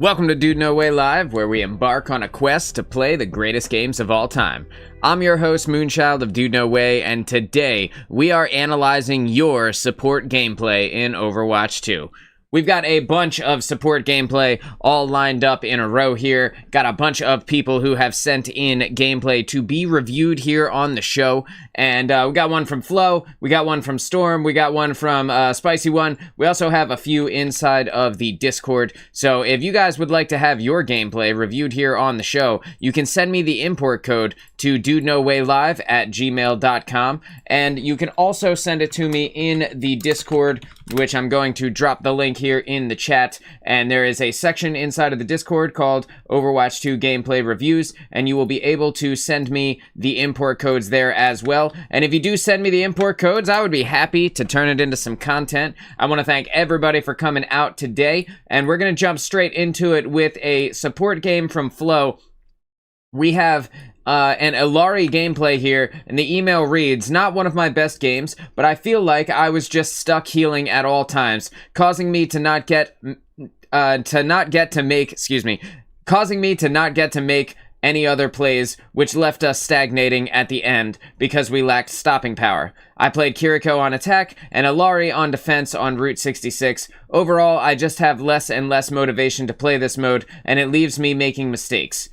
Welcome to DudeNoWay Live, where we embark on a quest to play the greatest games of all time. I'm your host, Moonchild of DudeNoWay, and today we are analyzing your support gameplay in Overwatch 2. We've got a bunch of support gameplay all lined up in a row here. Got a bunch of people who have sent in gameplay to be reviewed here on the show. And we got one from Flo, we got one from Storm, we got one from Spicy One. We also have a few inside of the Discord. So if you guys would like to have your reviewed here on the show, you can send me the import code to DudeNoWayLive@gmail.com. And you can also send it to me in the Discord, which I'm going to drop the link here in the chat. And there is a section inside of the Discord called Overwatch 2 Gameplay Reviews, and you will be able to send me the import codes there as well. And if you do send me the import codes, I would be happy to turn it into some content. I want to thank everybody for coming out today, and we're going to jump straight into it with a support game from Flo. We have an Illari gameplay here, and the email reads, "Not one of my best games, but I feel like I was just stuck healing at all times, causing me to not get to make any other plays, which left us stagnating at the end because we lacked stopping power. I played Kiriko on attack and Illari on defense on Route 66. Overall, I just have less and less motivation to play this mode, and it leaves me making mistakes."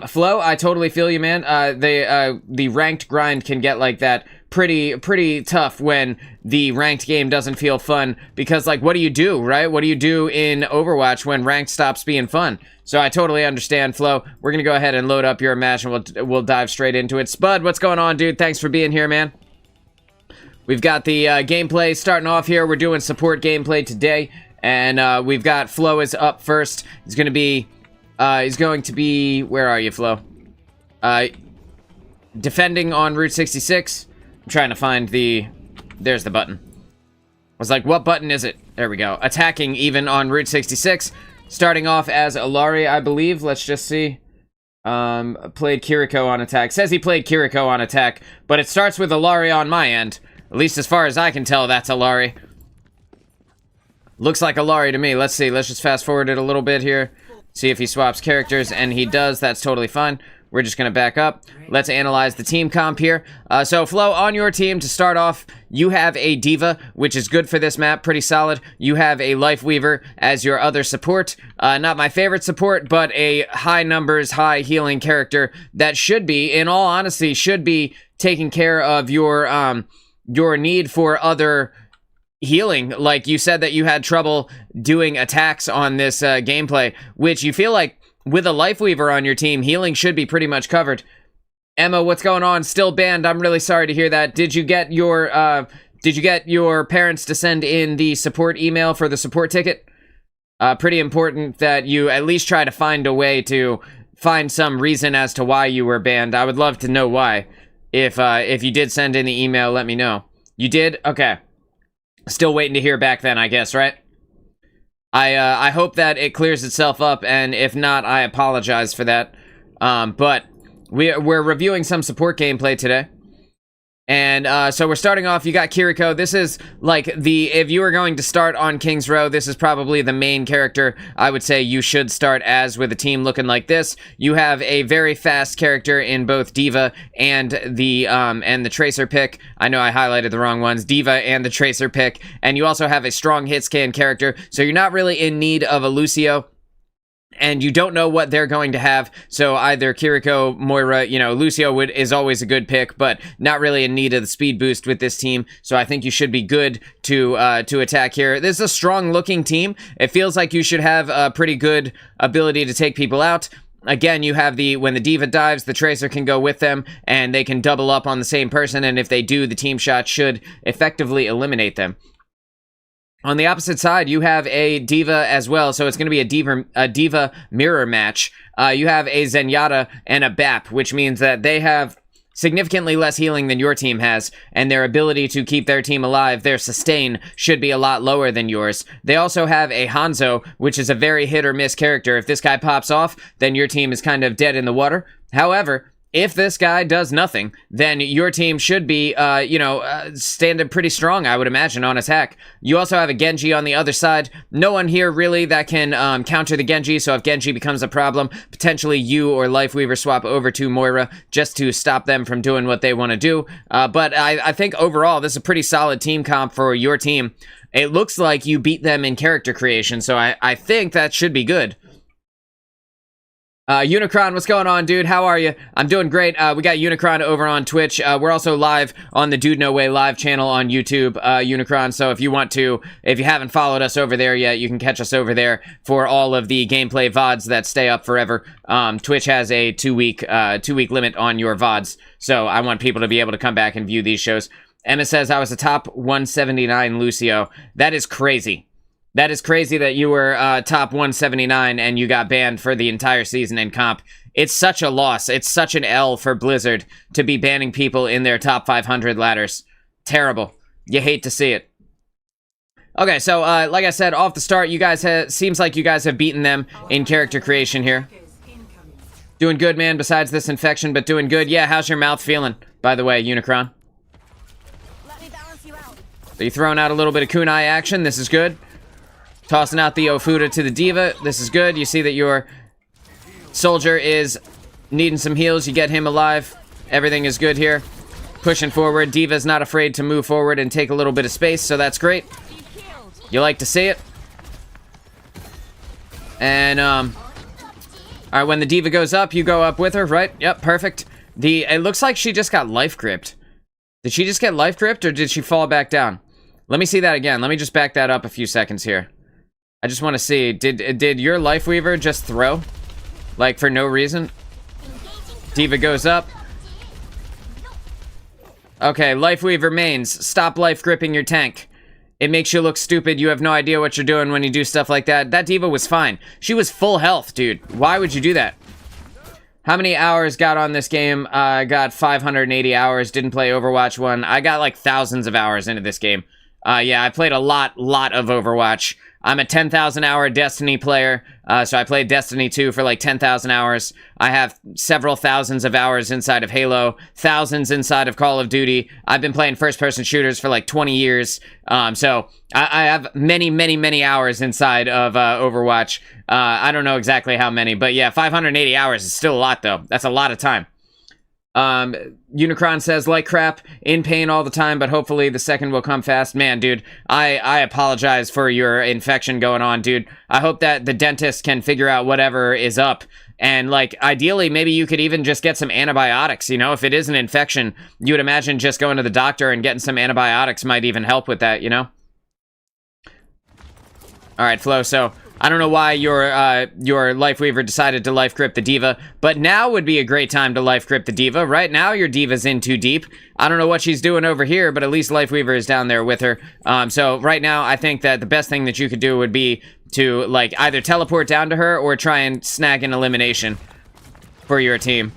Flo, I totally feel you, man. The ranked grind can get like that pretty tough when the ranked game doesn't feel fun, because like, what do you do, right? What do you do in Overwatch when ranked stops being fun? So I totally understand, Flo. We're gonna go ahead and load up your match, and we'll dive straight into it. Spud, what's going on, dude? Thanks for being here, man. We've got the gameplay starting off here. We're doing support gameplay today, and we've got Flo is up first. He's going to be, where are you, Flo? Defending on Route 66. I'm trying to find there's the button. I was like, what button is it? There we go. Attacking even on Route 66. Starting off as Illari, I believe. Let's just see. Played Kiriko on attack. Says he played Kiriko on attack, but it starts with Illari on my end. At least as far as I can tell, that's Illari. Looks like Illari to me. Let's see. Let's just fast forward it a little bit here. See if he swaps characters, and he does. That's totally fine. We're just going to back up. Let's analyze the team comp here. So, Flo, on your team, to start off, you have a Diva, which is good for this map, pretty solid. You have a Life Weaver as your other support. Not my favorite support, but a high numbers, high healing character that should be, in all honesty, should be taking care of your need for other healing. Like you said that you had trouble doing attacks on this gameplay, which you feel like with a Life Weaver on your team, healing should be pretty much covered. Emma, what's going on? Still banned. I'm really sorry to hear that. Did you get your parents to send in the support email for the support ticket? Pretty important that you at least try to find a way to find some reason as to why you were banned. I would love to know why. If you did send in the email, let me know. You did? Okay. Still waiting to hear back then, I guess, right? I hope that it clears itself up, and if not, I apologize for that. But we're reviewing some support gameplay today. And so we're starting off, you got Kiriko. This is like if you were going to start on King's Row, this is probably the main character I would say you should start as, with a team looking like this. You have a very fast character in both Diva and the Tracer pick. I know I highlighted the wrong ones. Diva and the Tracer pick. And you also have a strong hit scan character, so you're not really in need of a Lucio. And you don't know what they're going to have, so either Kiriko, Moira, Lucio is always a good pick, but not really in need of the speed boost with this team, so I think you should be good to attack here. This is a strong-looking team. It feels like you should have a pretty good ability to take people out. Again, you have when the Diva dives, the Tracer can go with them, and they can double up on the same person, and if they do, the team shot should effectively eliminate them. On the opposite side, you have a Diva as well, so it's going to be a Diva mirror match. You have a Zenyatta and a Bap, which means that they have significantly less healing than your team has, and their ability to keep their team alive, their sustain, should be a lot lower than yours. They also have a Hanzo, which is a very hit or miss character. If this guy pops off, then your team is kind of dead in the water. However, if this guy does nothing, then your team should be, standing pretty strong, I would imagine, on attack. You also have a Genji on the other side. No one here, really, that can counter the Genji, so if Genji becomes a problem, potentially you or Lifeweaver swap over to Moira just to stop them from doing what they want to do. But I think overall, this is a pretty solid team comp for your team. It looks like you beat them in character creation, so I think that should be good. Unicron, what's going on, dude? How are you? I'm doing great. We got Unicron over on Twitch. We're also live on the DudeNoWay live channel on YouTube, Unicron. So if you haven't followed us over there yet, you can catch us over there for all of the gameplay VODs that stay up forever. Twitch has a two-week limit on your VODs. So I want people to be able to come back and view these shows. Emma says, I was a top 179 Lucio. That is crazy. That is crazy that you were top 179 and you got banned for the entire season in comp. It's such a loss. It's such an L for Blizzard to be banning people in their top 500 ladders. Terrible. You hate to see it. Okay, so like I said, off the start, you guys seems like you guys have beaten them in character creation here. Doing good, man, besides this infection, but doing good. Yeah, how's your mouth feeling, by the way, Unicron? So you're throwing out a little bit of kunai action. This is good. Tossing out the Ofuda to the D.Va. This is good. You see that your soldier is needing some heals. You get him alive. Everything is good here. Pushing forward. D.Va's not afraid to move forward and take a little bit of space, so that's great. You like to see it. And, alright, when the D.Va goes up, you go up with her, right? Yep, perfect. It looks like she just got life gripped. Did she just get life gripped, or did she fall back down? Let me see that again. Let me just back that up a few seconds here. I just want to see, did your Lifeweaver just throw? Like, for no reason? D.Va goes up. Okay, Lifeweaver mains. Stop life gripping your tank. It makes you look stupid. You have no idea what you're doing when you do stuff like that. That D.Va was fine. She was full health, dude. Why would you do that? How many hours got on this game? I got 580 hours. Didn't play Overwatch 1. I got like thousands of hours into this game. Yeah, I played a lot of Overwatch. I'm a 10,000 hour Destiny player, so I played Destiny 2 for like 10,000 hours. I have several thousands of hours inside of Halo, thousands inside of Call of Duty. I've been playing first-person shooters for like 20 years, so I have many hours inside of Overwatch. I don't know exactly how many, but yeah, 580 hours is still a lot, though. That's a lot of time. Unicron says, like crap, in pain all the time, but hopefully the second will come fast. Man, dude, I apologize for your infection going on, dude. I hope that the dentist can figure out whatever is up. And, like, ideally, maybe you could even just get some antibiotics, you know? If it is an infection, you would imagine just going to the doctor and getting some antibiotics might even help with that, you know? Alright, Flo, so I don't know why your Lifeweaver decided to life grip the D.Va, but now would be a great time to life grip the D.Va. Right now, your D.Va's in too deep. I don't know what she's doing over here, but at least Lifeweaver is down there with her. So right now, I think that the best thing that you could do would be to, like, either teleport down to her or try and snag an elimination for your team.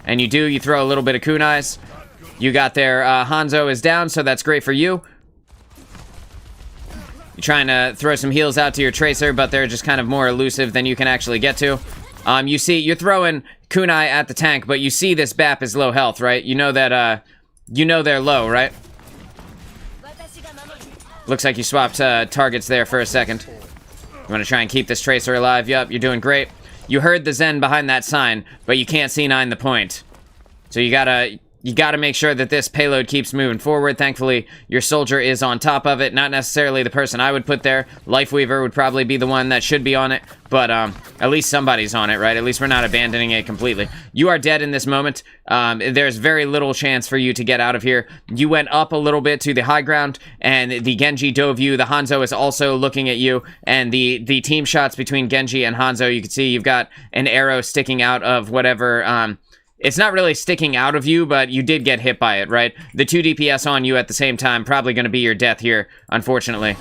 And you throw a little bit of kunais. You got there, Hanzo is down, so that's great for you. You're trying to throw some heals out to your Tracer, but they're just kind of more elusive than you can actually get to. You see, you're throwing kunai at the tank, but you see this BAP is low health, right? You know that, you know they're low, right? Looks like you swapped targets there for a second. You want to try and keep this Tracer alive? Yup, you're doing great. You heard the Zen behind that sign, but you can't C9 the point. So you gotta make sure that this payload keeps moving forward. Thankfully, your soldier is on top of it. Not necessarily the person I would put there. Lifeweaver would probably be the one that should be on it, but at least somebody's on it, right? At least we're not abandoning it completely. You are dead in this moment. There's very little chance for you to get out of here. You went up a little bit to the high ground, and the Genji dove you. The Hanzo is also looking at you, and the team shots between Genji and Hanzo, you can see you've got an arrow sticking out of whatever, it's not really sticking out of you, but you did get hit by it, right? The 2 DPS on you at the same time, probably going to be your death here, unfortunately.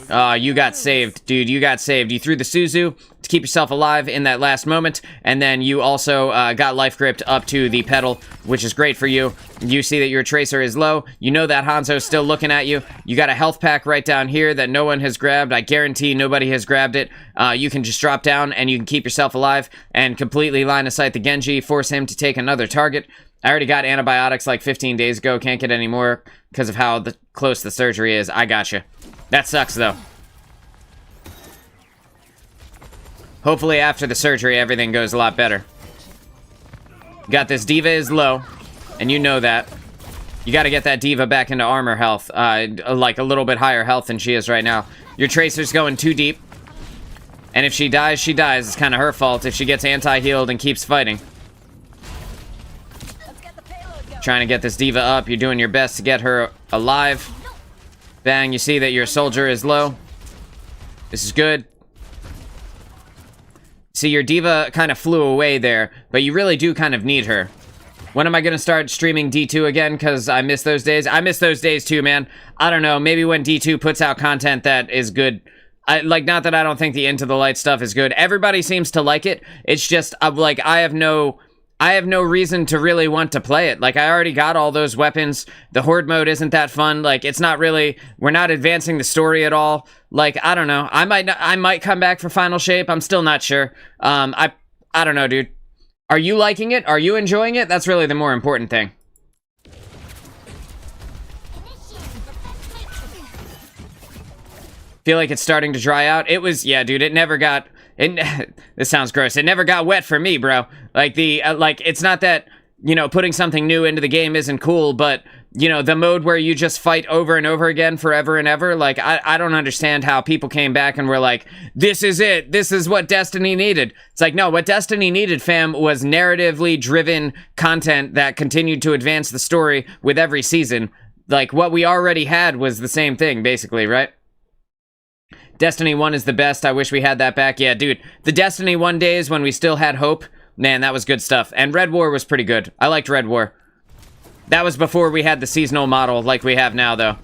You got saved, dude. You got saved. You threw the Suzu to keep yourself alive in that last moment, and then you also got life gripped up to the pedal, which is great for you. You see that your Tracer is low. You know that Hanzo's still looking at you. You got a health pack right down here that no one has grabbed. I guarantee nobody has grabbed it. You can just drop down, and you can keep yourself alive and completely line of sight the Genji, force him to take another target. I already got antibiotics like 15 days ago. Can't get any more because of how close the surgery is. I gotcha. That sucks, though. Hopefully after the surgery, everything goes a lot better. Got this. D.Va is low, and you know that. You got to get that D.Va back into armor health, like a little bit higher health than she is right now. Your Tracer's going too deep, and if she dies, she dies. It's kind of her fault if she gets anti-healed and keeps fighting. Trying to get this D.Va up. You're doing your best to get her alive. Bang, you see that your soldier is low. This is good. See, your D.Va kind of flew away there, but you really do kind of need her. When am I going to start streaming D2 again? Because I miss those days. I miss those days too, man. I don't know. Maybe when D2 puts out content that is good. Not that I don't think the Into the Light stuff is good. Everybody seems to like it. It's just, like, I have no reason to really want to play it. Like, I already got all those weapons. The Horde mode isn't that fun. Like, it's not really... We're not advancing the story at all. Like, I don't know. I might come back for Final Shape. I'm still not sure. I don't know, dude. Are you liking it? Are you enjoying it? That's really the more important thing. Feel like it's starting to dry out. It was... Yeah, dude, it never got... This sounds gross. It never got wet for me, bro. Like, it's not that, you know, putting something new into the game isn't cool, but, you know, the mode where you just fight over and over again forever and ever, like, I don't understand how people came back and were like, this is it. This is what Destiny needed. It's like, no, what Destiny needed, fam, was narratively driven content that continued to advance the story with every season. Like, what we already had was the same thing, basically, right? Destiny 1 is the best. I wish we had that back. Yeah, dude. The Destiny 1 days when we still had hope, man, that was good stuff. And Red War was pretty good. I liked Red War. That was before we had the seasonal model like we have now, though.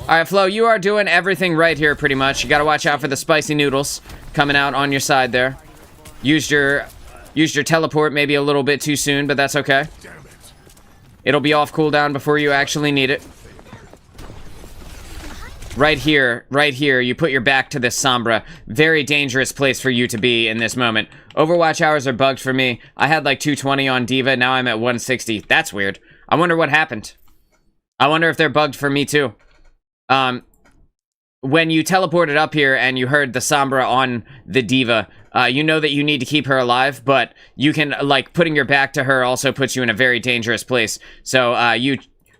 Alright, Flo, you are doing everything right here, pretty much. You gotta watch out for the spicy noodles coming out on your side there. Used your teleport maybe a little bit too soon, but that's okay. It'll be off cooldown before you actually need it. Right here, you put your back to this Sombra. Very dangerous place for you to be in this moment. Overwatch hours are bugged for me. I had like 220 on D.Va, now I'm at 160. That's weird. I wonder what happened. I wonder if they're bugged for me too. When you teleported up here and you heard the Sombra on the D.Va, you know that you need to keep her alive, but you can, like, putting your back to her also puts you in a very dangerous place. So, you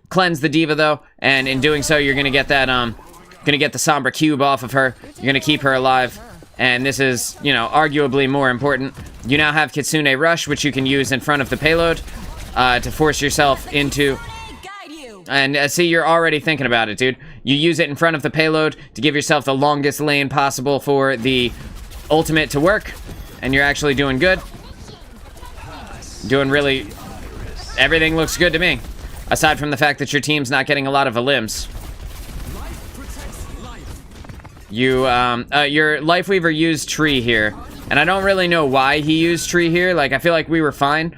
cleanse the D.Va though, and in doing so, you're gonna get that, gonna get the Sombra cube off of her. You're gonna keep her alive. And this is, you know, arguably more important. You now have Kitsune Rush, which you can use in front of the payload to force yourself into... And see, you're already thinking about it, dude. You use it in front of the payload to give yourself the longest lane possible for the ultimate to work. And you're actually doing good. Doing really... Everything looks good to me. Aside from the fact that your team's not getting a lot of limbs. You, your Lifeweaver used Tree here, and I don't really know why he used Tree here. Like, I feel like we were fine.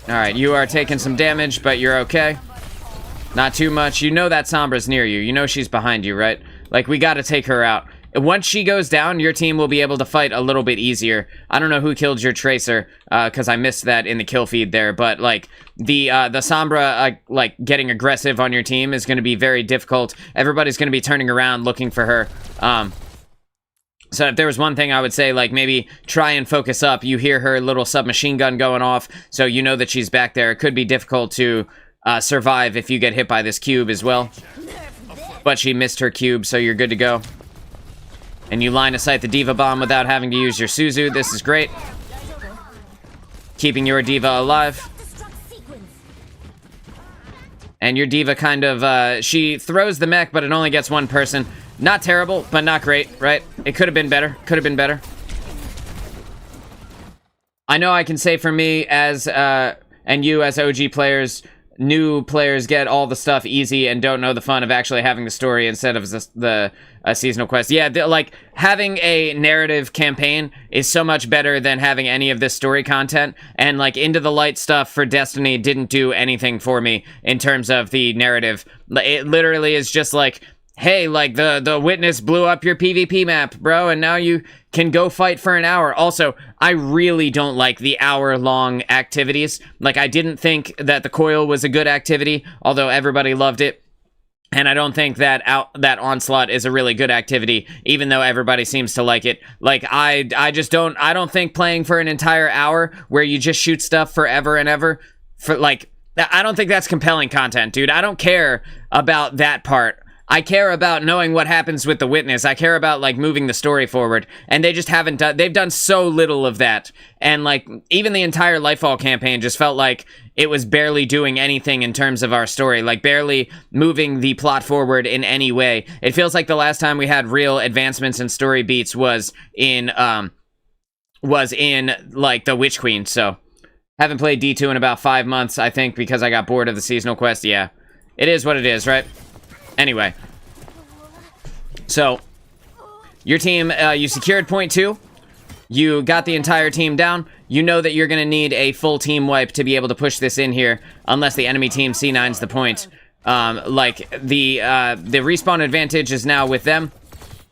Alright, you are taking some damage, but you're okay. Not too much. You know that Sombra's near you. You know she's behind you, right? Like, we gotta take her out. Once she goes down, your team will be able to fight a little bit easier. I don't know who killed your Tracer, because I missed that in the kill feed there, but, like, the Sombra, like, getting aggressive on your team is going to be very difficult. Everybody's going to be turning around looking for her. So if there was one thing I would say, like, maybe try and focus up. You hear her little submachine gun going off, so you know that she's back there. It could be difficult to survive if you get hit by this cube as well. But she missed her cube, so you're good to go. And you line of sight the D.Va bomb without having to use your Suzu. This is great. Keeping your D.Va alive. And your D.Va kind of, she throws the mech, but it only gets one person. Not terrible, but not great, right? It could have been better. Could have been better. I know I can say for me as, and you as OG players, new players get all the stuff easy and don't know the fun of actually having the story instead of the seasonal quest. Yeah, like, having a narrative campaign is so much better than having any of this story content, and, like, Into the Light stuff for Destiny didn't do anything for me in terms of the narrative. It literally is just like, hey, like, the witness blew up your PvP map, bro, and now you can go fight for an hour. Also, I really don't like the hour-long activities. Like, I didn't think that the coil was a good activity, although everybody loved it. And I don't think that that Onslaught is a really good activity, even though everybody seems to like it. Like, I don't think playing for an entire hour where you just shoot stuff forever and ever, I don't think that's compelling content, dude. I don't care about that part. I care about knowing what happens with the witness. I care about, like, moving the story forward. And they just haven't done... They've done so little of that. And, like, even the entire Lightfall campaign just felt like it was barely doing anything in terms of our story. Like, barely moving the plot forward in any way. It feels like the last time we had real advancements in story beats was in, like, the Witch Queen. So, haven't played D2 in about 5 months, I think, because I got bored of the seasonal quest. Yeah. It is what it is, right? Anyway, so your team, you secured point 2. You got the entire team down. You know that you're going to need a full team wipe to be able to push this in here, unless the enemy team C9's the point. Like, the respawn advantage is now with them,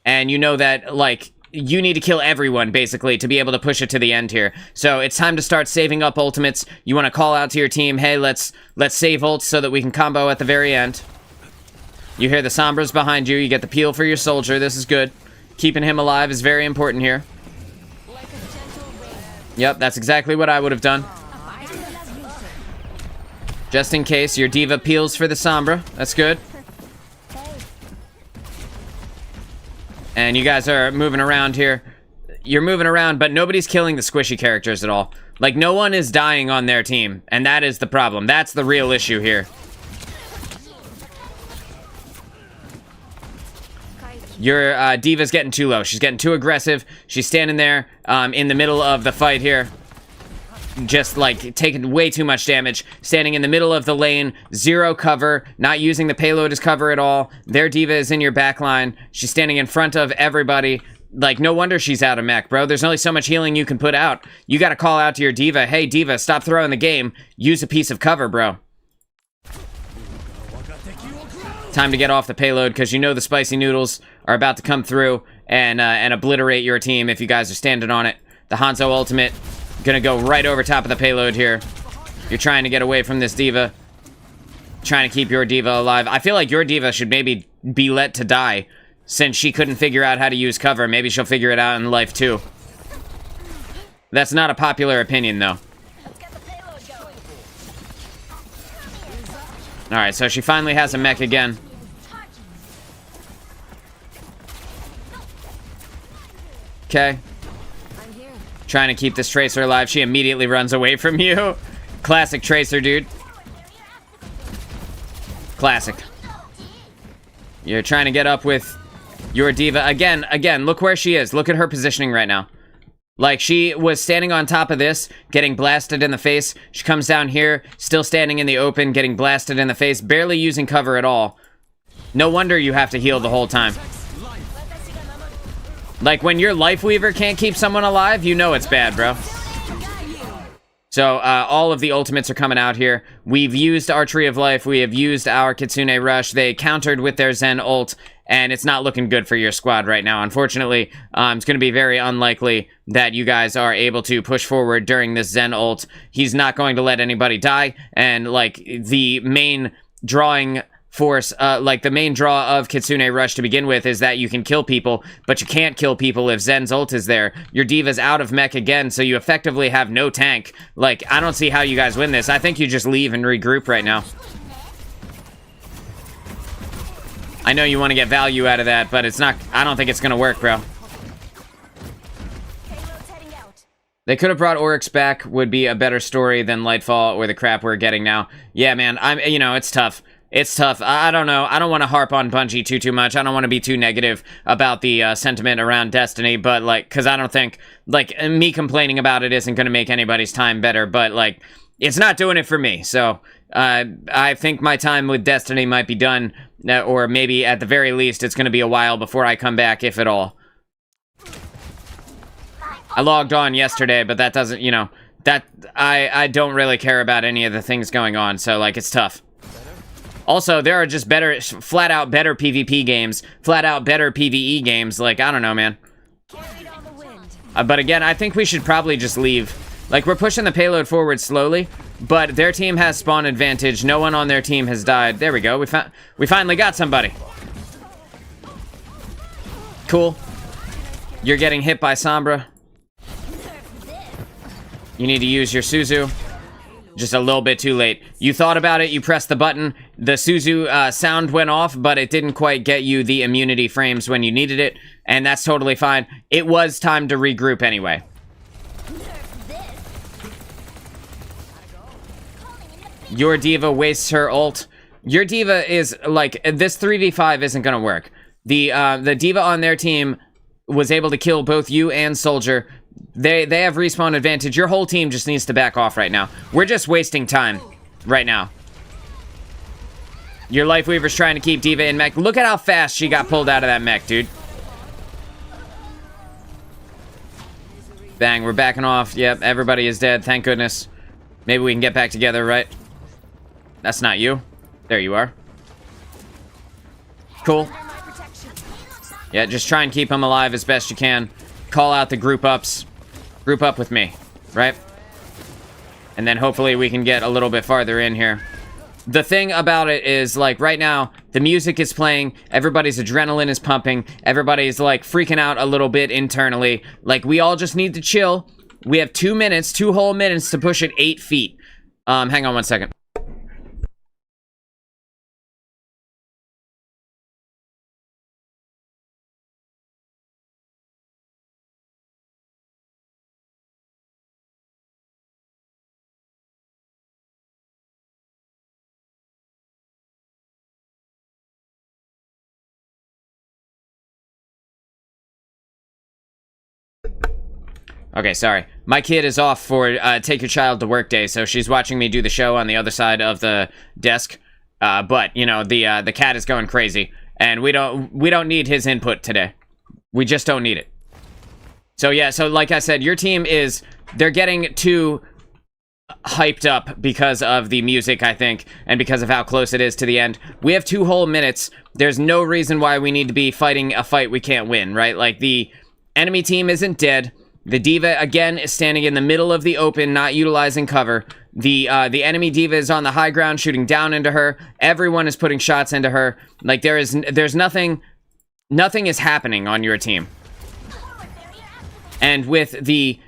and you know that, like, you need to kill everyone, basically, to be able to push it to the end here. So it's time to start saving up ultimates. You want to call out to your team, hey, let's save ults so that we can combo at the very end. You hear the Sombras behind you. You get the peel for your soldier. This is good. Keeping him alive is very important here. Yep, that's exactly what I would have done. Just in case, your D.Va peels for the Sombra. That's good. And you guys are moving around here. You're moving around, but nobody's killing the squishy characters at all. Like, no one is dying on their team, and that is the problem. That's the real issue here. Your D.Va's getting too low. She's getting too aggressive. She's standing there in the middle of the fight here. Just, like, taking way too much damage. Standing in the middle of the lane. Zero cover. Not using the payload as cover at all. Their D.Va is in your backline. She's standing in front of everybody. Like, no wonder she's out of mech, bro. There's only so much healing you can put out. You gotta call out to your D.Va. Hey, D.Va, stop throwing the game. Use a piece of cover, bro. Time to get off the payload, because you know the spicy noodles are about to come through and obliterate your team if you guys are standing on it. The Hanzo ultimate gonna go right over top of the payload here. You're trying to get away from this D.Va. Trying to keep your D.Va alive. I feel like your D.Va should maybe be let to die, since she couldn't figure out how to use cover. Maybe she'll figure it out in life too. That's not a popular opinion, though. Alright, so she finally has a mech again. Okay. Trying to keep this Tracer alive. She immediately runs away from you. Classic Tracer, dude. Classic. You're trying to get up with your D.Va. Again, look where she is. Look at her positioning right now. Like, she was standing on top of this, getting blasted in the face. She comes down here, still standing in the open, getting blasted in the face, barely using cover at all. No wonder you have to heal the whole time. Like, when your Life Weaver can't keep someone alive, you know it's bad, bro. So, all of the ultimates are coming out here. We've used our Tree of Life. We have used our Kitsune Rush. They countered with their Zen ult, and it's not looking good for your squad right now. Unfortunately, it's going to be very unlikely that you guys are able to push forward during this Zen ult. He's not going to let anybody die, and, like, the main drawing force, like, the main draw of Kitsune Rush to begin with is that you can kill people, but you can't kill people if Zen's ult is there. Your D.Va's out of mech again, so you effectively have no tank. Like, I don't see how you guys win this. I think you just leave and regroup right now. I know you want to get value out of that, but it's not... I don't think it's gonna work, bro. They could have brought Oryx back, would be a better story than Lightfall or the crap we're getting now. Yeah, man, you know, it's tough. It's tough. I don't know. I don't want to harp on Bungie too much. I don't want to be too negative about the sentiment around Destiny, but, like, because I don't think, like, me complaining about it isn't going to make anybody's time better, but, like, it's not doing it for me. So, I think my time with Destiny might be done, or maybe at the very least it's going to be a while before I come back, if at all. I logged on yesterday, but that doesn't, you know, that I don't really care about any of the things going on, so like it's tough. Also, there are just better, flat out better PvP games, flat out better PvE games. Like, I don't know, man. But again, I think we should probably just leave. Like, we're pushing the payload forward slowly, but their team has spawn advantage. No one on their team has died. There we go. We finally got somebody. Cool. You're getting hit by Sombra. You need to use your Suzu. Just a little bit too late. You thought about it, you pressed the button, the Suzu sound went off, but it didn't quite get you the immunity frames when you needed it, and that's totally fine. It was time to regroup anyway. Your diva wastes her ult. Your diva is, like, this 3v5 isn't gonna work. The diva on their team was able to kill both you and Soldier. They have respawn advantage. Your whole team just needs to back off right now. We're just wasting time right now. Your Lifeweaver's trying to keep Diva in mech. Look at how fast she got pulled out of that mech, dude. Bang, we're backing off. Yep, everybody is dead, thank goodness. Maybe we can get back together, right? That's not you. There you are. Cool. Yeah, just try and keep him alive as best you can. Call out the group ups. Group up with me, right? And then hopefully we can get a little bit farther in here. The thing about it is, like, right now, the music is playing, everybody's adrenaline is pumping, everybody's, like, freaking out a little bit internally. Like, we all just need to chill. We have 2 minutes, 2 whole minutes to push it 8 feet. Hang on one second. Okay, sorry. My kid is off for take your child to work day, so she's watching me do the show on the other side of the desk. But you know, the cat is going crazy, and we don't need his input today. We just don't need it. So yeah, so like I said, your team is, they're getting too hyped up because of the music, I think, and because of how close it is to the end. We have 2 whole minutes. There's no reason why we need to be fighting a fight we can't win, right? Like, the enemy team isn't dead. The diva, again, is standing in the middle of the open, not utilizing cover. The enemy diva is on the high ground, shooting down into her. Everyone is putting shots into her. Like, there's nothing is happening on your team. And with the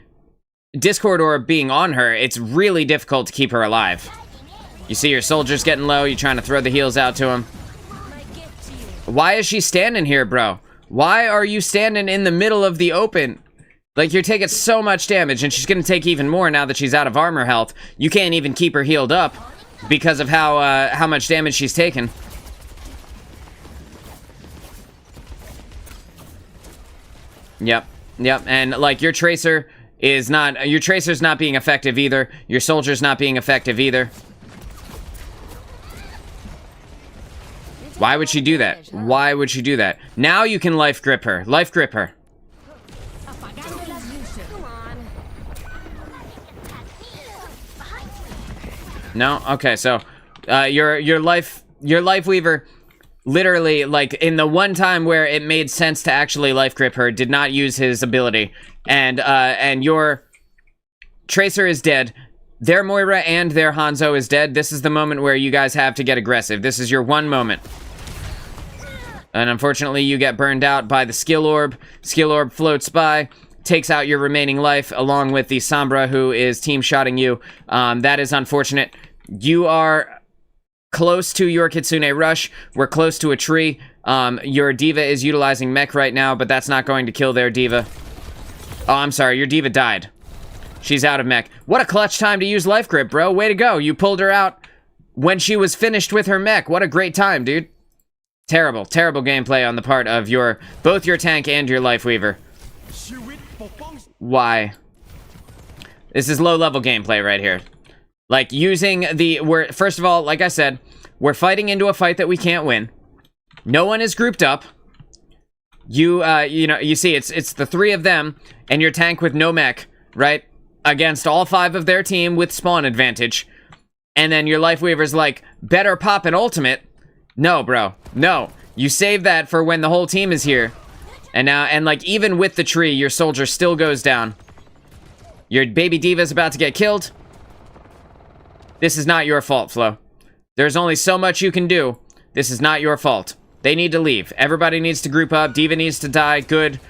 Discord orb being on her, it's really difficult to keep her alive. You see your soldiers getting low, you're trying to throw the heals out to him. Why is she standing here, bro? Why are you standing in the middle of the open? Like, you're taking so much damage, and she's gonna take even more now that she's out of armor health. You can't even keep her healed up because of how much damage she's taken. Yep, and like, your tracer's not being effective either. Your soldier's not being effective either. Why would she do that? Why would she do that? Now you can life grip her. Life grip her. No? Okay, so your life weaver literally, like, in the one time where it made sense to actually life grip her, did not use his ability. And your tracer is dead. Their Moira and their Hanzo is dead. This is the moment where you guys have to get aggressive. This is your one moment. And unfortunately, you get burned out by the skill orb. Skill orb floats by, takes out your remaining life, along with the Sombra, who is team-shotting you. That is unfortunate. You are close to your Kitsune Rush. We're close to a tree. Your diva is utilizing mech right now, but that's not going to kill their diva. Oh, I'm sorry, your diva died. She's out of mech. What a clutch time to use life grip, bro. Way to go. You pulled her out when she was finished with her mech. What a great time, dude. Terrible, terrible gameplay on the part of both your tank and your life weaver. Why? This is low-level gameplay right here. Like, using we're, first of all, like I said, we're fighting into a fight that we can't win. No one is grouped up. You know, you see, it's the 3 of them, and your tank with no mech, right? Against all 5 of their team with spawn advantage. And then your Lifeweaver's like, better pop an ultimate. No, bro. No. You save that for when the whole team is here. And now, and like, even with the tree, your soldier still goes down. Your baby D.Va's about to get killed. This is not your fault, Flo. There's only so much you can do. This is not your fault. They need to leave. Everybody needs to group up. D.Va needs to die. Good.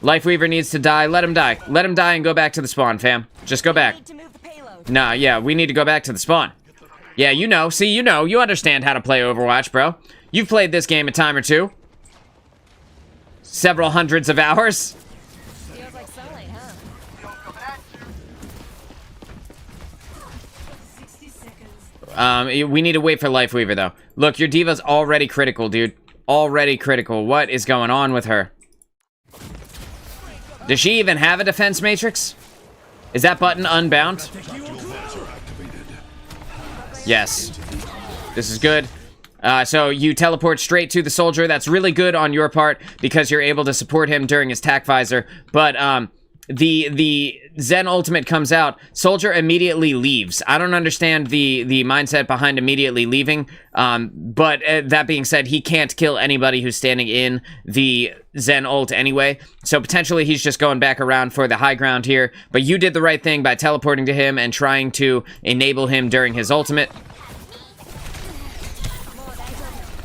Lifeweaver needs to die. Let him die. Let him die and go back to the spawn, fam. Just go back. Nah, yeah, we need to go back to the spawn. Yeah, you know. See, you know. You understand how to play Overwatch, bro. You've played this game a time or two. Several hundreds of hours. Feels like sunlight, huh? We need to wait for Lifeweaver, though. Look, your D.Va's already critical, dude. Already critical. What is going on with her? Does she even have a defense matrix? Is that button unbound? Yes. This is good. So you teleport straight to the soldier. That's really good on your part because you're able to support him during his tac visor. But the Zen ultimate comes out. Soldier immediately leaves. I don't understand the mindset behind immediately leaving. But that being said, he can't kill anybody who's standing in the Zen ult anyway. So potentially he's just going back around for the high ground here. But you did the right thing by teleporting to him and trying to enable him during his ultimate.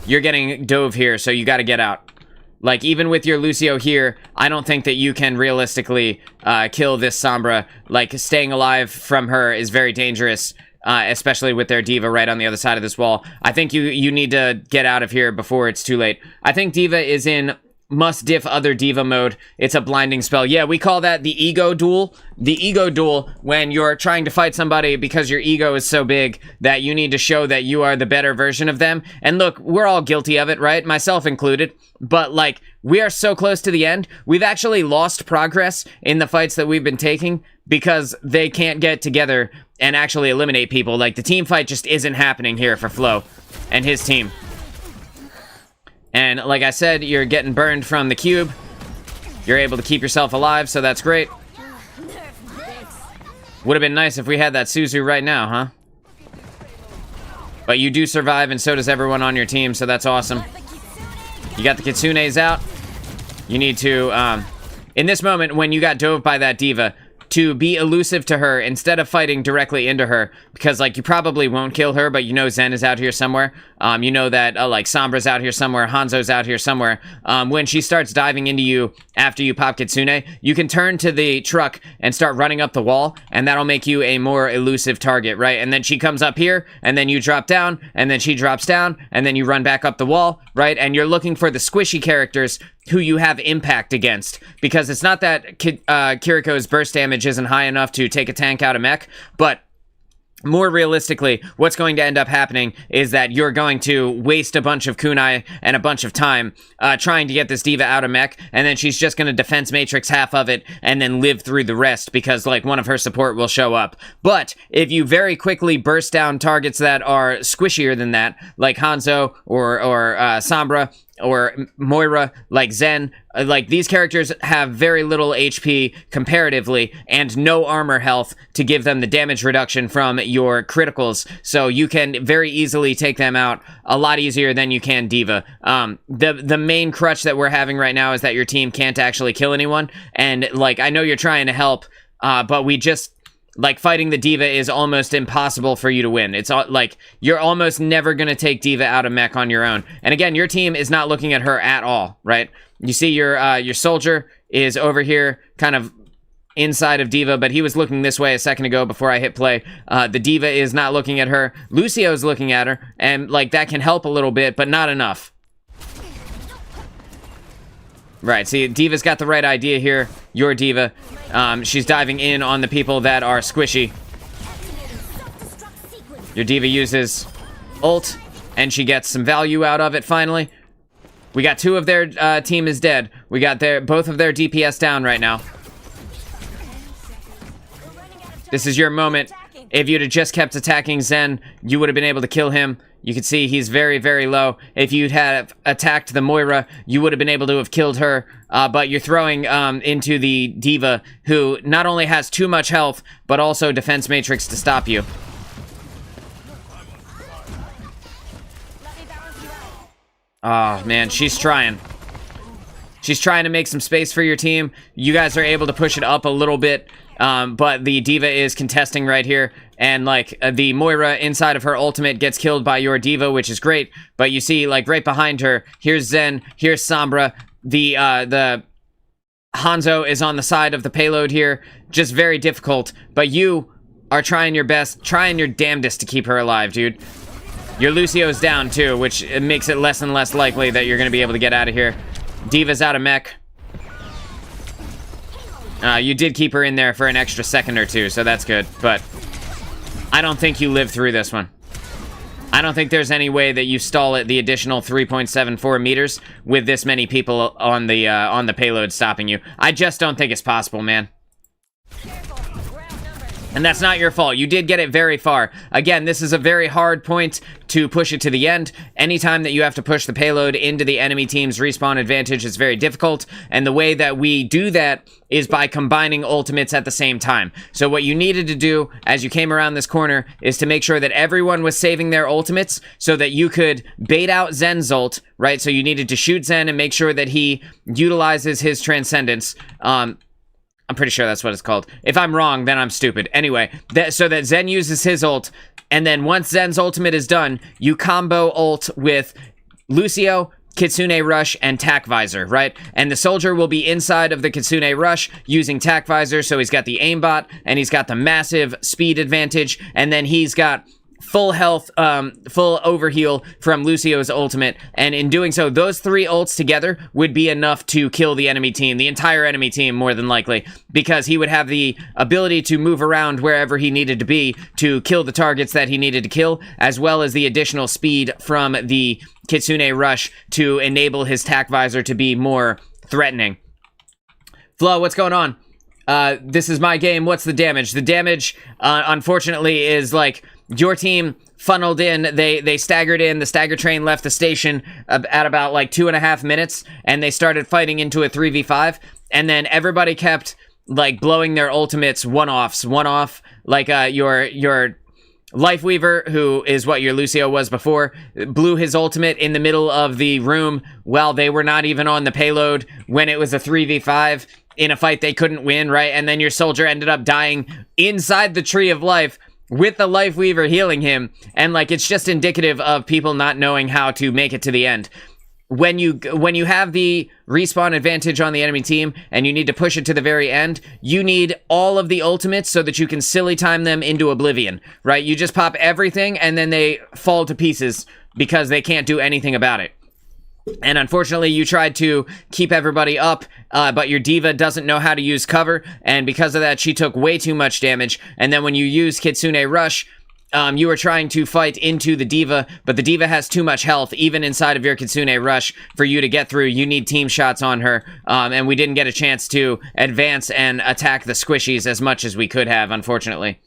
You're getting dove here, so you got to get out. Like, even with your Lucio here, I don't think that you can realistically kill this Sombra. Like, staying alive from her is very dangerous, especially with their D.Va right on the other side of this wall. I think you need to get out of here before it's too late. I think D.Va is in must diff other D.Va mode. It's a blinding spell. Yeah, we call that the ego duel. The ego duel, when you're trying to fight somebody because your ego is so big that you need to show that you are the better version of them. And look, we're all guilty of it, right? Myself included. But, like, we are so close to the end. We've actually lost progress in the fights that we've been taking because they can't get together and actually eliminate people. Like, the team fight just isn't happening here for Flo and his team. And like I said, you're getting burned from the cube. You're able to keep yourself alive, so that's great. Would have been nice if we had that Suzu right now, huh? But you do survive, and so does everyone on your team, so that's awesome. You got the Kitsunes out. You need to, in this moment, when you got dove by that D.Va, to be elusive to her instead of fighting directly into her, because, like, you probably won't kill her, but you know Zen is out here somewhere. You know that, like, Sombra's out here somewhere, Hanzo's out here somewhere. When she starts diving into you after you pop Kitsune, you can turn to the truck and start running up the wall, and that'll make you a more elusive target, right? And then she comes up here, and then you drop down, and then she drops down, and then you run back up the wall, right? And you're looking for the squishy characters who you have impact against, because it's not that Kiriko's burst damage isn't high enough to take a tank out of mech, but more realistically, what's going to end up happening is that you're going to waste a bunch of kunai and a bunch of time trying to get this D.Va out of mech, and then she's just going to defense matrix half of it and then live through the rest because, like, one of her support will show up. But if you very quickly burst down targets that are squishier than that, like Hanzo or Sombra, or Moira, like Zen, like, these characters have very little HP comparatively and no armor health to give them the damage reduction from your criticals, so you can very easily take them out a lot easier than you can D.Va. The main crutch that we're having right now is that your team can't actually kill anyone, and, like, I know you're trying to help, but we just, like, fighting the D.Va is almost impossible for you to win. It's like, you're almost never going to take D.Va out of mech on your own. And again, your team is not looking at her at all, right? You see your soldier is over here kind of inside of D.Va, but he was looking this way a second ago before I hit play. The D.Va is not looking at her. Lucio's looking at her, and, like, that can help a little bit, but not enough. Right, see, D.Va's got the right idea here. Your D.Va. She's diving in on the people that are squishy. Your D.Va uses ult, and she gets some value out of it, finally. We got 2 of their team is dead. We got both of their DPS down right now. This is your moment If you'd have just kept attacking Zen, you would have been able to kill him. You can see he's very, very low. If you'd have attacked the Moira, you would have been able to have killed her. But you're throwing into the D.Va, who not only has too much health, but also defense matrix to stop you. Oh, man, she's trying. She's trying to make some space for your team. You guys are able to push it up a little bit, but the D.Va is contesting right here. And, like, the Moira inside of her ultimate gets killed by your D.Va, which is great. But you see, like, right behind her, here's Zen, here's Sombra. The Hanzo is on the side of the payload here. Just very difficult. But you are trying your best, trying your damnedest to keep her alive, dude. Your Lucio's down, too, which makes it less and less likely that you're going to be able to get out of here. D.Va's out of mech. You did keep her in there for an extra second or two, so that's good. But I don't think you live through this one. I don't think there's any way that you stall it the additional 3.74 meters with this many people on the payload stopping you. I just don't think it's possible, man. And that's not your fault. You did get it very far. Again, this is a very hard point to push it to the end. Anytime that you have to push the payload into the enemy team's respawn advantage is very difficult. And the way that we do that is by combining ultimates at the same time. So what you needed to do as you came around this corner is to make sure that everyone was saving their ultimates so that you could bait out Zen's ult, right? So you needed to shoot Zen and make sure that he utilizes his transcendence. I'm pretty sure that's what it's called. If I'm wrong, then I'm stupid. Anyway, so that Zen uses his ult, and then once Zen's ultimate is done, you combo ult with Lucio, Kitsune Rush, and Tac Visor, right? And the soldier will be inside of the Kitsune Rush using Tac Visor, so he's got the aimbot, and he's got the massive speed advantage, and then he's got full health, full overheal from Lucio's ultimate, and in doing so, those three ults together would be enough to kill the enemy team, the entire enemy team, more than likely, because he would have the ability to move around wherever he needed to be to kill the targets that he needed to kill, as well as the additional speed from the Kitsune Rush to enable his Tac Visor to be more threatening. Flo, what's going on? This is my game. What's the damage? The damage, unfortunately, is like your team funneled in. They staggered in. The stagger train left the station at about like 2.5 minutes, and they started fighting into a 3v5. And then everybody kept like blowing their ultimates one off. Like your Lifeweaver, who is what your Lucio was before, blew his ultimate in the middle of the room while they were not even on the payload when it was a 3v5 in a fight they couldn't win, right? And then your soldier ended up dying inside the Tree of Life with the Lifeweaver healing him. And like, it's just indicative of people not knowing how to make it to the end. When you have the respawn advantage on the enemy team and you need to push it to the very end, you need all of the ultimates so that you can silly time them into oblivion, right? You just pop everything and then they fall to pieces because they can't do anything about it. And unfortunately, you tried to keep everybody up, but your D.Va doesn't know how to use cover, and because of that, she took way too much damage. And then when you use Kitsune Rush, you were trying to fight into the D.Va, but the D.Va has too much health, even inside of your Kitsune Rush, for you to get through. You need team shots on her, and we didn't get a chance to advance and attack the squishies as much as we could have, unfortunately.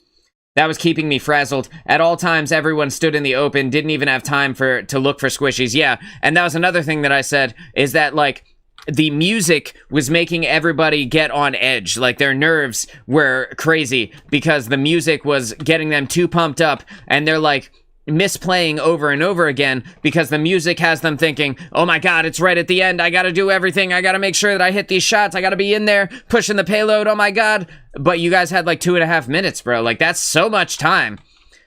That was keeping me frazzled. At all times, everyone stood in the open, didn't even have time to look for squishies. Yeah, and that was another thing that I said, is that, like, the music was making everybody get on edge. Like, their nerves were crazy because the music was getting them too pumped up, and they're, like, misplaying over and over again because the music has them thinking, oh my god, it's right at the end, I gotta do everything, I gotta make sure that I hit these shots, I gotta be in there pushing the payload, oh my god. But you guys had like 2.5 minutes, bro. Like, that's so much time.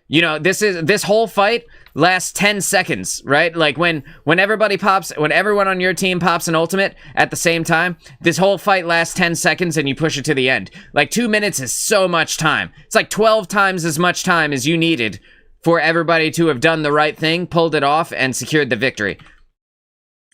You know, this whole fight lasts 10 seconds, right? Like, when everyone on your team pops an ultimate at the same time, this whole fight lasts 10 seconds and you push it to the end. Like, 2 minutes is so much time. It's like 12 times as much time as you needed for everybody to have done the right thing, pulled it off, and secured the victory.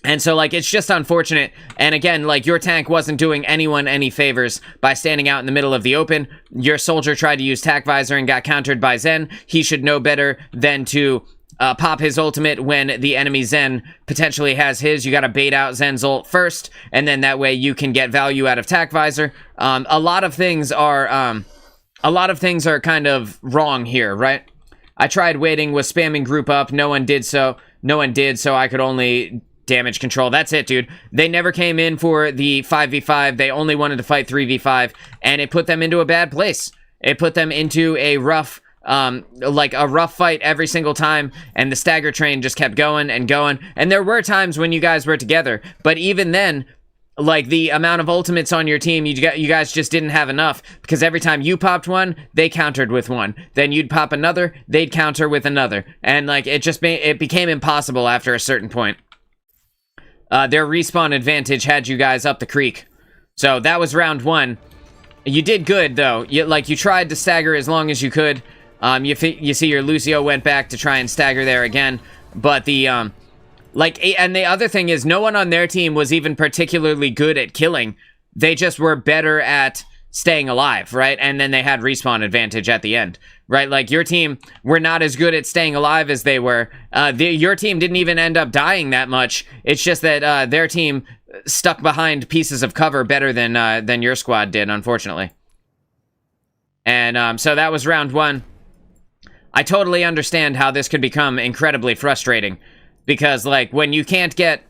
And so, like, it's just unfortunate. And again, like, your tank wasn't doing anyone any favors by standing out in the middle of the open. Your soldier tried to use Tac Visor and got countered by Zen. He should know better than to pop his ultimate when the enemy Zen potentially has his. You gotta bait out Zen's ult first, and then that way you can get value out of Tac Visor. A lot of things are a lot of things are kind of wrong here, right? I tried waiting, was spamming group up. No one did, so I could only damage control. That's it, dude. They never came in for the 5v5. They only wanted to fight 3v5, and it put them into a bad place. It put them into a rough, like a rough fight every single time, and the stagger train just kept going and going. And there were times when you guys were together, but even then, like, the amount of ultimates on your team, you guys just didn't have enough, because every time you popped one, they countered with one. Then you'd pop another, they'd counter with another. And, like, it became impossible after a certain point. Their respawn advantage had you guys up the creek. So that was round 1. You did good, though. You tried to stagger as long as you could. You see your Lucio went back to try and stagger there again. But the, and the other thing is, no one on their team was even particularly good at killing. They just were better at staying alive, right? And then they had respawn advantage at the end, right? Like, your team were not as good at staying alive as they were. Your team didn't even end up dying that much. It's just that their team stuck behind pieces of cover better than your squad did, unfortunately. And so that was round 1. I totally understand how this could become incredibly frustrating. Because, like, when you can't get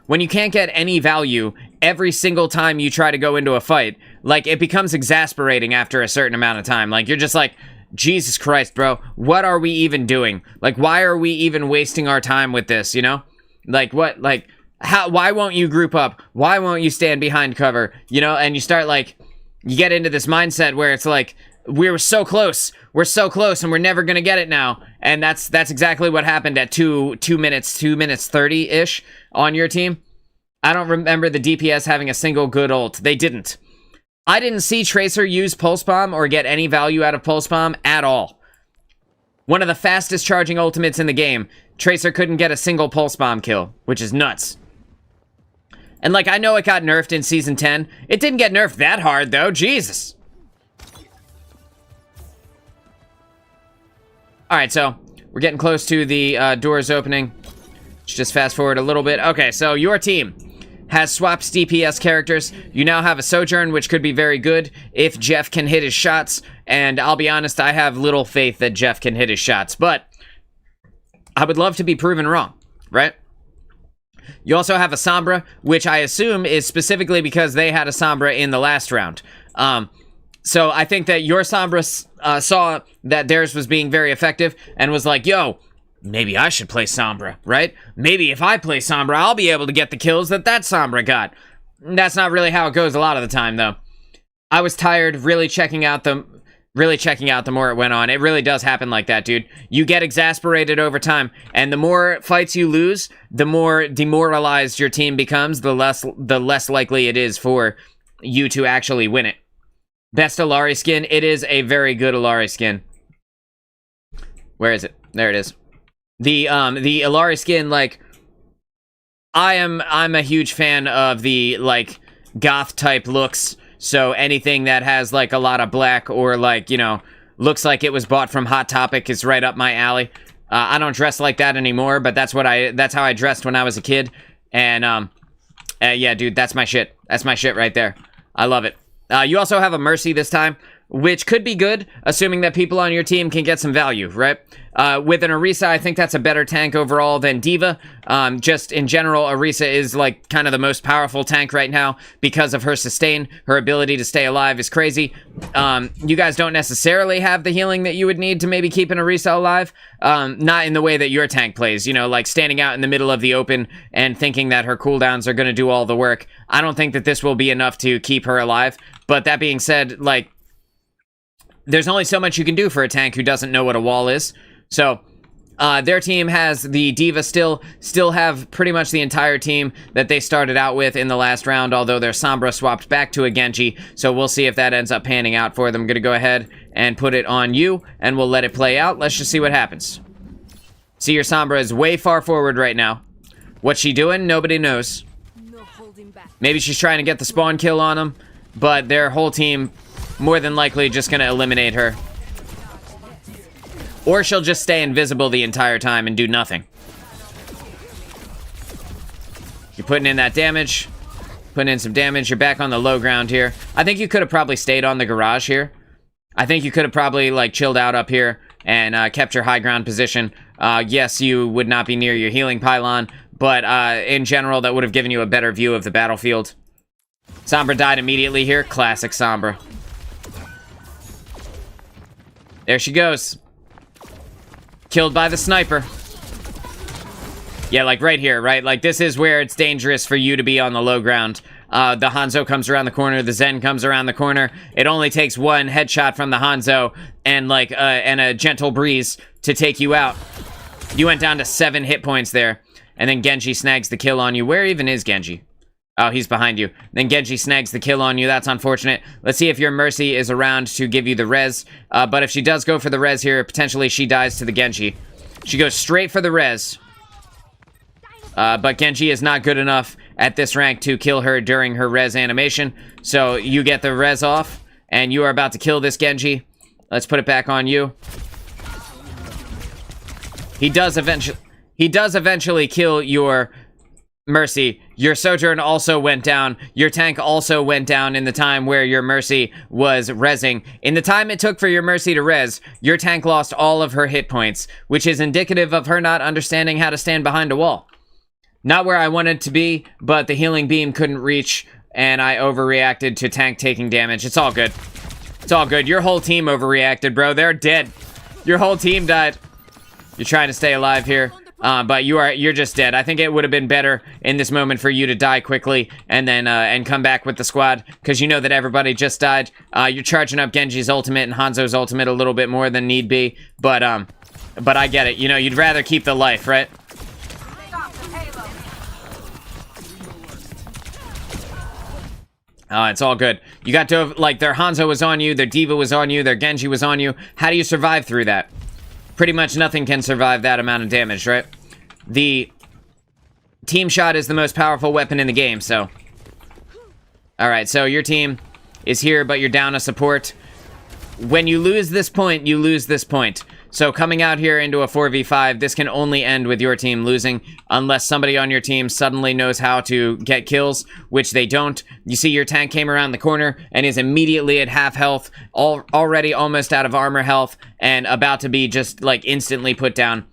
any value every single time you try to go into a fight, like, it becomes exasperating after a certain amount of time. Like, you're just like, Jesus Christ, bro, what are we even doing? Like, why are we even wasting our time with this, you know? Like, what, like, why won't you group up? Why won't you stand behind cover? You know, and you start, like, you get into this mindset where it's like, we're so close, and we're never gonna get it now. And that's exactly what happened at 2 minutes 30-ish on your team. I don't remember the DPS having a single good ult. They didn't. I didn't see Tracer use Pulse Bomb or get any value out of Pulse Bomb at all. One of the fastest charging ultimates in the game, Tracer couldn't get a single Pulse Bomb kill, which is nuts. And, like, I know it got nerfed in Season 10. It didn't get nerfed that hard, though. Jesus. Alright, so we're getting close to the doors opening. Let's just fast forward a little bit. Okay, so your team has swapped DPS characters. You now have a Sojourn, which could be very good if Jeff can hit his shots. And I'll be honest, I have little faith that Jeff can hit his shots. But I would love to be proven wrong, right? You also have a Sombra, which I assume is specifically because they had a Sombra in the last round. So I think that your Sombra saw that theirs was being very effective and was like, yo, maybe I should play Sombra, right? Maybe if I play Sombra, I'll be able to get the kills that Sombra got. That's not really how it goes a lot of the time, though. I was tired really checking out the more it went on. It really does happen like that, dude. You get exasperated over time, and the more fights you lose, the more demoralized your team becomes, the less likely it is for you to actually win it. Best Illari skin. It is a very good Illari skin. Where is it? There it is. The Illari skin, like, I'm a huge fan of the, like, goth type looks. So anything that has, like, a lot of black or, like, you know, looks like it was bought from Hot Topic is right up my alley. I don't dress like that anymore, but that's how I dressed when I was a kid. And yeah, dude, that's my shit. That's my shit right there. I love it. You also have a Mercy this time, which could be good, assuming that people on your team can get some value, right? With an Orisa, I think that's a better tank overall than D.Va. Just in general, Orisa is, like, kind of the most powerful tank right now because of her sustain. Her ability to stay alive is crazy. You guys don't necessarily have the healing that you would need to maybe keep an Orisa alive. Not in the way that your tank plays, you know, like standing out in the middle of the open and thinking that her cooldowns are going to do all the work. I don't think that this will be enough to keep her alive. But that being said, like, there's only so much you can do for a tank who doesn't know what a wall is. So, their team has the D.Va still have pretty much the entire team that they started out with in the last round, although their Sombra swapped back to a Genji, so we'll see if that ends up panning out for them. I'm gonna go ahead and put it on you, and we'll let it play out. Let's just see what happens. See, your Sombra is way far forward right now. What's she doing? Nobody knows. Maybe she's trying to get the spawn kill on them, but their whole team more than likely just gonna eliminate her. Or she'll just stay invisible the entire time and do nothing. You're putting in that damage. Putting in some damage. You're back on the low ground here. I think you could have probably stayed on the garage here. I think you could have probably, like, chilled out up here and kept your high ground position. Yes, you would not be near your healing pylon, but in general, that would have given you a better view of the battlefield. Sombra died immediately here. Classic Sombra. There she goes. Killed by the sniper. Yeah, like right here, right? Like, this is where it's dangerous for you to be on the low ground. The Hanzo comes around the corner, the Zen comes around the corner. It only takes one headshot from the Hanzo and, like, and a gentle breeze to take you out. You went down to 7 hit points there. And then Genji snags the kill on you. Where even is Genji? Oh, he's behind you. Then Genji snags the kill on you. That's unfortunate. Let's see if your Mercy is around to give you the res. But if she does go for the res here, potentially she dies to the Genji. She goes straight for the res. But Genji is not good enough at this rank to kill her during her res animation. So you get the res off, and you are about to kill this Genji. Let's put it back on you. He does eventually kill your Mercy. Your Sojourn also went down. Your tank also went down in the time where your Mercy was rezzing. In the time it took for your Mercy to res, your tank lost all of her hit points, which is indicative of her not understanding how to stand behind a wall. Not where I wanted to be, but the healing beam couldn't reach, and I overreacted to tank taking damage. It's all good. It's all good. Your whole team overreacted, bro. They're dead. Your whole team died. You're trying to stay alive here. But you're just dead. I think it would have been better in this moment for you to die quickly and then and come back with the squad, because you know that everybody just died. You're charging up Genji's ultimate and Hanzo's ultimate a little bit more than need be, but I get it. You know, you'd rather keep the life, right? It's all good. You got to, like, their Hanzo was on you, their Diva was on you, their Genji was on you. How do you survive through that? Pretty much nothing can survive that amount of damage, right? The team shot is the most powerful weapon in the game, so. Alright, so your team is here, but you're down a support. When you lose this point, you lose this point. So coming out here into a 4v5, this can only end with your team losing, unless somebody on your team suddenly knows how to get kills, which they don't. You see your tank came around the corner and is immediately at half health, already almost out of armor health, and about to be just, like, instantly put down.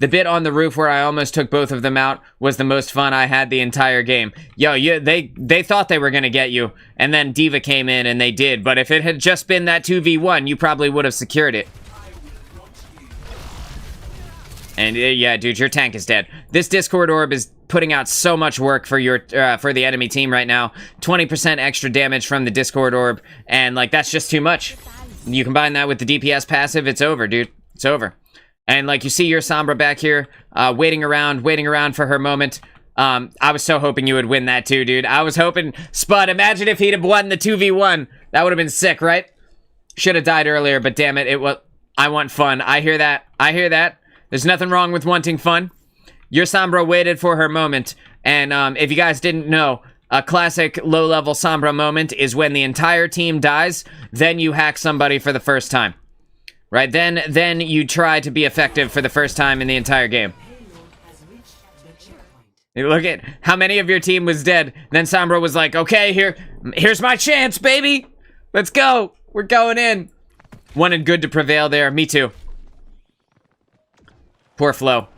The bit on the roof where I almost took both of them out was the most fun I had the entire game. Yo, they thought they were gonna get you, and then Diva came in and they did, but if it had just been that 2v1, you probably would have secured it. And yeah, dude, your tank is dead. This Discord Orb is putting out so much work for your for the enemy team right now. 20% extra damage from the Discord Orb, and, like, that's just too much. You combine that with the DPS passive, it's over, dude. It's over. And, like, you see your Sombra back here, waiting around for her moment. I was so hoping you would win that too, dude. I was hoping, Spud, imagine if he'd have won the 2v1. That would have been sick, right? Should have died earlier, but damn it, I want fun. I hear that. I hear that. There's nothing wrong with wanting fun. Your Sombra waited for her moment, and if you guys didn't know, a classic low-level Sombra moment is when the entire team dies, then you hack somebody for the first time. Right? Then you try to be effective for the first time in the entire game. Look at how many of your team was dead. Then Sombra was like, okay, here's my chance, baby! Let's go! We're going in! Wanted good to prevail there. Me too. Poor Flo.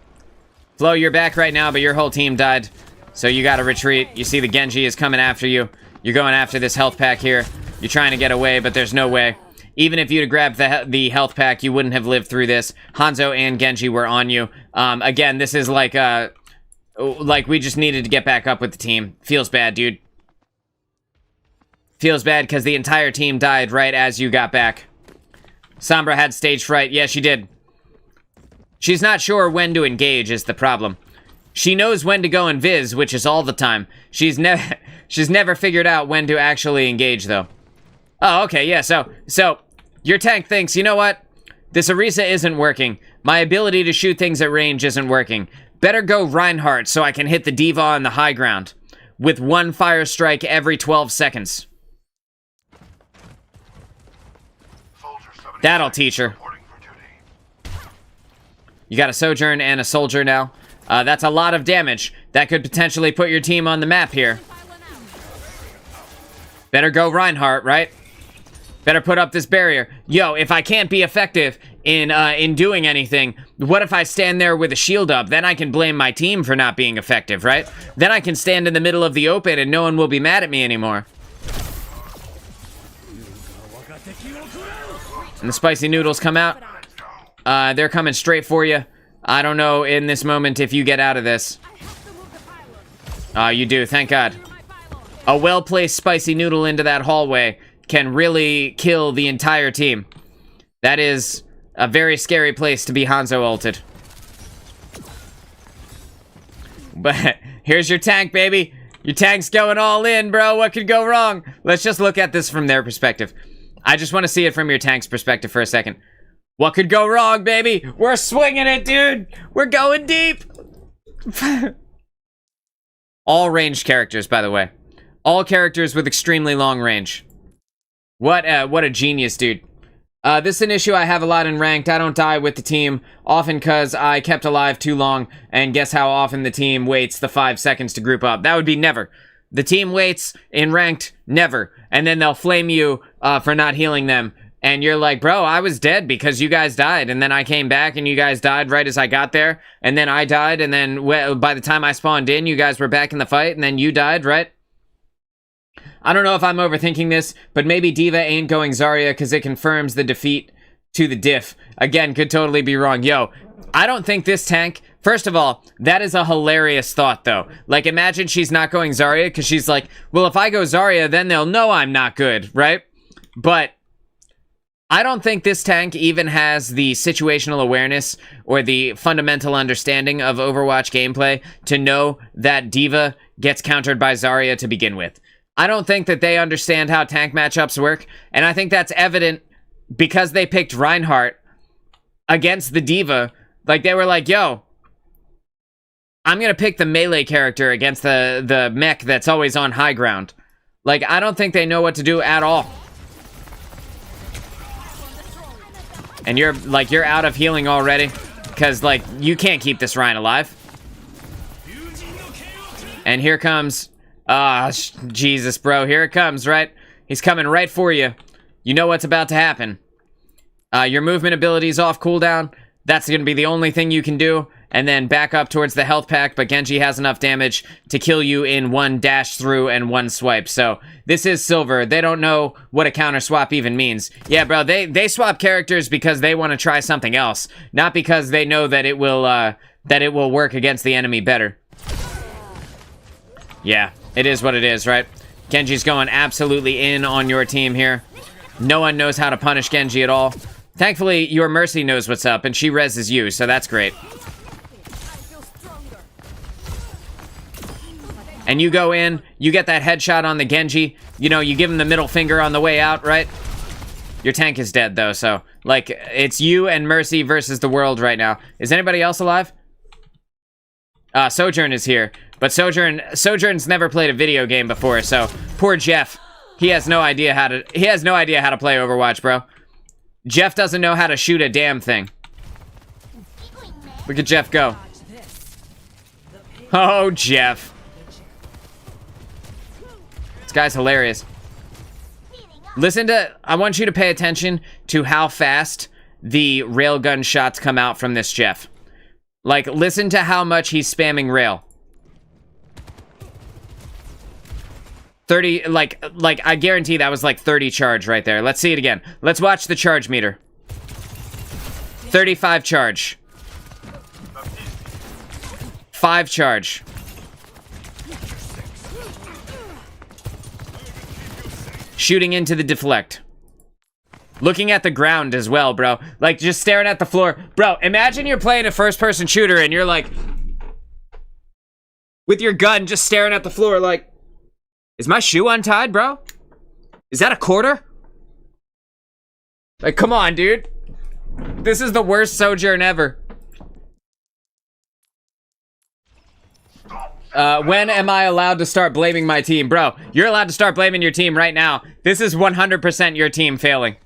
Flo, you're back right now, but your whole team died. So you gotta retreat. You see the Genji is coming after you. You're going after this health pack here. You're trying to get away, but there's no way. Even if you'd have grabbed the health pack, you wouldn't have lived through this. Hanzo and Genji were on you. Again, this is like we just needed to get back up with the team. Feels bad, dude. Feels bad because the entire team died right as you got back. Sombra had stage fright. Yeah, she did. She's not sure when to engage is the problem. She knows when to go invis, which is all the time. She's never figured out when to actually engage, though. Oh, okay, yeah, so your tank thinks, you know what? This Orisa isn't working. My ability to shoot things at range isn't working. Better go Reinhardt so I can hit the Diva on the high ground with one fire strike every 12 seconds. That'll teach her. You got a Sojourn and a Soldier now. That's a lot of damage. That could potentially put your team on the map here. Better go Reinhardt, right? Better put up this barrier. Yo, if I can't be effective in doing anything, what if I stand there with a shield up? Then I can blame my team for not being effective, right? Then I can stand in the middle of the open and no one will be mad at me anymore. And the spicy noodles come out. They're coming straight for you. I don't know in this moment if you get out of this. You do, thank God. A well-placed spicy noodle into that hallway can really kill the entire team. That is a very scary place to be Hanzo ulted. But here's your tank, baby. Your tank's going all in, bro. What could go wrong? Let's just look at this from their perspective. I just want to see it from your tank's perspective for a second. What could go wrong, baby? We're swinging it, dude. We're going deep. All ranged characters, by the way. All characters with extremely long range. What a genius, dude. This is an issue I have a lot in ranked. I don't die with the team, often because I kept alive too long, and guess how often the team waits the 5 seconds to group up? That would be never. The team waits in ranked, never. And then they'll flame you for not healing them. And you're like, bro, I was dead because you guys died. And then I came back and you guys died right as I got there. And then I died. And then by the time I spawned in, you guys were back in the fight. And then you died, right? I don't know if I'm overthinking this, but maybe D.Va ain't going Zarya because it confirms the defeat to the diff. Again, could totally be wrong. Yo, I don't think this tank... First of all, that is a hilarious thought, though. Like, imagine she's not going Zarya because she's like, well, if I go Zarya, then they'll know I'm not good, right? But I don't think this tank even has the situational awareness or the fundamental understanding of Overwatch gameplay to know that D.Va gets countered by Zarya to begin with. I don't think that they understand how tank matchups work, and I think that's evident because they picked Reinhardt against the D.Va. Like, they were like, yo, I'm gonna pick the melee character against the mech that's always on high ground. Like, I don't think they know what to do at all. And you're out of healing already, because, like, you can't keep this Ryan alive. And here comes... Jesus, bro. Here it comes, right? He's coming right for you. You know what's about to happen. Your movement ability's off cooldown. That's going to be the only thing you can do. And then back up towards the health pack, but Genji has enough damage to kill you in one dash through and one swipe. So, this is silver. They don't know what a counter swap even means. Yeah, bro, they swap characters because they want to try something else. Not because they know that it will work against the enemy better. Yeah. It is what it is, right? Genji's going absolutely in on your team here. No one knows how to punish Genji at all. Thankfully, your Mercy knows what's up, and she reses you, so that's great. And you go in, you get that headshot on the Genji. You know, you give him the middle finger on the way out, right? Your tank is dead, though, so... Like, it's you and Mercy versus the world right now. Is anybody else alive? Sojourn is here. But Sojourn's never played a video game before, so poor Jeff. He has no idea how to play Overwatch, bro. Jeff doesn't know how to shoot a damn thing. Look at Jeff go. Oh, Jeff. This guy's hilarious. I want you to pay attention to how fast the railgun shots come out from this Jeff. Like, listen to how much he's spamming rail. 30, like I guarantee that was like 30 charge right there. Let's see it again. Let's watch the charge meter. 35 charge. 5 charge. Shooting into the deflect. Looking at the ground as well, bro. Like, just staring at the floor. Bro, imagine you're playing a first-person shooter and you're like... with your gun just staring at the floor like... Is my shoe untied, bro? Is that a quarter? Like, come on, dude. This is the worst Sojourn ever. When am I allowed to start blaming my team? Bro, you're allowed to start blaming your team right now. This is 100% your team failing.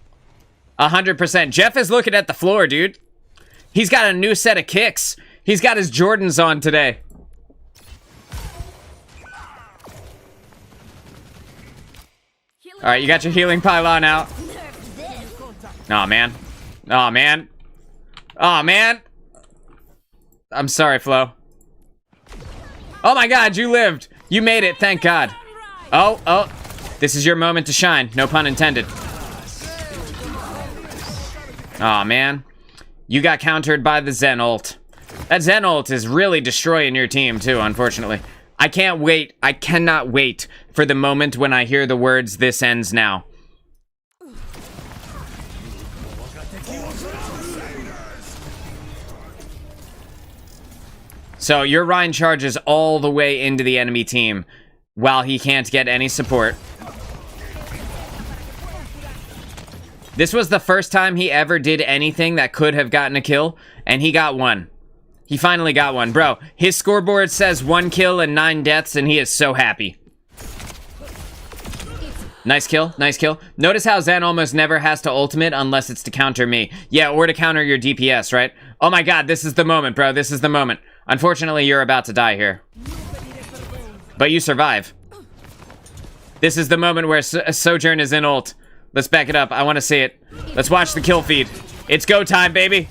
100%. Jeff is looking at the floor, dude. He's got a new set of kicks. He's got his Jordans on today. Alright, you got your healing pylon out. Aw, man. Aw, man. Aw, man. I'm sorry, Flo. Oh my god, you lived. You made it, thank god. Oh. This is your moment to shine. No pun intended. Aw, man. You got countered by the Zen ult. That Zen ult is really destroying your team, too, unfortunately. I can't wait. I cannot wait for the moment when I hear the words, "This ends now." So your Rhine charges all the way into the enemy team while he can't get any support. This was the first time he ever did anything that could have gotten a kill, and he got one. He finally got one. Bro, his scoreboard says 1 kill and 9 deaths, and he is so happy. Nice kill, nice kill. Notice how Zen almost never has to ultimate unless it's to counter me. Yeah, or to counter your DPS, right? Oh my god, this is the moment, bro. This is the moment. Unfortunately, you're about to die here. But you survive. This is the moment where Sojourn is in ult. Let's back it up. I want to see it. Let's watch the kill feed. It's go time, baby.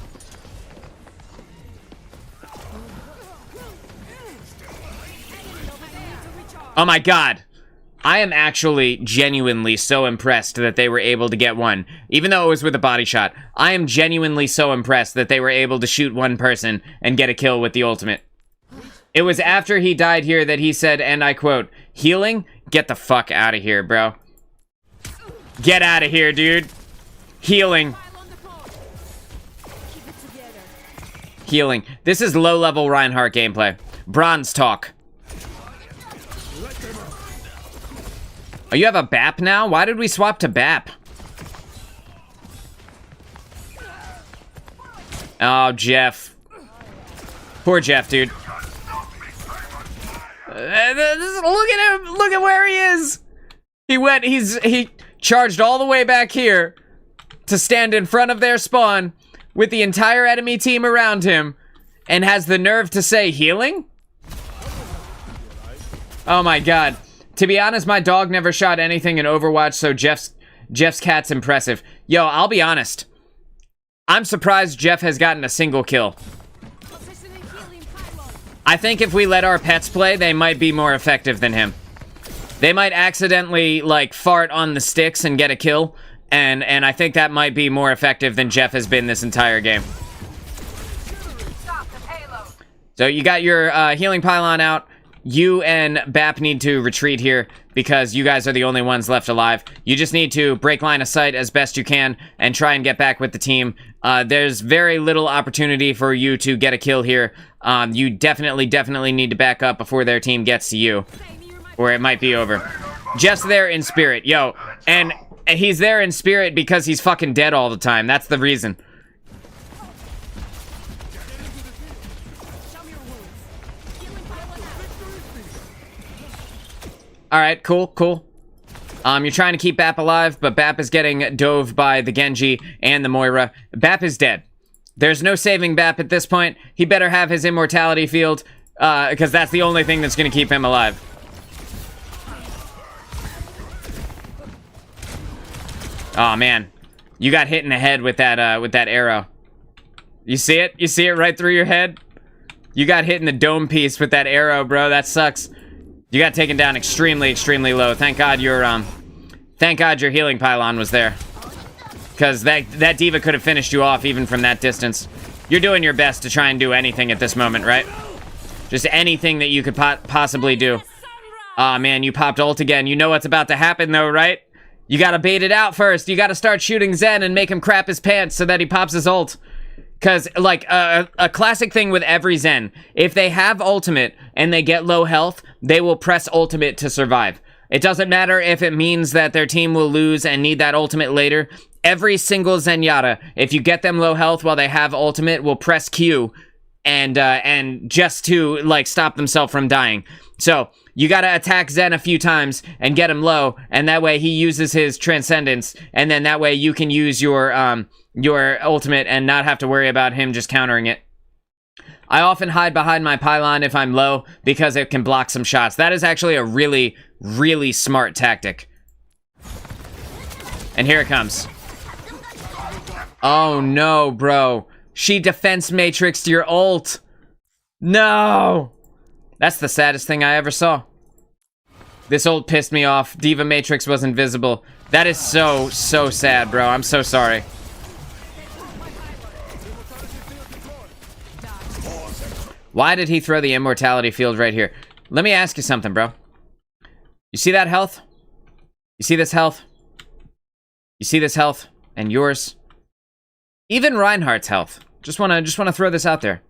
Oh my god. I am actually genuinely so impressed that they were able to get one. Even though it was with a body shot. I am genuinely so impressed that they were able to shoot one person and get a kill with the ultimate. It was after he died here that he said, and I quote, "Healing? Get the fuck out of here, bro. Get out of here, dude. Healing. Healing." This is low-level Reinhardt gameplay. Bronze talk. Oh, you have a BAP now? Why did we swap to BAP? Oh, Jeff. Poor Jeff, dude. Look at him! Look at where he is! He charged all the way back here to stand in front of their spawn with the entire enemy team around him and has the nerve to say healing? Oh my god. To be honest, my dog never shot anything in Overwatch, so Jeff's cat's impressive. Yo, I'll be honest. I'm surprised Jeff has gotten a single kill. I think if we let our pets play, they might be more effective than him. They might accidentally, like, fart on the sticks and get a kill, and I think that might be more effective than Jeff has been this entire game. So you got your healing pylon out. You and BAP need to retreat here because you guys are the only ones left alive. You just need to break line of sight as best you can and try and get back with the team. There's very little opportunity for you to get a kill here. You definitely need to back up before their team gets to you, or it might be over. Just there in spirit, yo. And he's there in spirit because he's fucking dead all the time. That's the reason. Alright, cool. You're trying to keep BAP alive, but BAP is getting dove by the Genji and the Moira. BAP is dead. There's no saving BAP at this point. He better have his immortality field, because that's the only thing that's going to keep him alive. Oh man, you got hit in the head with that arrow. You see it? You see it right through your head? You got hit in the dome piece with that arrow, bro. That sucks. You got taken down extremely low. Thank God your healing pylon was there, because that diva could have finished you off even from that distance. You're doing your best to try and do anything at this moment, right? Just anything that you could possibly do. Aw, man, you popped ult again. You know what's about to happen, though, right? You gotta bait it out first. You gotta start shooting Zen and make him crap his pants so that he pops his ult. Because, like, a classic thing with every Zen, if they have ultimate and they get low health, they will press ultimate to survive. It doesn't matter if it means that their team will lose and need that ultimate later. Every single Zenyatta, if you get them low health while they have ultimate, will press Q and just to, like, stop themselves from dying. So, you gotta attack Zen a few times and get him low, and that way he uses his Transcendence, and then that way you can use your ultimate and not have to worry about him just countering it. I often hide behind my pylon if I'm low because it can block some shots. That is actually a really smart tactic. And here it comes. Oh no, bro. She defense matrixed your ult. No! That's the saddest thing I ever saw. This ult pissed me off. Diva Matrix was invisible. That is so sad, bro. I'm so sorry. Why did he throw the immortality field right here? Let me ask you something, bro. You see that health? You see this health? You see this health? And yours? Even Reinhardt's health. Just wanna throw this out there.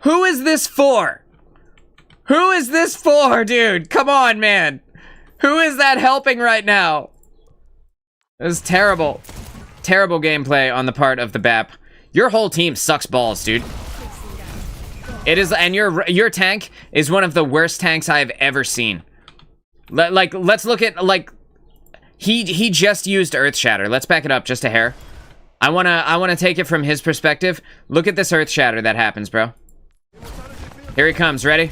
Who is this for? Who is this for, dude? Come on, man. Who is that helping right now? This is terrible. Terrible gameplay on the part of the BAP. Your whole team sucks balls, dude. It is, and your tank is one of the worst tanks I've ever seen. Let's look at, like, he just used Earth Shatter. Let's back it up just a hair. I wanna take it from his perspective. Look at this Earth Shatter that happens, bro. Here he comes, ready?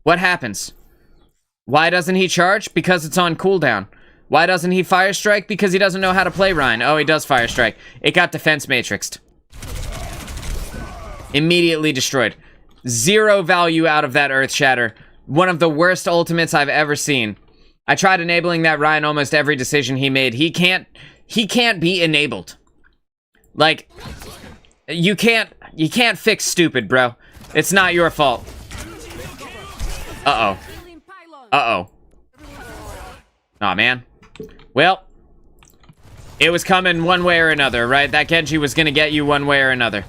What happens? Why doesn't he charge? Because it's on cooldown. Why doesn't he Fire Strike? Because he doesn't know how to play Rhine. Oh, he does Fire Strike. It got defense matrixed. Immediately destroyed. Zero value out of that Earth Shatter. One of the worst ultimates I've ever seen. I tried enabling that Rhine almost every decision he made. He can't be enabled. Like, you can't fix stupid, bro. It's not your fault. Uh-oh. Uh-oh. Aw, man. Well, it was coming one way or another, right? That Genji was gonna get you one way or another.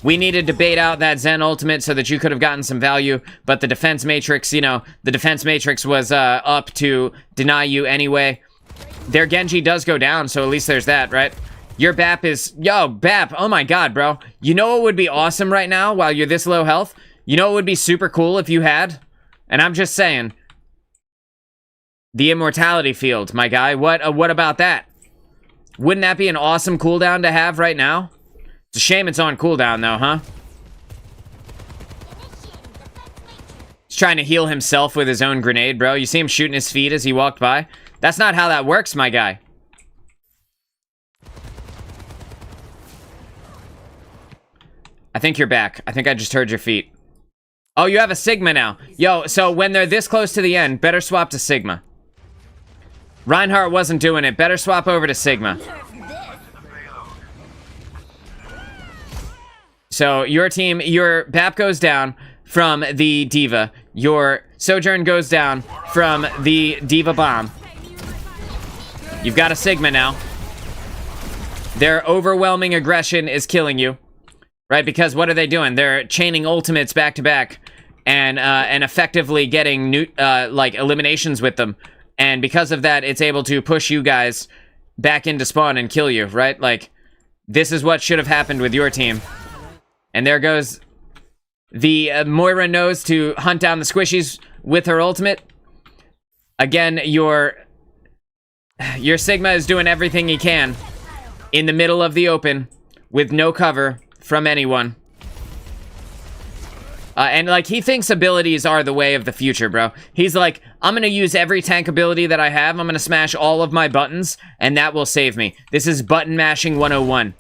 We needed to bait out that Zen ultimate so that you could have gotten some value, but the defense matrix, you know, the defense matrix was up to deny you anyway. Their Genji does go down, so at least there's that, right? Your BAP is... Yo, BAP, oh my god, bro. You know what would be awesome right now while you're this low health? You know what would be super cool if you had? And I'm just saying... The immortality field, my guy. What about that? Wouldn't that be an awesome cooldown to have right now? It's a shame it's on cooldown, though, huh? He's trying to heal himself with his own grenade, bro. You see him shooting his feet as he walked by? That's not how that works, my guy. I think you're back. I think I just heard your feet. Oh, you have a Sigma now. Yo, so when they're this close to the end, better swap to Sigma. Reinhardt wasn't doing it. Better swap over to Sigma. So your team, your BAP goes down from the Diva. Your Sojourn goes down from the Diva Bomb. You've got a Sigma now. Their overwhelming aggression is killing you. Right? Because what are they doing? They're chaining ultimates back to back and effectively getting new, like eliminations with them. And because of that, it's able to push you guys back into spawn and kill you, right? Like, this is what should have happened with your team. And there goes the Moira knows to hunt down the squishies with her ultimate. Again, your Sigma is doing everything he can in the middle of the open with no cover from anyone. And, like, he thinks abilities are the way of the future, bro. He's like, I'm gonna use every tank ability that I have. I'm gonna smash all of my buttons, and that will save me. This is button mashing 101.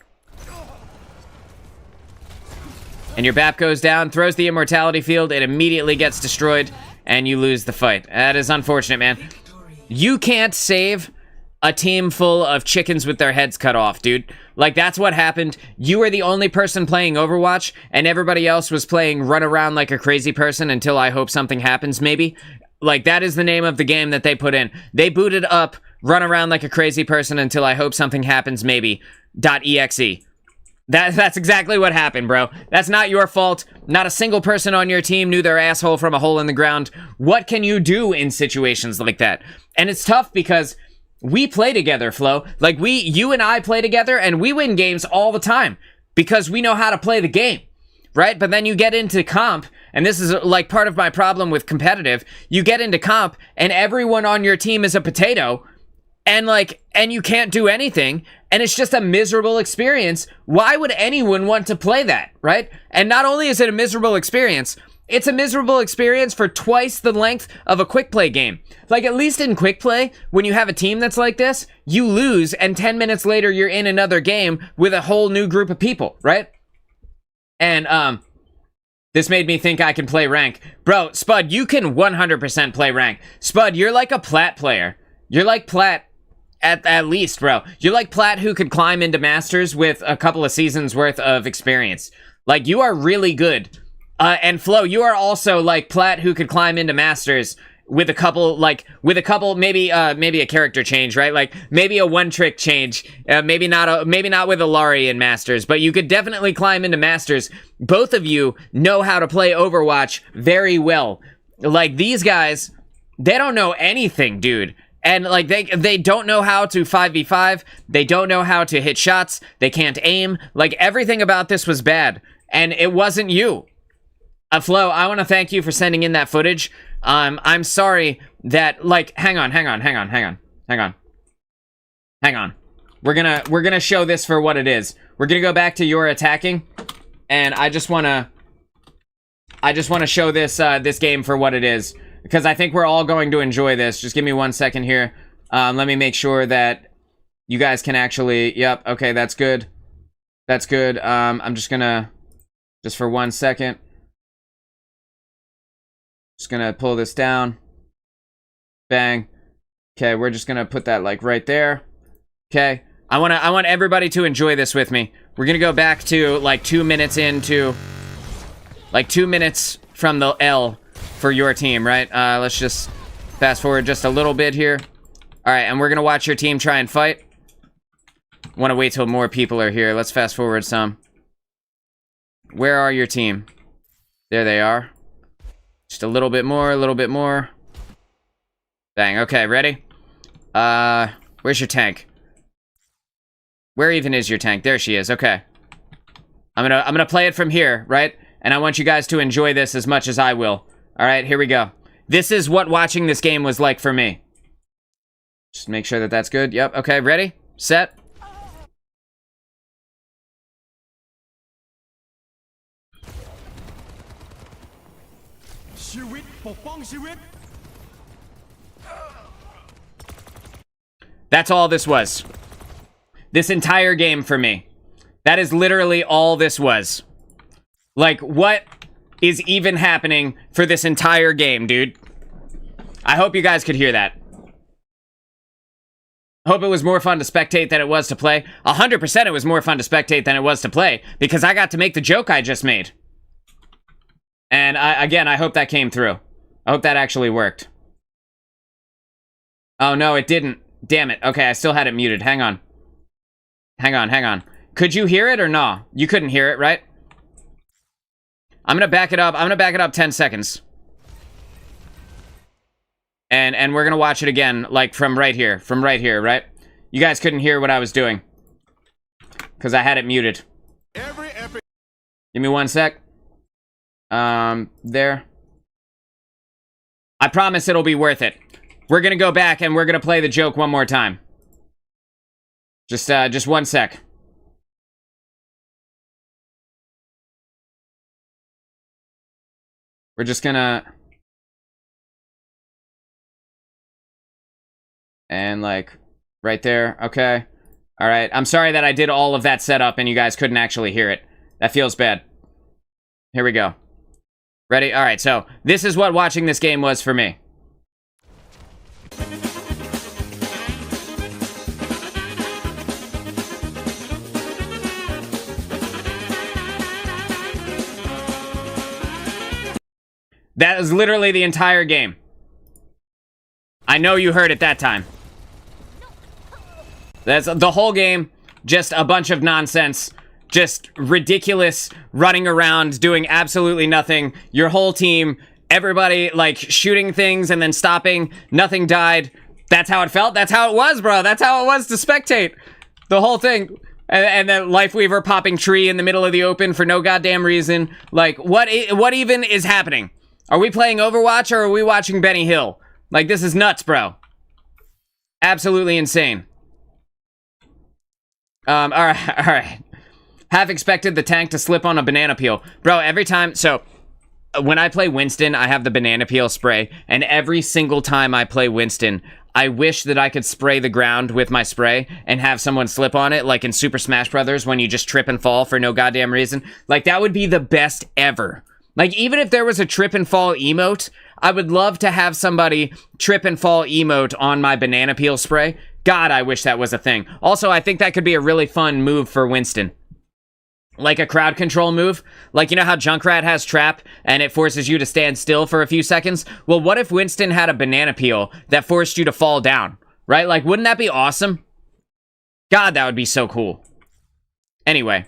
And your BAP goes down, throws the immortality field, it immediately gets destroyed, and you lose the fight. That is unfortunate, man. You can't save a team full of chickens with their heads cut off, dude. Like, that's what happened. You were the only person playing Overwatch, and everybody else was playing run around like a crazy person until I hope something happens, maybe. Like, that is the name of the game that they put in. They booted up run around like a crazy person until I hope something happens, maybe. .exe. That's exactly what happened, bro. That's not your fault. Not a single person on your team knew their asshole from a hole in the ground. What can you do in situations like that? And it's tough because we play together, Flo. Like, you and I play together, and we win games all the time because we know how to play the game, right? But then you get into comp, and this is, like, part of my problem with competitive. You get into comp, and everyone on your team is a potato, and, like, and you can't do anything, and it's just a miserable experience. Why would anyone want to play that, right? And not only is it a miserable experience, it's a miserable experience for twice the length of a quick play game. Like, at least in quick play, when you have a team that's like this, you lose, and 10 minutes later, you're in another game with a whole new group of people, right? And, this made me think I can play rank. Bro, Spud, you can 100% play rank. Spud, you're like a plat player. You're like plat at least, bro. You're like plat who could climb into masters with a couple of seasons worth of experience. Like, you are really good. And Flo, you are also like plat who could climb into masters with a couple, maybe a character change, right? Like, maybe a one-trick change. Maybe not with a Lari in masters, but you could definitely climb into masters. Both of you know how to play Overwatch very well. Like, these guys, they don't know anything, dude. And, like, they don't know how to 5v5. They don't know how to hit shots. They can't aim. Like, everything about this was bad. And it wasn't you. Flo, I want to thank you for sending in that footage. I'm sorry that, like, hang on. We're gonna show this for what it is. We're gonna go back to your attacking. And I just wanna show this, this game for what it is. Because I think we're all going to enjoy this. Just give me 1 second here. Let me make sure that you guys can actually... Yep, okay, that's good. That's good. I'm just gonna... Just for 1 second. Just gonna pull this down. Bang. Okay, we're just gonna put that, like, right there. Okay. I want everybody to enjoy this with me. We're gonna go back to, like, 2 minutes into... Like, 2 minutes from the L... for your team, right? Let's just fast forward just a little bit here. All right, and we're gonna watch your team try and fight. Want to wait till more people are here. Let's fast forward some. Where are your team? There they are. Just a little bit more, a little bit more. Bang. Okay, ready? Where's your tank? Where even is your tank? There she is. Okay. I'm gonna play it from here, right? And I want you guys to enjoy this as much as I will. All right, here we go. This is what watching this game was like for me. Just make sure that that's good. Yep, okay, ready? Set. That's all this was. This entire game for me. That is literally all this was. Like, what is even happening for this entire game, dude? I hope you guys could hear that. I hope it was more fun to spectate than it was to play. 100% it was more fun to spectate than it was to play, because I got to make the joke I just made. And, again, I hope that came through. I hope that actually worked. Oh, no, it didn't. Damn it. Okay, I still had it muted. Hang on. Hang on. Could you hear it or no? You couldn't hear it, right? I'm gonna back it up. 10 seconds. And we're gonna watch it again, like, from right here, right? You guys couldn't hear what I was doing. Because I had it muted. Give me 1 sec. There. I promise it'll be worth it. We're gonna go back and we're gonna play the joke one more time. Just 1 sec. We're just gonna... And, like, right there. Okay. Alright. I'm sorry that I did all of that setup and you guys couldn't actually hear it. That feels bad. Here we go. Ready? Alright, so this is what watching this game was for me. That is literally the entire game. I know you heard it that time. That's the whole game. Just a bunch of nonsense. Just ridiculous running around doing absolutely nothing. Your whole team, everybody like shooting things and then stopping. Nothing died. That's how it felt. That's how it was, bro. That's how it was to spectate. The whole thing. And then Lifeweaver popping tree in the middle of the open for no goddamn reason. Like, what even is happening? Are we playing Overwatch or are we watching Benny Hill? Like, this is nuts, bro. Absolutely insane. Alright. Half expected the tank to slip on a banana peel. Bro, every time, so, when I play Winston, I have the banana peel spray, and every single time I play Winston, I wish that I could spray the ground with my spray and have someone slip on it, like in Super Smash Brothers when you just trip and fall for no goddamn reason. Like, that would be the best ever. Like, even if there was a trip and fall emote, I would love to have somebody trip and fall emote on my banana peel spray. God, I wish that was a thing. Also, I think that could be a really fun move for Winston. Like a crowd control move. Like, you know how Junkrat has trap and it forces you to stand still for a few seconds? Well, what if Winston had a banana peel that forced you to fall down? Right? Like, wouldn't that be awesome? God, that would be so cool. Anyway.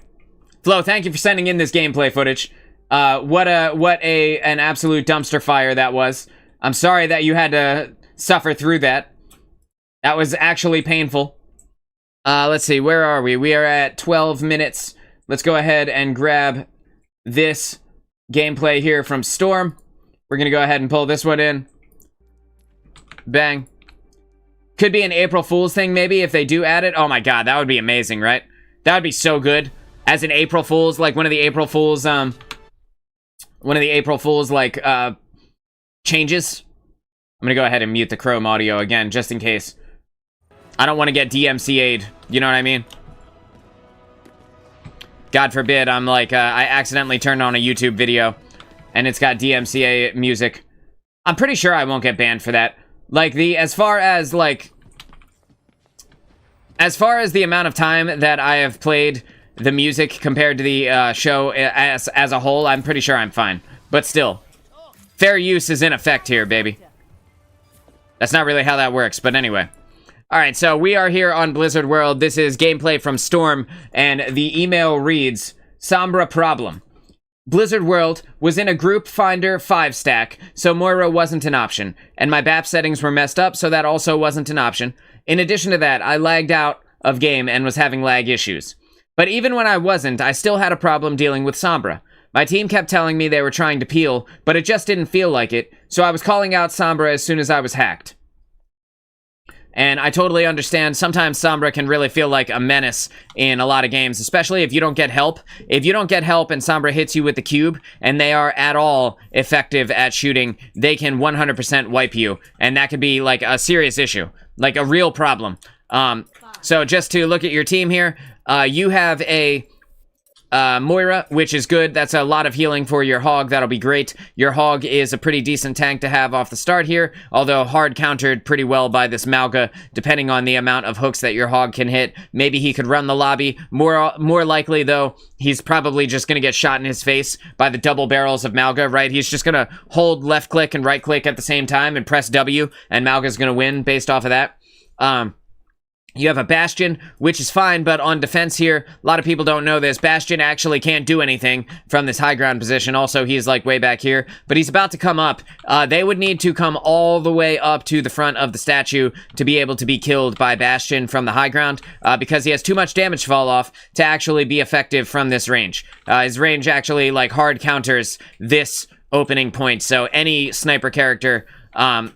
Flo, thank you for sending in this gameplay footage. What an absolute dumpster fire that was. I'm sorry that you had to suffer through that. That was actually painful. Let's see, where are we? We are at 12 minutes. Let's go ahead and grab this gameplay here from Storm. We're gonna go ahead and pull this one in. Bang. Could be an April Fool's thing, maybe, if they do add it. Oh my god, that would be amazing, right? That would be so good. As an April Fool's, like one of the April Fool's, like, changes. I'm gonna go ahead and mute the Chrome audio again, just in case. I don't want to get DMCA'd, you know what I mean? God forbid, I'm like, I accidentally turned on a YouTube video, and it's got DMCA music. I'm pretty sure I won't get banned for that. Like, as far as the amount of time that I have played the music compared to the show as a whole, I'm pretty sure I'm fine. But still, fair use is in effect here, baby. That's not really how that works, but anyway. Alright, so we are here on Blizzard World. This is gameplay from Storm, and the email reads, Sombra problem. Blizzard World was in a group finder 5-stack, so Moira wasn't an option, and my BAP settings were messed up, so that also wasn't an option. In addition to that, I lagged out of game and was having lag issues. But even when I wasn't, I still had a problem dealing with Sombra. My team kept telling me they were trying to peel, but it just didn't feel like it, so I was calling out Sombra as soon as I was hacked. And I totally understand, sometimes Sombra can really feel like a menace in a lot of games, especially if you don't get help. If you don't get help and Sombra hits you with the cube, and they are at all effective at shooting, they can 100% wipe you, and that could be like a serious issue, like a real problem. So just to look at your team here, you have a Moira, which is good. That's a lot of healing for your Hog. That'll be great. Your Hog is a pretty decent tank to have off the start here, although hard countered pretty well by this Malga, depending on the amount of hooks that your Hog can hit. Maybe he could run the lobby. More likely, though, he's probably just going to get shot in his face by the double barrels of Malga, right? He's just going to hold left click and right click at the same time and press W, and Malga's going to win based off of that. You have a Bastion, which is fine, but on defense here, a lot of people don't know this. Bastion actually can't do anything from this high ground position. Also, he's like way back here, but he's about to come up. They would need to come all the way up to the front of the statue to be able to be killed by Bastion from the high ground, because he has too much damage fall off to actually be effective from this range. His range actually like hard counters this opening point, so any sniper character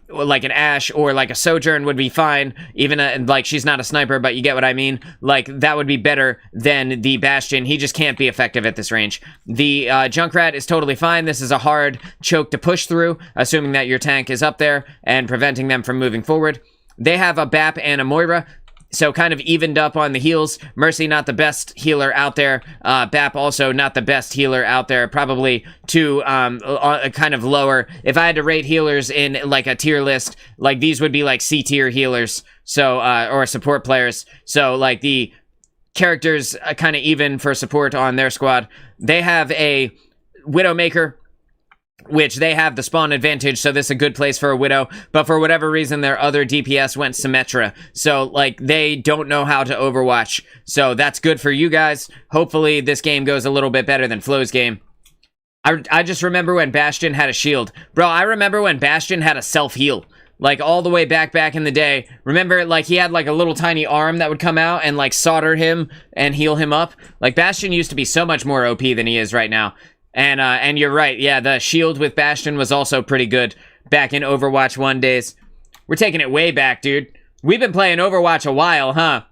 like an Ashe or like a Sojourn would be fine, even like she's not a sniper, but you get what I mean. Like that would be better than the Bastion. He just can't be effective at this range. The Junkrat is totally fine. This is a hard choke to push through, assuming that your tank is up there and preventing them from moving forward. They have a BAP and a Moira, so kind of evened up on the heals. Mercy, not the best healer out there. BAP also not the best healer out there. Probably too kind of lower. If I had to rate healers in like a tier list, like these would be like C tier healers. So or support players. So like the characters kind of even for support on their squad. They have a Widowmaker, which they have the spawn advantage, so this is a good place for a Widow, but for whatever reason, their other DPS went Symmetra, so, like, they don't know how to Overwatch, so that's good for you guys. Hopefully, this game goes a little bit better than Flo's game. I just remember when Bastion had a shield. Bro, I remember when Bastion had a self-heal. Like, all the way back in the day. Remember, like, he had, like, a little tiny arm that would come out and, like, solder him and heal him up? Like, Bastion used to be so much more OP than he is right now. And you're right, yeah, the shield with Bastion was also pretty good back in Overwatch 1 days. We're taking it way back, dude. We've been playing Overwatch a while, huh?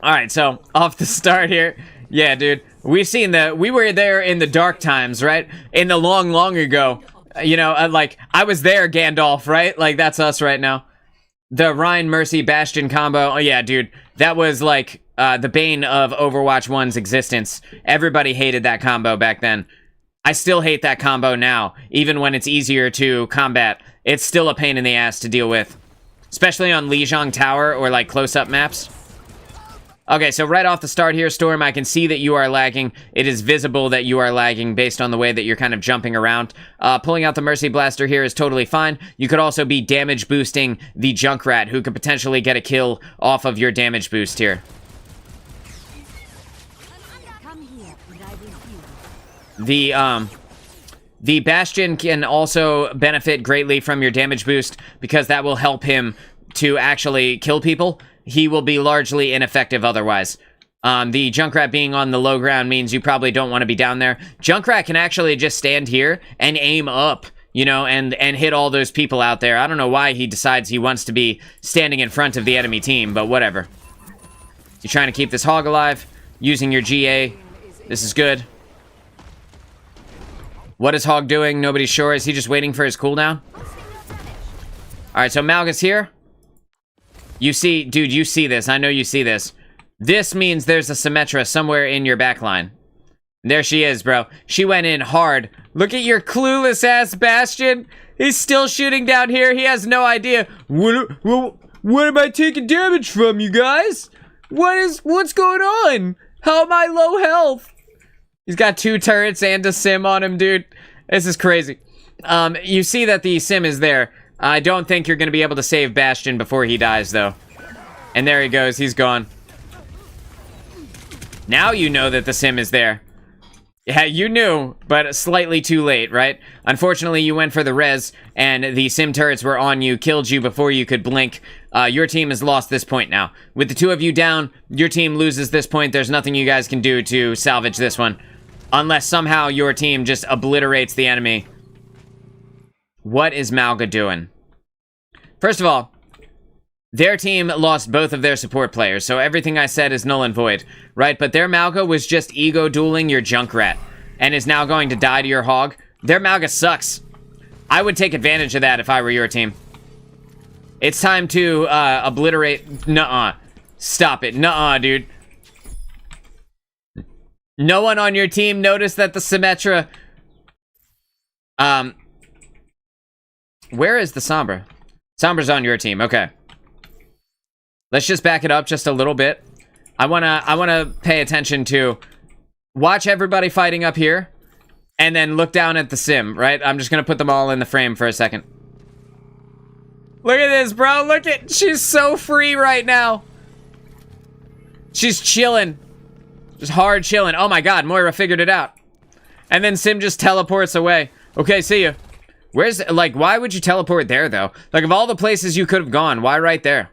Alright, so, off the start here. Yeah, dude. We've seen we were there in the dark times, right? In the long, long ago. You know, like, I was there, Gandalf, right? Like, that's us right now. The Rhine Mercy Bastion combo. Oh, yeah, dude. That was, like, the bane of Overwatch 1's existence. Everybody hated that combo back then. I still hate that combo now, even when it's easier to combat. It's still a pain in the ass to deal with. Especially on Lijiang Tower or, like, close-up maps. Okay, so right off the start here, Storm, I can see that you are lagging. It is visible that you are lagging based on the way that you're kind of jumping around. Pulling out the Mercy Blaster here is totally fine. You could also be damage boosting the Junkrat, who could potentially get a kill off of your damage boost here. The Bastion can also benefit greatly from your damage boost because that will help him to actually kill people. He will be largely ineffective otherwise. The Junkrat being on the low ground means you probably don't want to be down there. Junkrat can actually just stand here and aim up, you know, and hit all those people out there. I don't know why he decides he wants to be standing in front of the enemy team, but whatever. You're trying to keep this hog alive, using your GA. This is good. What is Hog doing? Nobody's sure. Is he just waiting for his cooldown? Alright, so Malgus here. You see, dude, you see this. I know you see this. This means there's a Symmetra somewhere in your backline. There she is, bro. She went in hard. Look at your clueless ass Bastion. He's still shooting down here. He has no idea. What am I taking damage from, you guys? What's going on? How am I low health? He's got 2 turrets and a sim on him, dude. This is crazy. You see that the sim is there. I don't think you're going to be able to save Bastion before he dies, though. And there he goes. He's gone. Now you know that the sim is there. Yeah, you knew, but slightly too late, right? Unfortunately, you went for the res, and the sim turrets were on you, killed you before you could blink. Your team has lost this point now. With the 2 of you down, your team loses this point. There's nothing you guys can do to salvage this one. Unless somehow your team just obliterates the enemy. What is Malga doing? First of all, their team lost both of their support players, so everything I said is null and void, right? But their Malga was just ego dueling your Junkrat, and is now going to die to your Hog. Their Malga sucks. I would take advantage of that if I were your team. It's time to obliterate. Nuh-uh. Stop it. Nuh-uh, dude. No one on your team noticed that the Symmetra... Where is the Sombra? Sombra's on your team, okay. Let's just back it up just a little bit. I wanna pay attention to... Watch everybody fighting up here, and then look down at the sim, right? I'm just gonna put them all in the frame for a second. Look at this, bro. Look at... She's so free right now. She's chilling. Just hard chilling. Oh my god, Moira figured it out. And then Sim just teleports away. Okay, see ya. Where's... Like, why would you teleport there, though? Like, of all the places you could have gone, why right there?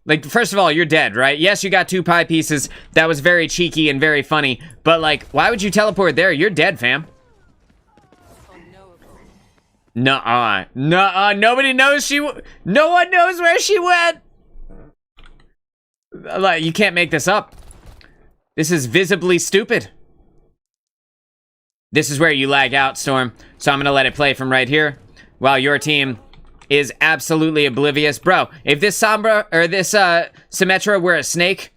Like, first of all, you're dead, right? Yes, you got 2 pie pieces. That was very cheeky and very funny. But, like, why would you teleport there? You're dead, fam. Nuh-uh. Nuh-uh. Nobody knows no one knows where she went. Like, you can't make this up. This is visibly stupid. This is where you lag out, Storm. So I'm gonna let it play from right here. While your team is absolutely oblivious. Bro, if this Sombra, or this Symmetra were a snake,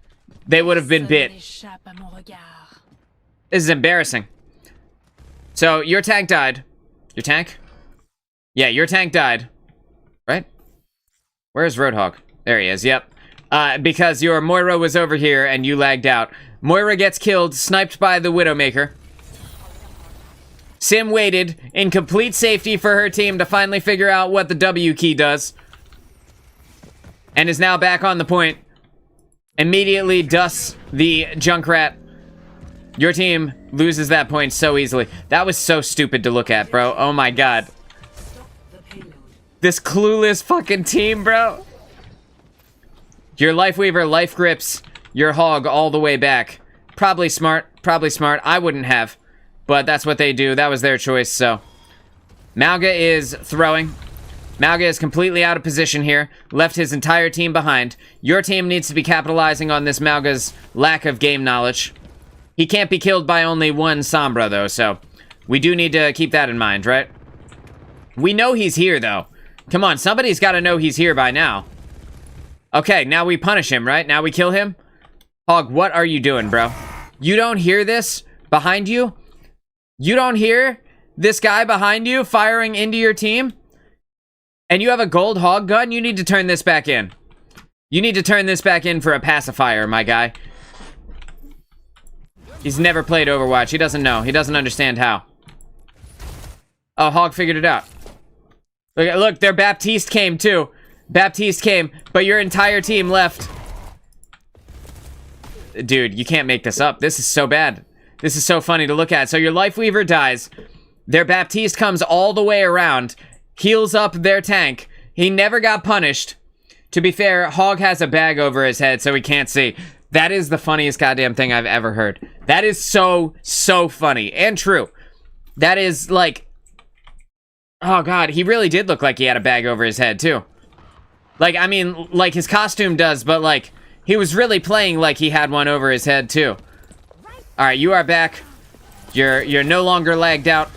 they would have been bit. This is embarrassing. So, your tank died. Your tank? Yeah, your tank died. Right? Where's Roadhog? There he is, yep. Because your Moira was over here and you lagged out. Moira gets killed, sniped by the Widowmaker. Sim waited in complete safety for her team to finally figure out what the W key does. And is now back on the point. Immediately dusts the Junkrat. Your team loses that point so easily. That was so stupid to look at, bro. Oh my god. This clueless fucking team, bro. Your Lifeweaver life grips your Hog all the way back. Probably smart. Probably smart. I wouldn't have. But that's what they do. That was their choice, so. Malga is throwing. Malga is completely out of position here. Left his entire team behind. Your team needs to be capitalizing on this Malga's lack of game knowledge. He can't be killed by only one Sombra, though, so we do need to keep that in mind, right? We know he's here, though. Come on, somebody's got to know he's here by now. Okay, now we punish him, right? Now we kill him? Hog, what are you doing, bro? You don't hear this behind you? You don't hear this guy behind you firing into your team? And you have a gold hog gun? You need to turn this back in. You need to turn this back in for a pacifier, my guy. He's never played Overwatch. He doesn't know. He doesn't understand how. Oh, Hog figured it out. Look, their Baptiste came too. Baptiste came, but your entire team left. Dude, you can't make this up. This is so bad. This is so funny to look at. So your Lifeweaver dies. Their Baptiste comes all the way around, heals up their tank. He never got punished. To be fair, Hog has a bag over his head, so he can't see. That is the funniest goddamn thing I've ever heard. That is so funny and true. That is like... Oh god, he really did look like he had a bag over his head too. Like, I mean, like his costume does, but like, he was really playing like he had one over his head too. Alright, you are back. You're no longer lagged out.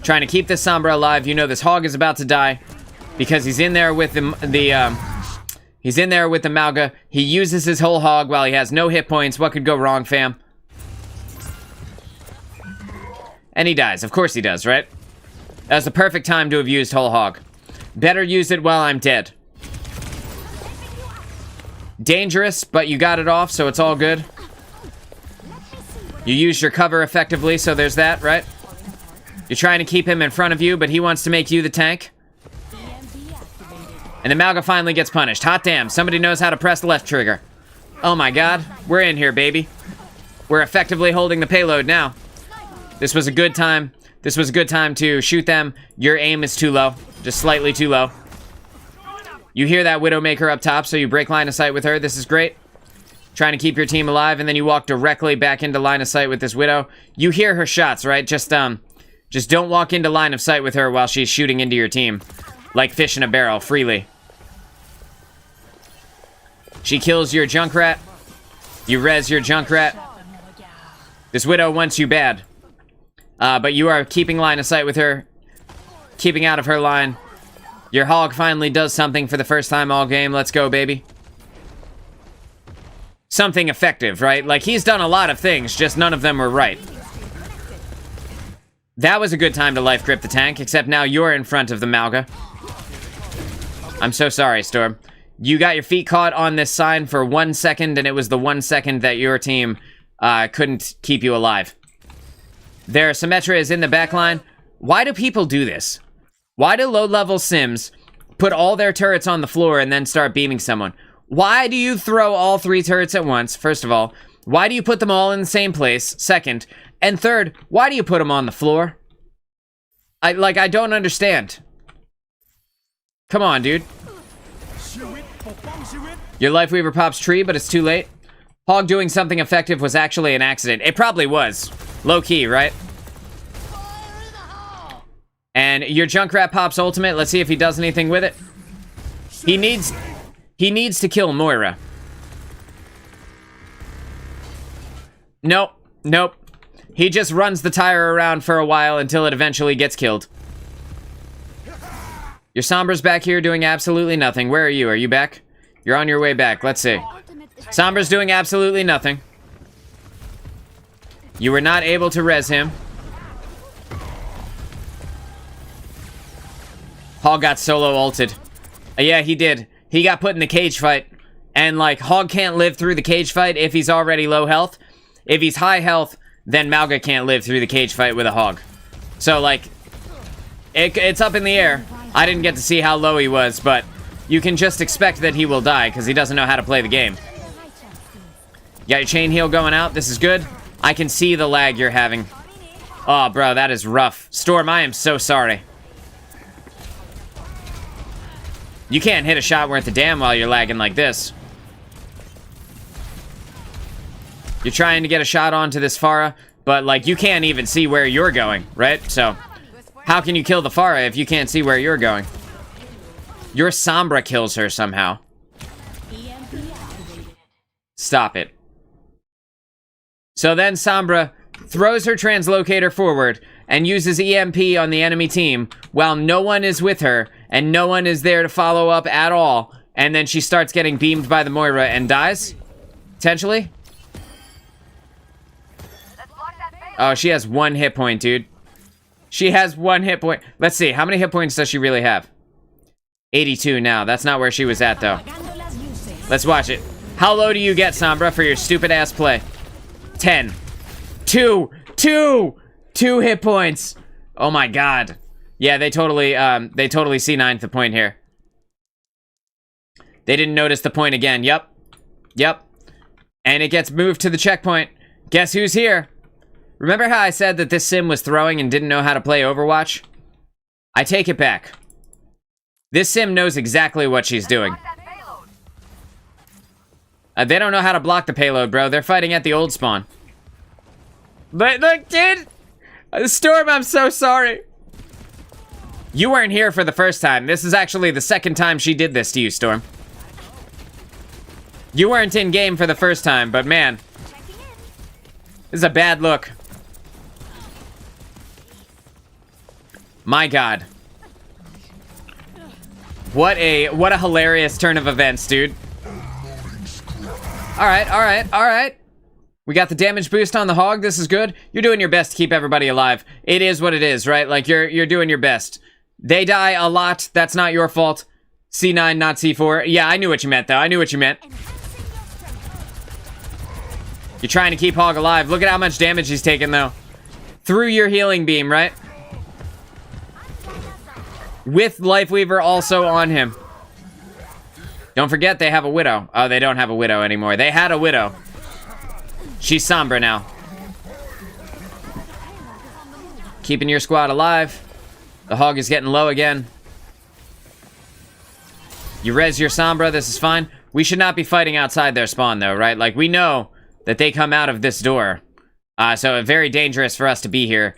Trying to keep this Sombra alive. You know this Hog is about to die. Because he's in there with he's in there with the Mauga. He uses his whole hog while he has no hit points. What could go wrong, fam? And he dies. Of course he does, right? That's the perfect time to have used whole hog. Better use it while I'm dead. Dangerous, but you got it off, so it's all good. You used your cover effectively, so there's that, right? You're trying to keep him in front of you, but he wants to make you the tank. And the Mauga finally gets punished. Hot damn, somebody knows how to press the left trigger. Oh my god, we're in here, baby. We're effectively holding the payload now. This was a good time. This was a good time to shoot them. Your aim is too low, just slightly too low. You hear that Widowmaker up top, so you break line of sight with her. This is great. Trying to keep your team alive, and then you walk directly back into line of sight with this Widow. You hear her shots, right? Just don't walk into line of sight with her while she's shooting into your team. Like fish in a barrel, freely. She kills your Junkrat. You res your Junkrat. This Widow wants you bad. But you are keeping line of sight with her. Keeping out of her line. Your Hog finally does something for the first time all game. Let's go, baby. Something effective, right? Like, he's done a lot of things, just none of them were right. That was a good time to life grip the tank, except now you're in front of the Mauga. I'm so sorry, Storm. You got your feet caught on this sign for 1 second, and it was the 1 second that your team couldn't keep you alive. Their Symmetra is in the back line. Why do people do this? Why do low-level Sims put all their turrets on the floor and then start beaming someone? Why do you throw all 3 turrets at once, first of all? Why do you put them all in the same place, second? And third, why do you put them on the floor? I don't understand. Come on, dude. Your Lifeweaver pops tree, but it's too late. Hog doing something effective was actually an accident. It probably was. Low-key, right? And your Junkrat pops ultimate. Let's see if he does anything with it. He needs to kill Moira. Nope. Nope. He just runs the tire around for a while until it eventually gets killed. Your Sombra's back here doing absolutely nothing. Where are you? Are you back? You're on your way back. Let's see. Sombra's doing absolutely nothing. You were not able to res him. Hog got solo ulted. Yeah, he did. He got put in the cage fight. And, like, Hog can't live through the cage fight if he's already low health. If he's high health, then Mauga can't live through the cage fight with a Hog. So, like, it's up in the air. I didn't get to see how low he was, but you can just expect that he will die because he doesn't know how to play the game. You got your chain heal going out. This is good. I can see the lag you're having. Oh, bro, that is rough. Storm, I am so sorry. You can't hit a shot worth a damn while you're lagging like this. You're trying to get a shot onto this Pharah, but, like, you can't even see where you're going, right? So, how can you kill the Pharah if you can't see where you're going? Your Sombra kills her somehow. Stop it. So then Sombra throws her translocator forward and uses EMP on the enemy team while no one is with her and no one is there to follow up at all. And then she starts getting beamed by the Moira and dies? Potentially? Oh, she has 1 hit point, dude. She has 1 hit point. Let's see, how many hit points does she really have? 82 now. That's not where she was at, though. Let's watch it. How low do you get, Sombra, for your stupid-ass play? 10. 2 hit points. Oh my god. Yeah, they totally C9'd the point here. They didn't notice the point again. Yep. And it gets moved to the checkpoint. Guess who's here? Remember how I said that this sim was throwing and didn't know how to play Overwatch? I take it back. This sim knows exactly what she's doing. They don't know how to block the payload, bro. They're fighting at the old spawn. But look, dude! Storm, I'm so sorry. You weren't here for the first time. This is actually the second time she did this to you, Storm. You weren't in game for the first time, but man. This is a bad look. My god. What a hilarious turn of events, dude. Alright. We got the damage boost on the hog. This is good. You're doing your best to keep everybody alive. It is what it is, right? Like, you're doing your best. They die a lot. That's not your fault. C9, not C4. Yeah, I knew what you meant, though. I knew what you meant. You're trying to keep Hog alive. Look at how much damage he's taking, though. Through your healing beam, right? With Lifeweaver also on him. Don't forget they have a Widow. Oh, they don't have a Widow anymore. They had a Widow. She's Sombra now. Keeping your squad alive. The Hog is getting low again. You res your Sombra. This is fine. We should not be fighting outside their spawn, though, right? Like, we know that they come out of this door. So very dangerous for us to be here.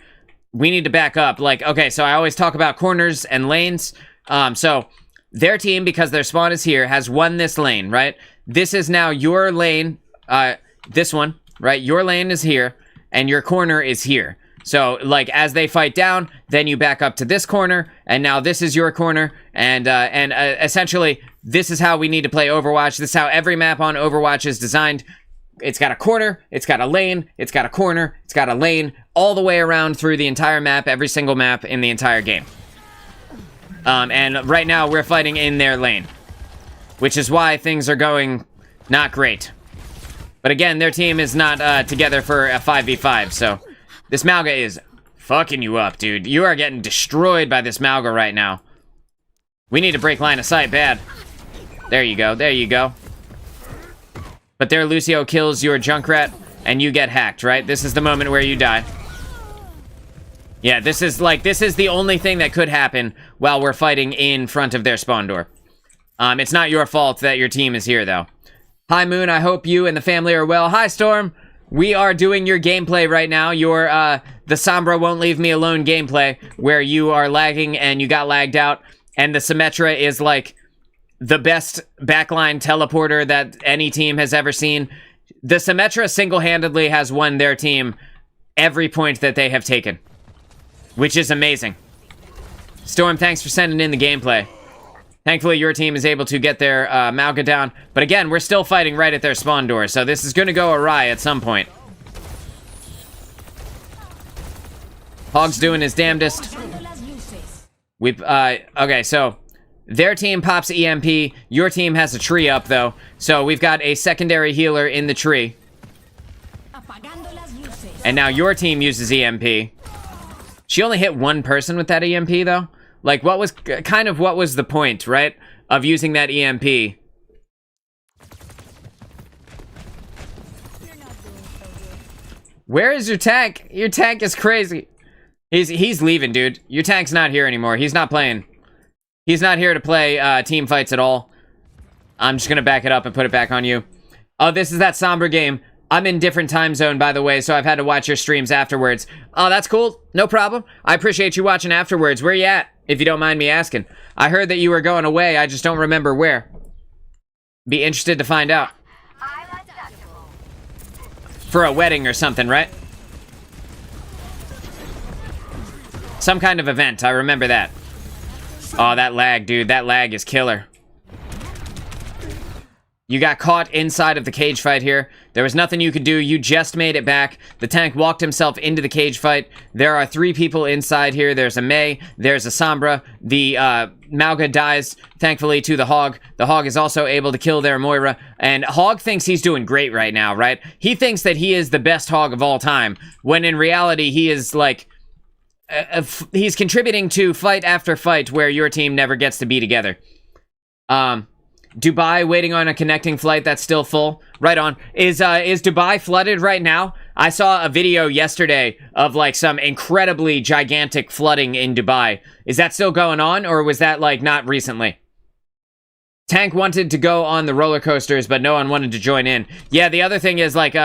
We need to back up. Like, okay, so I always talk about corners and lanes. So their team, because their spawn is here, has won this lane, right? This is now your lane. This one, right? Your lane is here, and your corner is here. So, like, as they fight down, then you back up to this corner, and now this is your corner, and essentially, this is how we need to play Overwatch. This is how every map on Overwatch is designed. It's got a corner, it's got a lane, it's got a corner, it's got a lane, all the way around through the entire map, every single map in the entire game. And right now, we're fighting in their lane, which is why things are going not great. But again, their team is not together for a 5v5, so this Malga is fucking you up, dude. You are getting destroyed by this Malga right now. We need to break line of sight bad. There you go, there you go. But their Lucio kills your Junkrat, and you get hacked, right? This is the moment where you die. Yeah, this is the only thing that could happen while we're fighting in front of their spawn door. It's not your fault that your team is here, though. Hi, Moon, I hope you and the family are well. Hi, Storm. We are doing your gameplay right now. Your, the Sombra Won't Leave Me Alone gameplay, where you are lagging and you got lagged out, and the Symmetra is, like, the best backline teleporter that any team has ever seen. The Symmetra single-handedly has won their team every point that they have taken, which is amazing. Storm, thanks for sending in the gameplay. Thankfully, your team is able to get their Malga down. But again, we're still fighting right at their spawn door, so this is going to go awry at some point. Hog's doing his damnedest. Okay, so their team pops EMP. Your team has a tree up, though. So we've got a secondary healer in the tree. And now your team uses EMP. She only hit one person with that EMP, though. Like, what was the point, right, of using that EMP? Where is your tank? Your tank is crazy. He's leaving, dude. Your tank's not here anymore. He's not playing. He's not here to play team fights at all. I'm just gonna back it up and put it back on you. Oh, this is that Sombra game. I'm in different time zone, by the way, so I've had to watch your streams afterwards. Oh, that's cool. No problem. I appreciate you watching afterwards. Where you at, if you don't mind me asking? I heard that you were going away. I just don't remember where. Be interested to find out. for a wedding or something, right? Some kind of event, I remember that. Oh, that lag, dude. That lag is killer. You got caught inside of the cage fight here. There was nothing you could do. You just made it back. The tank walked himself into the cage fight. There are 3 people inside here. There's a Mei. There's a Sombra. The Mauga dies, thankfully, to the Hog. The Hog is also able to kill their Moira. And Hog thinks he's doing great right now, right? He thinks that he is the best Hog of all time, when in reality, he is, like... he's contributing to fight after fight where your team never gets to be together. Dubai waiting on a connecting flight that's still full. Right on. Is Dubai flooded right now? I saw a video yesterday of like some incredibly gigantic flooding in Dubai. Is that still going on, or was that like not recently? Tank wanted to go on the roller coasters, but no one wanted to join in. Yeah, the other thing is like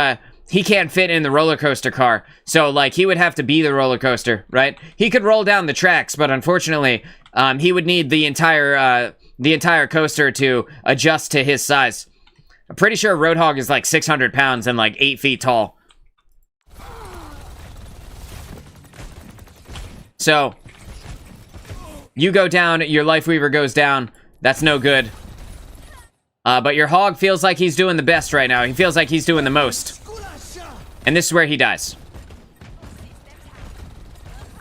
he can't fit in the roller coaster car, so like he would have to be the roller coaster, right? He could roll down the tracks, but unfortunately, he would need the entire coaster to adjust to his size. I'm pretty sure Roadhog is like 600 pounds and like 8 feet tall. So, you go down, your Lifeweaver goes down. That's no good. But your Hog feels like he's doing the best right now. He feels like he's doing the most. And this is where he dies.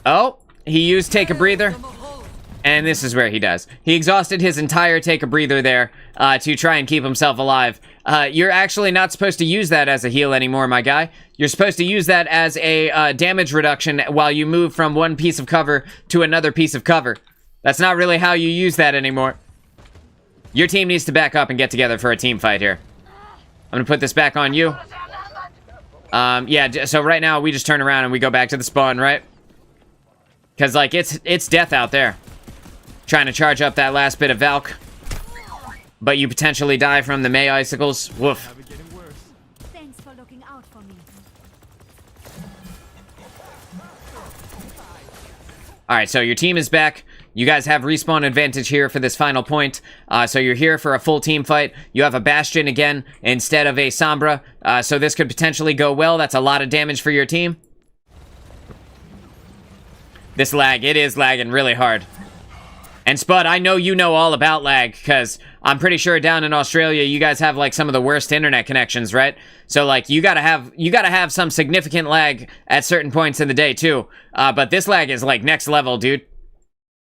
Oh, he used Take a Breather. And this is where he dies. He exhausted his entire Take a Breather there to try and keep himself alive. You're actually not supposed to use that as a heal anymore, my guy. You're supposed to use that as a damage reduction while you move from one piece of cover to another piece of cover. That's not really how you use that anymore. Your team needs to back up and get together for a team fight here. I'm gonna put this back on you. Yeah, so right now we just turn around and we go back to the spawn, right? Because, like, it's death out there. Trying to charge up that last bit of Valk. But you potentially die from the Mei icicles. Woof. Thanks for looking out for me. Alright, so your team is back. You guys have respawn advantage here for this final point. So you're here for a full team fight. You have a Bastion again instead of a Sombra. So this could potentially go well. That's a lot of damage for your team. This lag, it is lagging really hard. And Spud, I know you know all about lag, because I'm pretty sure down in Australia you guys have like some of the worst internet connections, right? So like you gotta have some significant lag at certain points in the day too. But this lag is like next level, dude.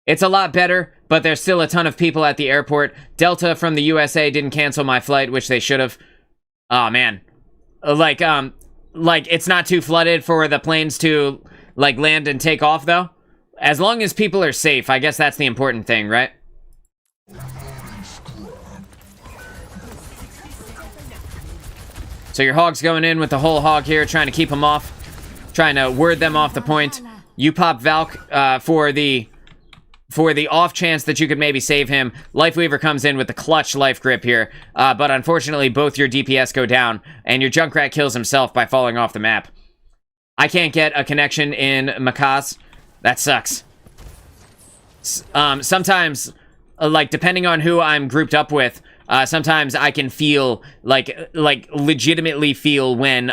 It's a lot better, but there's still a ton of people at the airport. Delta from the USA didn't cancel my flight, which they should have. Oh man, like it's not too flooded for the planes to like land and take off though. As long as people are safe, I guess that's the important thing, right? So your Hog's going in with the whole Hog here, trying to keep them off. Trying to word them off the point. You pop Valk for the off chance that you could maybe save him. Lifeweaver comes in with the clutch life grip here. But unfortunately, both your DPS go down, and your Junkrat kills himself by falling off the map. I can't get a connection in Makas. That sucks. Sometimes, like, depending on who I'm grouped up with, sometimes I can feel, like legitimately feel when,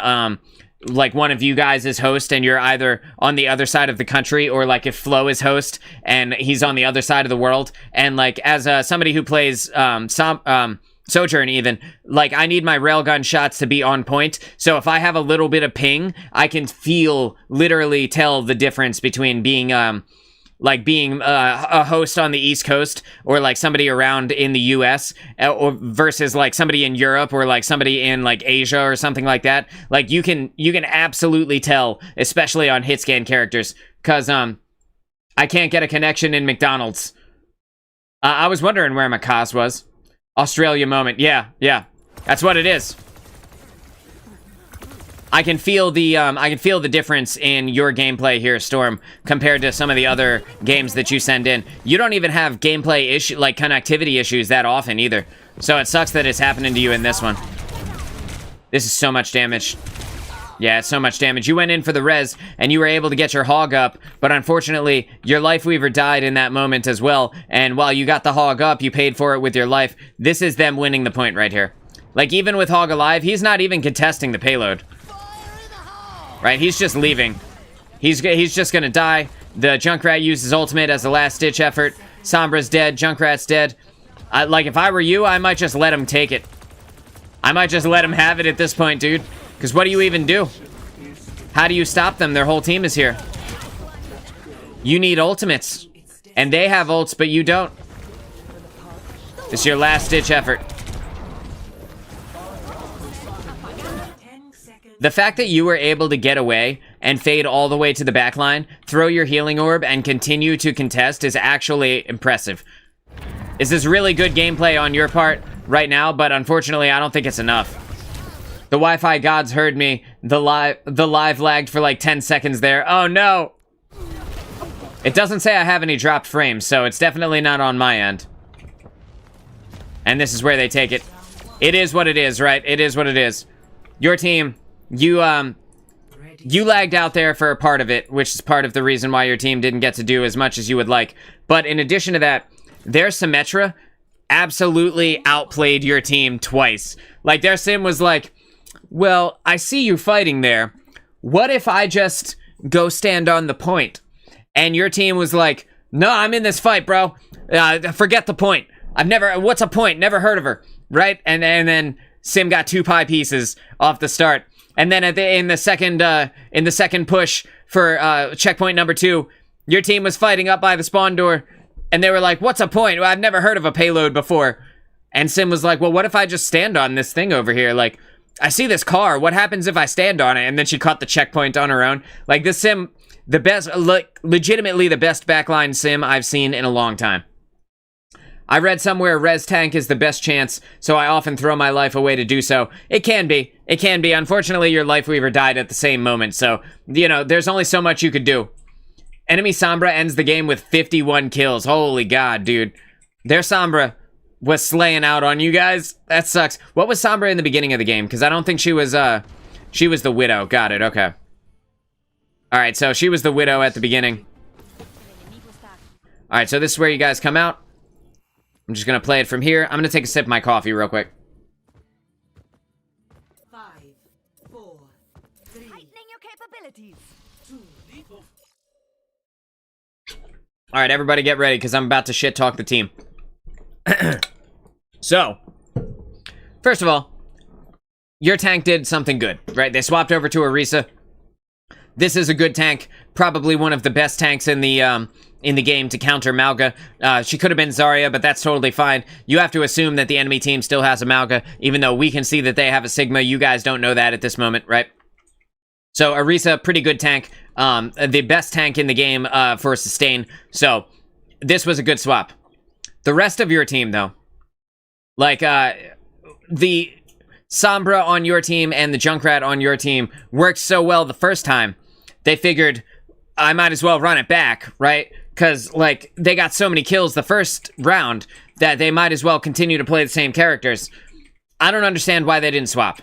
like, one of you guys is host and you're either on the other side of the country, or, like, if Flo is host and he's on the other side of the world. And, like, as somebody who plays, Sojourn even, like, I need my railgun shots to be on point. So if I have a little bit of ping, I can literally tell the difference between being, being a host on the East Coast, or like somebody around in the US, or versus like somebody in Europe, or like somebody in like Asia or something like that. Like you can absolutely tell, especially on hit scan characters, because I can't get a connection in McDonald's. I was wondering where Makas was. Australia moment. Yeah. That's what it is. I can feel the difference in your gameplay here, Storm, compared to some of the other games that you send in. You don't even have gameplay connectivity issues that often either. So it sucks that it's happening to you in this one. This is so much damage. Yeah, it's so much damage. You went in for the res, and you were able to get your Hog up, but unfortunately, your Lifeweaver died in that moment as well, and while you got the Hog up, you paid for it with your life. This is them winning the point right here. Like, even with Hog alive, he's not even contesting the payload. right? He's just leaving. He's just gonna die. The Junkrat uses ultimate as a last-ditch effort. Sombra's dead. Junkrat's dead. Like, if I were you, I might just let him take it. I might just let him have it at this point, dude. Because what do you even do? How do you stop them? Their whole team is here. You need ultimates. And they have ults, but you don't. It's your last-ditch effort. The fact that you were able to get away and fade all the way to the back line, throw your healing orb, and continue to contest is actually impressive. This is really good gameplay on your part right now, but unfortunately, I don't think it's enough. The Wi-Fi gods heard me. The live lagged for like 10 seconds there. Oh no! It doesn't say I have any dropped frames, so it's definitely not on my end. And this is where they take it. It is what it is, right? It is what it is. Your team, you lagged out there for a part of it, which is part of the reason why your team didn't get to do as much as you would like. But in addition to that, their Symmetra absolutely outplayed your team twice. Like, their sim was like, well, I see you fighting there. What if I just go stand on the point? And your team was like, no, I'm in this fight, bro. Forget the point. What's a point? Never heard of her, right? And then Sim got 2 pie pieces off the start. And then in the second push for checkpoint number 2, your team was fighting up by the spawn door, and they were like, what's a point? Well, I've never heard of a payload before. And Sim was like, well, what if I just stand on this thing over here? Like, I see this car. What happens if I stand on it? And then she caught the checkpoint on her own. Like, this Sim, the best, legitimately the best backline Sim I've seen in a long time. I read somewhere res tank is the best chance, so I often throw my life away to do so. It can be. It can be. Unfortunately, your life weaver died at the same moment, so, you know, there's only so much you could do. Enemy Sombra ends the game with 51 kills. Holy God, dude. Their Sombra was slaying out on you guys. That sucks. What was Sombra in the beginning of the game? Because I don't think she was the Widow. Got it, okay. Alright, so she was the Widow at the beginning. Alright, so this is where you guys come out. I'm just gonna play it from here. I'm gonna take a sip of my coffee real quick. 5, 4, 3. Heightening your capabilities. Alright, everybody get ready, because I'm about to shit talk the team. So, first of all, your tank did something good, right? They swapped over to Orisa. This is a good tank, probably one of the best tanks in the game to counter Malga. She could have been Zarya, but that's totally fine. You have to assume that the enemy team still has a Malga, even though we can see that they have a Sigma. You guys don't know that at this moment, right? So, Orisa, pretty good tank. The best tank in the game for sustain. So, this was a good swap. The rest of your team, though, like, the Sombra on your team and the Junkrat on your team worked so well the first time, they figured, I might as well run it back, right? Because, like, they got so many kills the first round that they might as well continue to play the same characters. I don't understand why they didn't swap.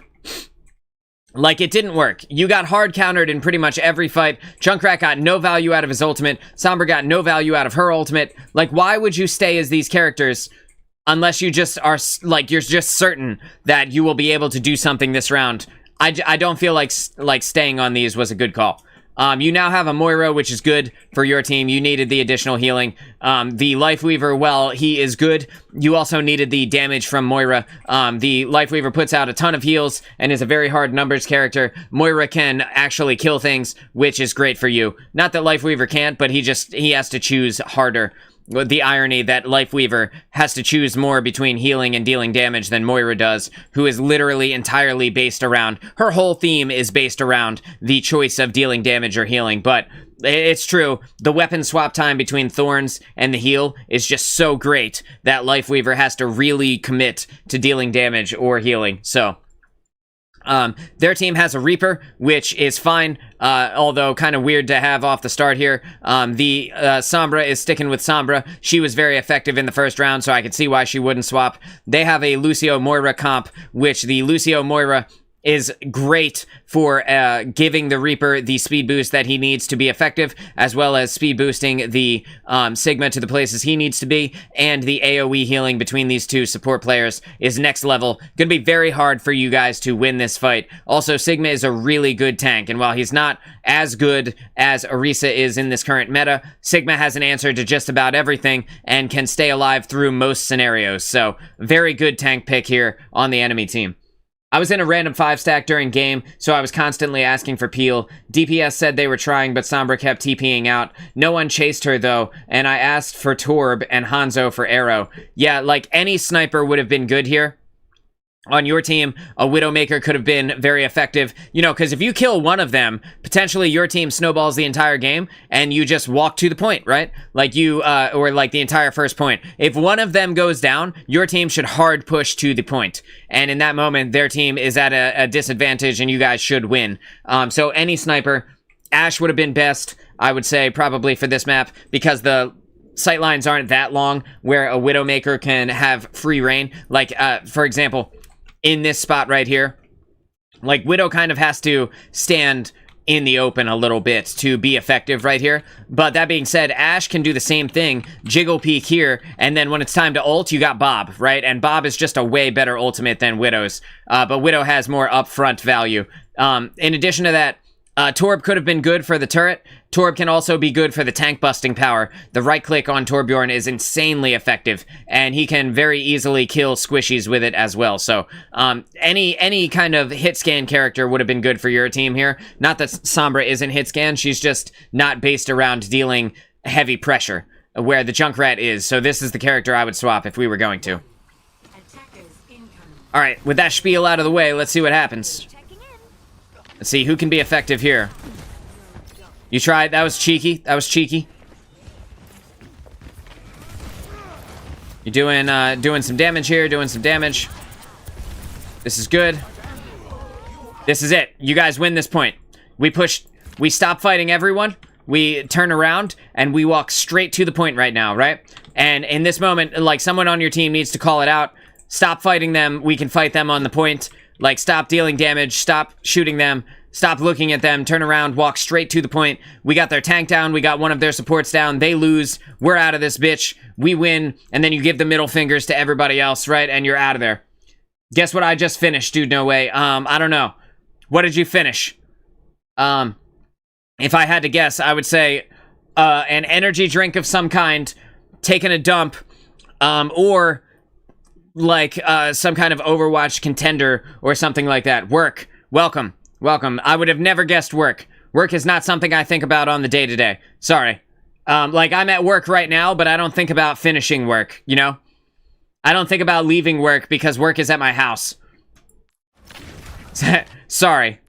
Like, it didn't work. You got hard countered in pretty much every fight. Junkrat got no value out of his ultimate. Sombra got no value out of her ultimate. Like, why would you stay as these characters unless you just are, like, you're just certain that you will be able to do something this round? I don't feel like staying on these was a good call. You now have a Moira, which is good for your team. You needed the additional healing. The Lifeweaver, well, he is good. You also needed the damage from Moira. The Lifeweaver puts out a ton of heals and is a very hard numbers character. Moira can actually kill things, which is great for you. Not that Lifeweaver can't, but he has to choose harder. The irony that Lifeweaver has to choose more between healing and dealing damage than Moira does, who is literally entirely based around, her whole theme is based around the choice of dealing damage or healing. But it's true, the weapon swap time between Thorns and the heal is just so great that Lifeweaver has to really commit to dealing damage or healing. So, their team has a Reaper, which is fine, although kind of weird to have off the start here. The Sombra is sticking with Sombra. She was very effective in the first round, so I could see why she wouldn't swap. They have a Lucio Moira comp, which the Lucio Moira is great for giving the Reaper the speed boost that he needs to be effective, as well as speed boosting the Sigma to the places he needs to be, and the AoE healing between these two support players is next level. Gonna be very hard for you guys to win this fight. Also, Sigma is a really good tank, and while he's not as good as Orisa is in this current meta, Sigma has an answer to just about everything and can stay alive through most scenarios. So, very good tank pick here on the enemy team. I was in a random 5-stack during game, so I was constantly asking for peel. DPS said they were trying, but Sombra kept TPing out. No one chased her, though, and I asked for Torb and Hanzo for arrow. Yeah, like, any sniper would have been good here. On your team, a Widowmaker could have been very effective, you know, because if you kill one of them, potentially your team snowballs the entire game, and you just walk to the point, right? Like you, or like the entire first point. If one of them goes down, your team should hard push to the point. And in that moment, their team is at a disadvantage, and you guys should win. So any sniper, Ashe would have been best, I would say, probably for this map, because the sightlines aren't that long, where a Widowmaker can have free reign. Like, for example, in this spot right here, like, Widow kind of has to stand in the open a little bit to be effective right here. But that being said, Ashe can do the same thing, jiggle peek here, and then when it's time to ult, you got Bob, right? And Bob is just a way better ultimate than Widow's, but Widow has more upfront value. In addition to that, Torb could have been good for the turret. Torb can also be good for the tank busting power. The right click on Torbjorn is insanely effective, and he can very easily kill squishies with it as well. So any kind of hit scan character would have been good for your team here. Not that Sombra isn't hit scan, she's just not based around dealing heavy pressure, where the Junkrat is. So this is the character I would swap if we were going to. Alright, with that spiel out of the way, let's see what happens. Let's see who can be effective here. You tried. That was cheeky. That was cheeky. You're doing some damage here. Doing some damage. This is good. This is it. You guys win this point. We stop fighting everyone. We turn around and we walk straight to the point right now, right? And in this moment, like, someone on your team needs to call it out. Stop fighting them. We can fight them on the point. Like, stop dealing damage, stop shooting them, stop looking at them, turn around, walk straight to the point. We got their tank down, we got one of their supports down, they lose, we're out of this bitch, we win, and then you give the middle fingers to everybody else, right? And you're out of there. Guess what I just finished, DudeNoWay? I don't know. What did you finish? If I had to guess, I would say an energy drink of some kind, taking a dump, or like some kind of Overwatch contender or something like that. Work. Welcome. Welcome. I would have never guessed work. Work is not something I think about on the day-to-day. Sorry. Like, I'm at work right now, but I don't think about finishing work, you know? I don't think about leaving work because work is at my house. Sorry.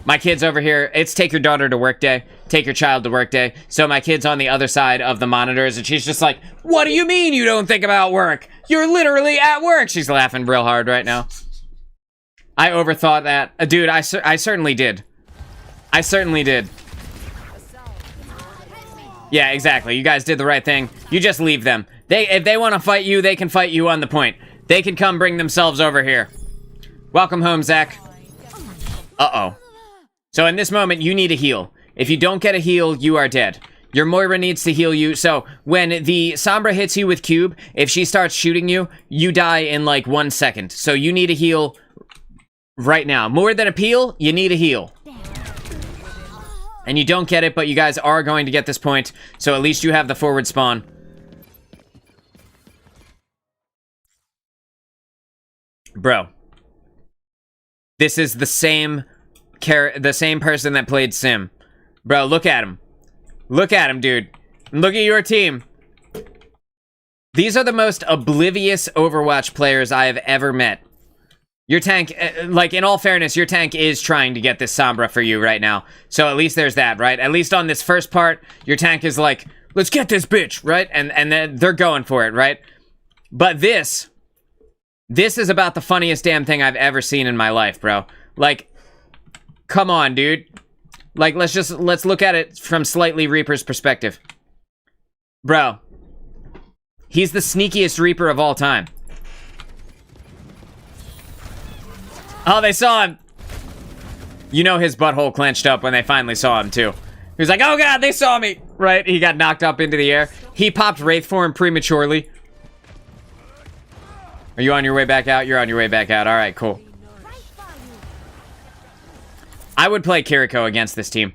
My kid's over here. It's take your daughter to work day. Take your child to work day. So my kid's on the other side of the monitors, and she's just like, what do you mean you don't think about work? You're literally at work. She's laughing real hard right now. I overthought that. Dude, I certainly did. I certainly did. Yeah, exactly. You guys did the right thing. You just leave them. If they want to fight you, they can fight you on the point. They can come bring themselves over here. Welcome home, Zach. Uh-oh. So in this moment, you need a heal. If you don't get a heal, you are dead. Your Moira needs to heal you. So when the Sombra hits you with Cube, if she starts shooting you, you die in like 1 second. So you need a heal right now. More than a peel, you need a heal. And you don't get it, but you guys are going to get this point. So at least you have the forward spawn. Bro. This is the same person that played Sim. Bro, look at him. Look at him, dude. Look at your team. These are the most oblivious Overwatch players I have ever met. Your tank, like, in all fairness, your tank is trying to get this Sombra for you right now. So at least there's that, right? At least on this first part, your tank is like, let's get this bitch, right? And then they're going for it, right? But this is about the funniest damn thing I've ever seen in my life, bro. Like, come on, dude. Like, let's look at it from slightly Reaper's perspective. Bro. He's the sneakiest Reaper of all time. Oh, they saw him. You know his butthole clenched up when they finally saw him, too. He was like, oh god, they saw me! Right? He got knocked up into the air. He popped Wraith form prematurely. Are you on your way back out? You're on your way back out. Alright, cool. I would play Kiriko against this team.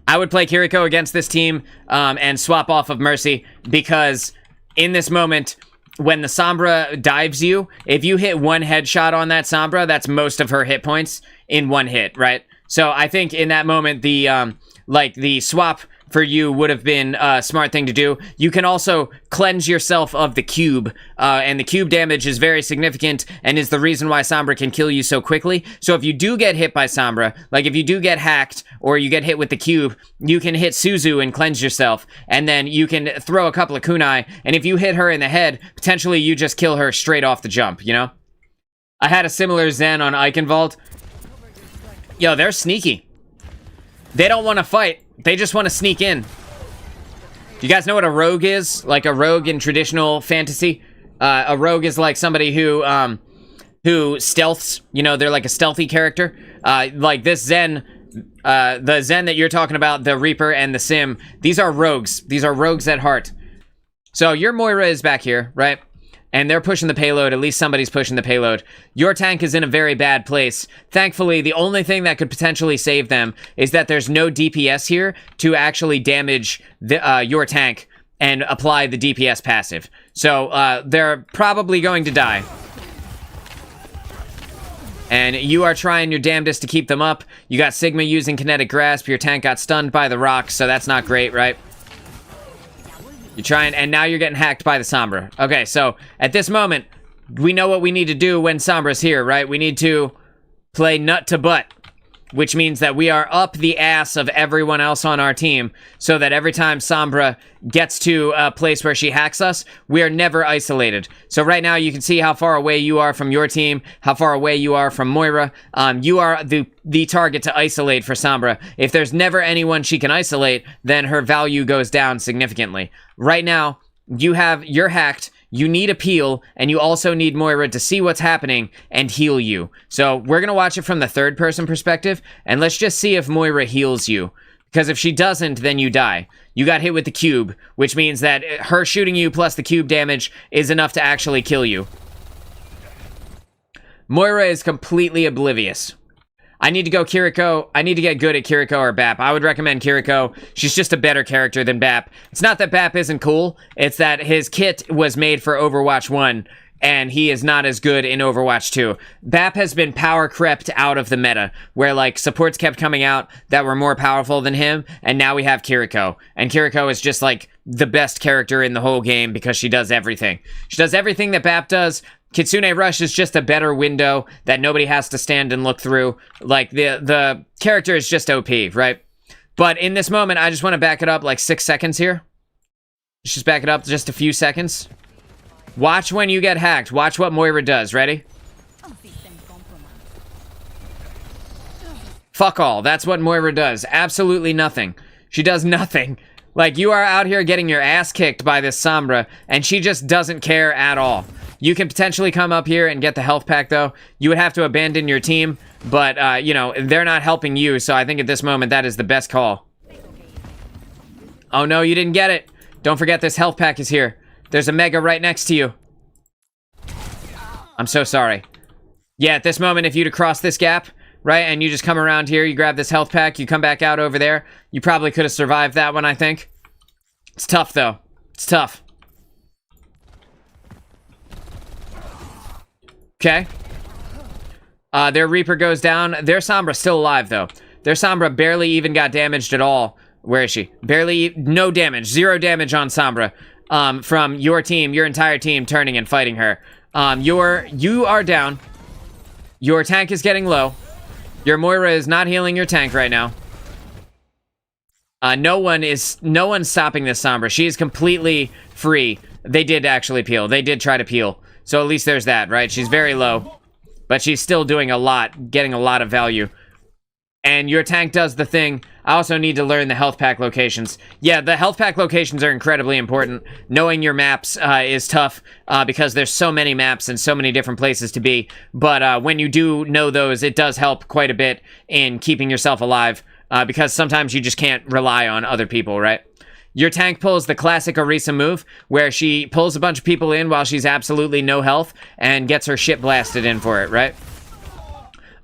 I would play Kiriko against this team and swap off of Mercy, because in this moment, when the Sombra dives you, if you hit one headshot on that Sombra, that's most of her hit points in one hit, right? So I think in that moment, the swap for you would have been a smart thing to do. You can also cleanse yourself of the cube, and the cube damage is very significant and is the reason why Sombra can kill you so quickly. So if you do get hit by Sombra, like if you do get hacked or you get hit with the cube, you can hit Suzu and cleanse yourself, and then you can throw a couple of kunai, and if you hit her in the head, potentially you just kill her straight off the jump, you know? I had a similar Zen on Eichenwald. Yo, they're sneaky. They don't want to fight. They just want to sneak in. You guys know what a rogue is? Like a rogue in traditional fantasy? A rogue is like somebody who stealths. You know, they're like a stealthy character. Like this Zen, the Zen that you're talking about, the Reaper and the Sim, these are rogues. These are rogues at heart. So your Moira is back here, right? And they're pushing the payload. At least somebody's pushing the payload. Your tank is in a very bad place. Thankfully, the only thing that could potentially save them is that there's no DPS here to actually damage your tank and apply the DPS passive. So they're probably going to die. And you are trying your damnedest to keep them up. You got Sigma using Kinetic Grasp. Your tank got stunned by the rocks, so that's not great, right? You're trying, and now you're getting hacked by the Sombra. Okay, so at this moment, we know what we need to do when Sombra's here, right? We need to play nut to butt, which means that we are up the ass of everyone else on our team, so that every time Sombra gets to a place where she hacks us, we are never isolated. So right now, you can see how far away you are from your team, how far away you are from Moira. You are the target to isolate for Sombra. If there's never anyone she can isolate, then her value goes down significantly. Right now, you're hacked, you need a peel, and you also need Moira to see what's happening and heal you. So we're gonna watch it from the third person perspective, and let's just see if Moira heals you. Because if she doesn't, then you die. You got hit with the cube, which means that her shooting you plus the cube damage is enough to actually kill you. Moira is completely oblivious. I need to go Kiriko. I need to get good at Kiriko or Bap. I would recommend Kiriko. She's just a better character than Bap. It's not that Bap isn't cool. It's that his kit was made for Overwatch 1, and he is not as good in Overwatch 2. Bap has been power crept out of the meta, where, like, supports kept coming out that were more powerful than him, and now we have Kiriko. And Kiriko is just, like, the best character in the whole game because she does everything. She does everything that Bap does. Kitsune Rush is just a better window that nobody has to stand and look through. Like, the character is just OP, right? But in this moment, I just want to back it up like 6 seconds here. Let's just back it up just a few seconds. Watch when you get hacked. Watch what Moira does. Ready? Fuck all. That's what Moira does. Absolutely nothing. She does nothing. Like, you are out here getting your ass kicked by this Sombra, and she just doesn't care at all. You can potentially come up here and get the health pack, though. You would have to abandon your team, but, you know, they're not helping you, so I think at this moment that is the best call. Oh, no, you didn't get it. Don't forget this health pack is here. There's a Mega right next to you. I'm so sorry. Yeah, at this moment, if you'd have crossed this gap, right, and you just come around here, you grab this health pack, you come back out over there, you probably could have survived that one, I think. It's tough, though. It's tough. Okay. Their Reaper goes down. Their Sombra's still alive, though. Their Sombra barely even got damaged at all. Where is she? Barely, no damage. 0 damage on Sombra. From your team, your entire team turning and fighting her. You are down. Your tank is getting low. Your Moira is not healing your tank right now. No one's stopping this Sombra. She is completely free. They did actually peel. They did try to peel. So at least there's that, right? She's very low, but she's still doing a lot, getting a lot of value. and your tank does the thing. I also need to learn the health pack locations. Yeah, the health pack locations are incredibly important. Knowing your maps is tough because there's so many maps and so many different places to be. But when you do know those, it does help quite a bit in keeping yourself alive because sometimes you just can't rely on other people, right? Your tank pulls the classic Orisa move, where she pulls a bunch of people in while she's absolutely no health and gets her shit blasted in for it, right?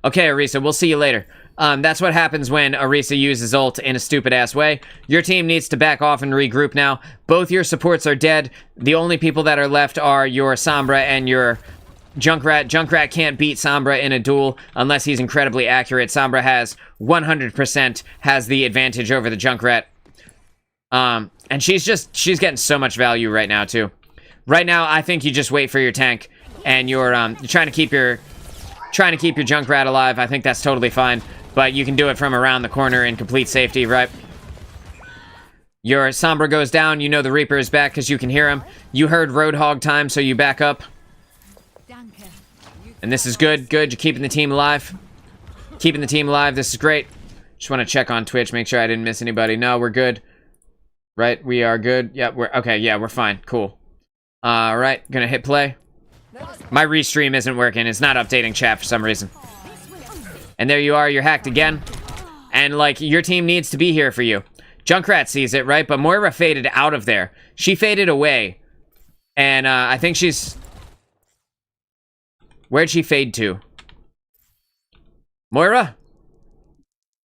Okay, Orisa, we'll see you later. That's what happens when Orisa uses ult in a stupid-ass way. Your team needs to back off and regroup now. Both your supports are dead. The only people that are left are your Sombra and your Junkrat. Junkrat can't beat Sombra in a duel unless he's incredibly accurate. Sombra has 100% has the advantage over the Junkrat. And she's getting so much value right now, too. Right now, I think you just wait for your tank, and you're trying to keep your Junkrat alive. I think that's totally fine. But you can do it from around the corner in complete safety, right? Your Sombra goes down. You know the Reaper is back because you can hear him. You heard Roadhog time, so you back up. And this is good. Good. You're keeping the team alive. Keeping the team alive. This is great. Just want to check on Twitch, make sure I didn't miss anybody. No, we're good. Right? We are good. Yeah, we're okay. Yeah, we're fine. Cool. All right. Gonna hit play. My restream isn't working. It's not updating chat for some reason. And there you are, you're hacked again. And, like, your team needs to be here for you. Junkrat sees it, right? But Moira faded out of there. She faded away. And, I think she's... Where'd she fade to? Moira?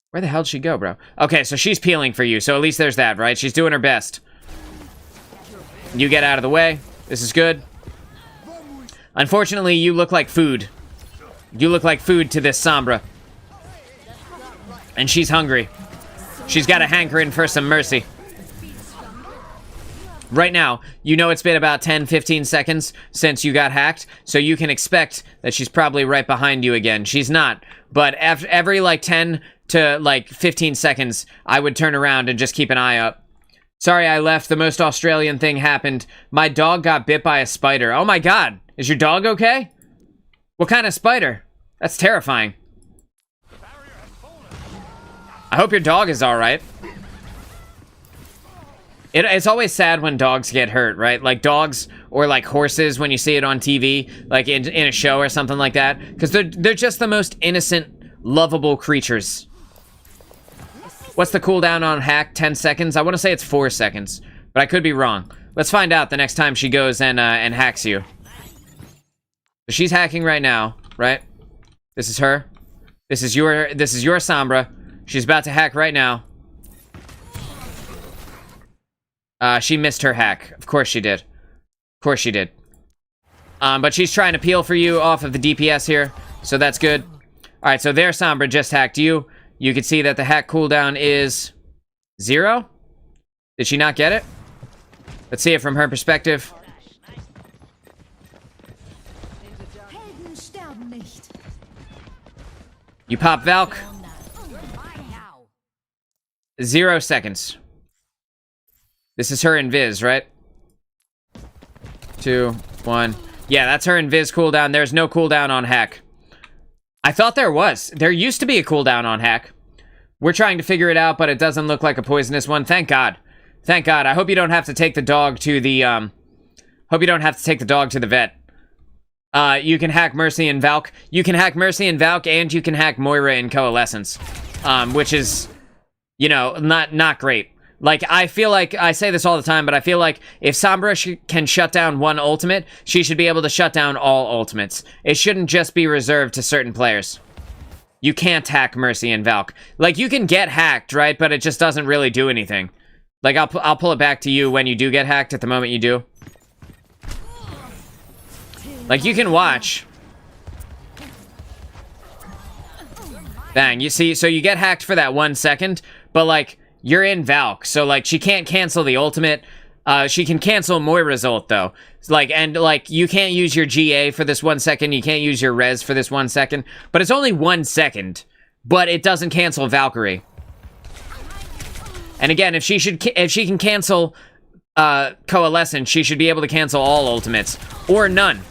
Where the hell'd she go, bro? Okay, so she's peeling for you, so at least there's that, right? She's doing her best. You get out of the way. This is good. Unfortunately, you look like food. You look like food to this Sombra. And she's hungry. She's got a hankering for some mercy. Right now, you know it's been about 10-15 seconds since you got hacked, so you can expect that she's probably right behind you again. She's not, but every like 10 to like 15 seconds, I would turn around and just keep an eye up. Sorry I left. The most Australian thing happened. My dog got bit by a spider. Oh my god. Is your dog okay? What kind of spider? That's terrifying. I hope your dog is alright. It's always sad when dogs get hurt, right? Like dogs or like horses when you see it on TV, like in a show or something like that. Because they're just the most innocent, lovable creatures. What's the cooldown on hack? 10 seconds? I want to say it's 4 seconds, but I could be wrong. Let's find out the next time she goes and hacks you. So she's hacking right now, right? This is her. This is your Sombra. She's about to hack right now. She missed her hack. Of course she did. Of course she did. But she's trying to peel for you off of the DPS here, so that's good. Alright, so their Sombra just hacked you. You can see that the hack cooldown is 0. Did she not get it? Let's see it from her perspective. You pop Valk. 0 seconds. This is her invis, right? 2, 1. Yeah, that's her invis cooldown. There's no cooldown on hack. I thought there was. There used to be a cooldown on hack. We're trying to figure it out, but it doesn't look like a poisonous one. Thank God. Thank God. I hope you don't have to take the dog to the, hope you don't have to take the dog to the vet. You can hack Mercy and Valk. You can hack Mercy and Valk, and you can hack Moira in Coalescence. Which is, you know, not great. Like, I feel like, I say this all the time, but I feel like if Sombra can shut down one ultimate, she should be able to shut down all ultimates. It shouldn't just be reserved to certain players. You can't hack Mercy and Valk. Like, you can get hacked, right? But it just doesn't really do anything. Like, I'll pull it back to you when you do get hacked at the moment you do. Like, you can watch. Bang, you see? So you get hacked for that 1 second, but, like, you're in Valk, so, like, she can't cancel the ultimate. She can cancel Moira's ult, though. Like, and, like, you can't use your GA for this 1 second. You can't use your res for this 1 second. But it's only 1 second. But it doesn't cancel Valkyrie. And again, if she can cancel Coalescence, she should be able to cancel all ultimates. Or none.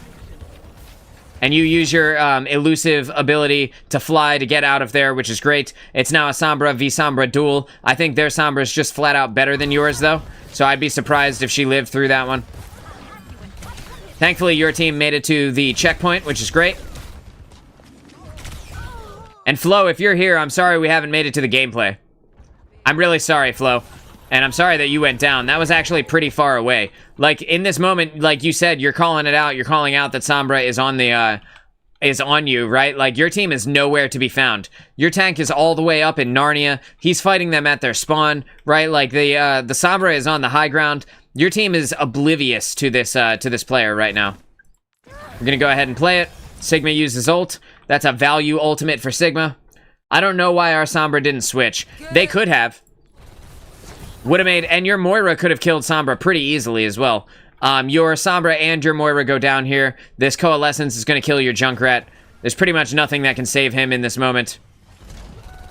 and you use your elusive ability to fly to get out of there, which is great. It's now a Sombra v Sombra duel. I think their Sombra is just flat out better than yours, though, so I'd be surprised if she lived through that one. Thankfully, your team made it to the checkpoint, which is great. And Flo, if you're here, I'm sorry we haven't made it to the gameplay. I'm really sorry, Flo. And I'm sorry that you went down. That was actually pretty far away. Like, in this moment, like you said, you're calling it out. You're calling out that Sombra is on the, is on you, right? Like, your team is nowhere to be found. Your tank is all the way up in Narnia. He's fighting them at their spawn, right? Like, the Sombra is on the high ground. Your team is oblivious to this player right now. We're gonna go ahead and play it. Sigma uses ult. That's a value ultimate for Sigma. I don't know why our Sombra didn't switch. They could have. Would have made, and your Moira could have killed Sombra pretty easily as well. Your Sombra and your Moira go down here. This Coalescence is gonna kill your Junkrat. There's pretty much nothing that can save him in this moment.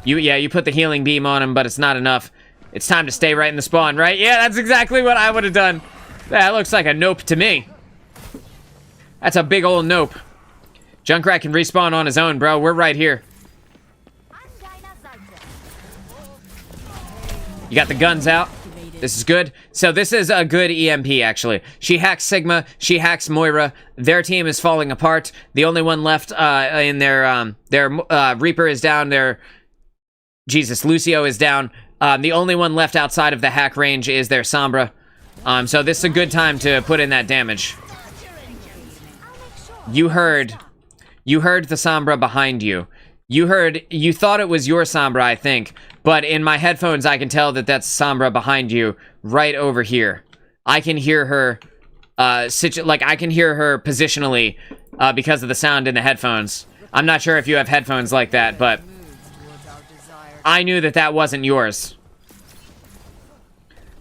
You put the healing beam on him, but it's not enough. It's time to stay right in the spawn, right? Yeah, that's exactly what I would have done. That looks like a nope to me. That's a big old nope. Junkrat can respawn on his own, bro. We're right here. You got the guns out. This is good. So this is a good EMP, actually. She hacks Sigma. She hacks Moira. Their team is falling apart. The only one left in their Reaper is down. Lucio is down. The only one left outside of the hack range is their Sombra. So this is a good time to put in that damage. You heard the Sombra behind you. You thought it was your Sombra, I think, but in my headphones I can tell that that's Sombra behind you, right over here. I can hear her, I can hear her positionally, because of the sound in the headphones. I'm not sure if you have headphones like that, but I knew that that wasn't yours.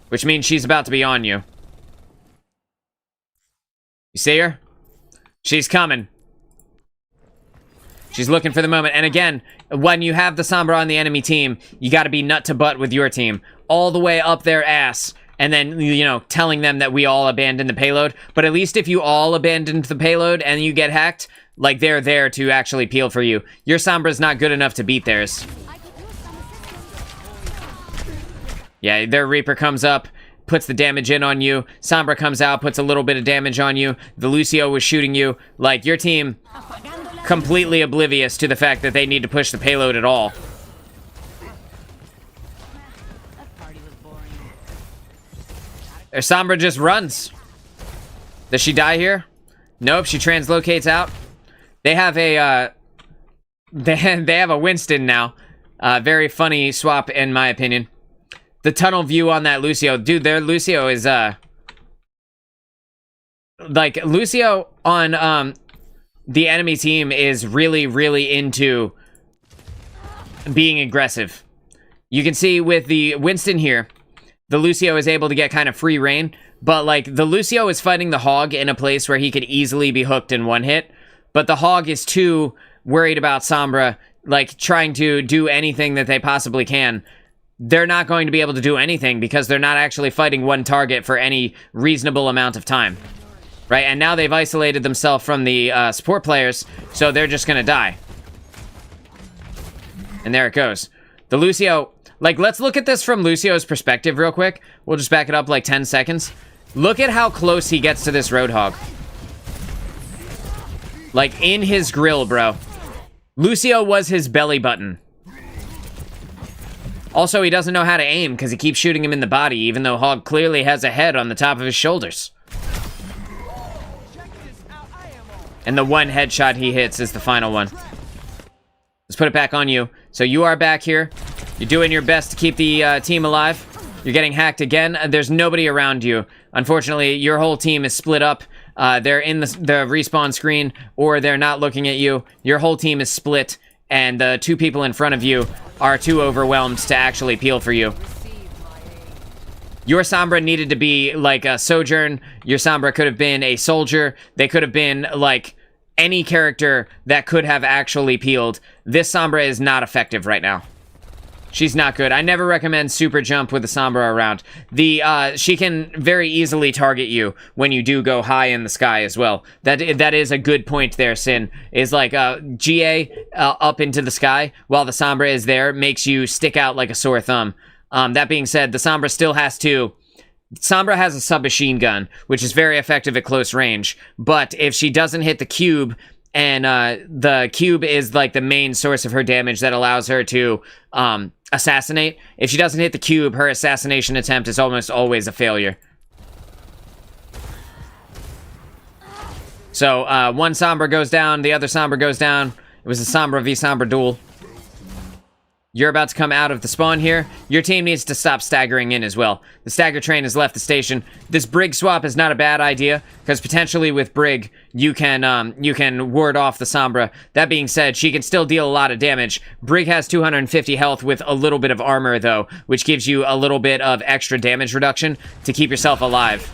Which means she's about to be on you. You see her? She's coming. She's looking for the moment. And again, when you have the Sombra on the enemy team, you gotta be nut to butt with your team. All the way up their ass. And then, you know, telling them that we all abandoned the payload. But at least if you all abandoned the payload and you get hacked, like, they're there to actually peel for you. Your Sombra's not good enough to beat theirs. Yeah, their Reaper comes up, puts the damage in on you. Sombra comes out, puts a little bit of damage on you. The Lucio was shooting you. Like, your team completely oblivious to the fact that they need to push the payload at all. Their Sombra just runs. Does she die here? Nope, she translocates out. They have a, they have a Winston now. Very funny swap, in my opinion. The tunnel view on that Lucio. Dude, their Lucio is, like, Lucio on, the enemy team is really, really into being aggressive. You can see with the Winston here, the Lucio is able to get kind of free reign, but, like, the Lucio is fighting the Hog in a place where he could easily be hooked in one hit, but the Hog is too worried about Sombra, like, trying to do anything that they possibly can. They're not going to be able to do anything because they're not actually fighting one target for any reasonable amount of time. Right, and now they've isolated themselves from the support players, so they're just gonna die. And there it goes. The Lucio, like, let's look at this from Lucio's perspective real quick. We'll just back it up like 10 seconds. Look at how close he gets to this Roadhog. Like, in his grill, bro. Lucio was his belly button. Also, he doesn't know how to aim because he keeps shooting him in the body, even though Hog clearly has a head on the top of his shoulders. And the one headshot he hits is the final one. Let's put it back on you. So you are back here. You're doing your best to keep the team alive. You're getting hacked again. There's nobody around you. Unfortunately, your whole team is split up. They're in the respawn screen, or they're not looking at you. Your whole team is split, and the two people in front of you are too overwhelmed to actually peel for you. Your Sombra needed to be like a Sojourn. Your Sombra could have been a soldier. They could have been like any character that could have actually peeled. This Sombra is not effective right now. She's not good. I never recommend super jump with the Sombra around. She can very easily target you when you do go high in the sky as well. That is a good point there, Sin. Is like GA up into the sky while the Sombra is there makes you stick out like a sore thumb. That being said, the Sombra still has to... Sombra has a submachine gun, which is very effective at close range, but if she doesn't hit the cube, and the cube is like the main source of her damage that allows her to assassinate, if she doesn't hit the cube, her assassination attempt is almost always a failure. So one Sombra goes down, the other Sombra goes down. It was a Sombra v Sombra duel. You're about to come out of the spawn here. Your team needs to stop staggering in as well. The stagger train has left the station. This Brig swap is not a bad idea, because potentially with Brig, you can ward off the Sombra. That being said, she can still deal a lot of damage. Brig has 250 health with a little bit of armor, though, which gives you a little bit of extra damage reduction to keep yourself alive.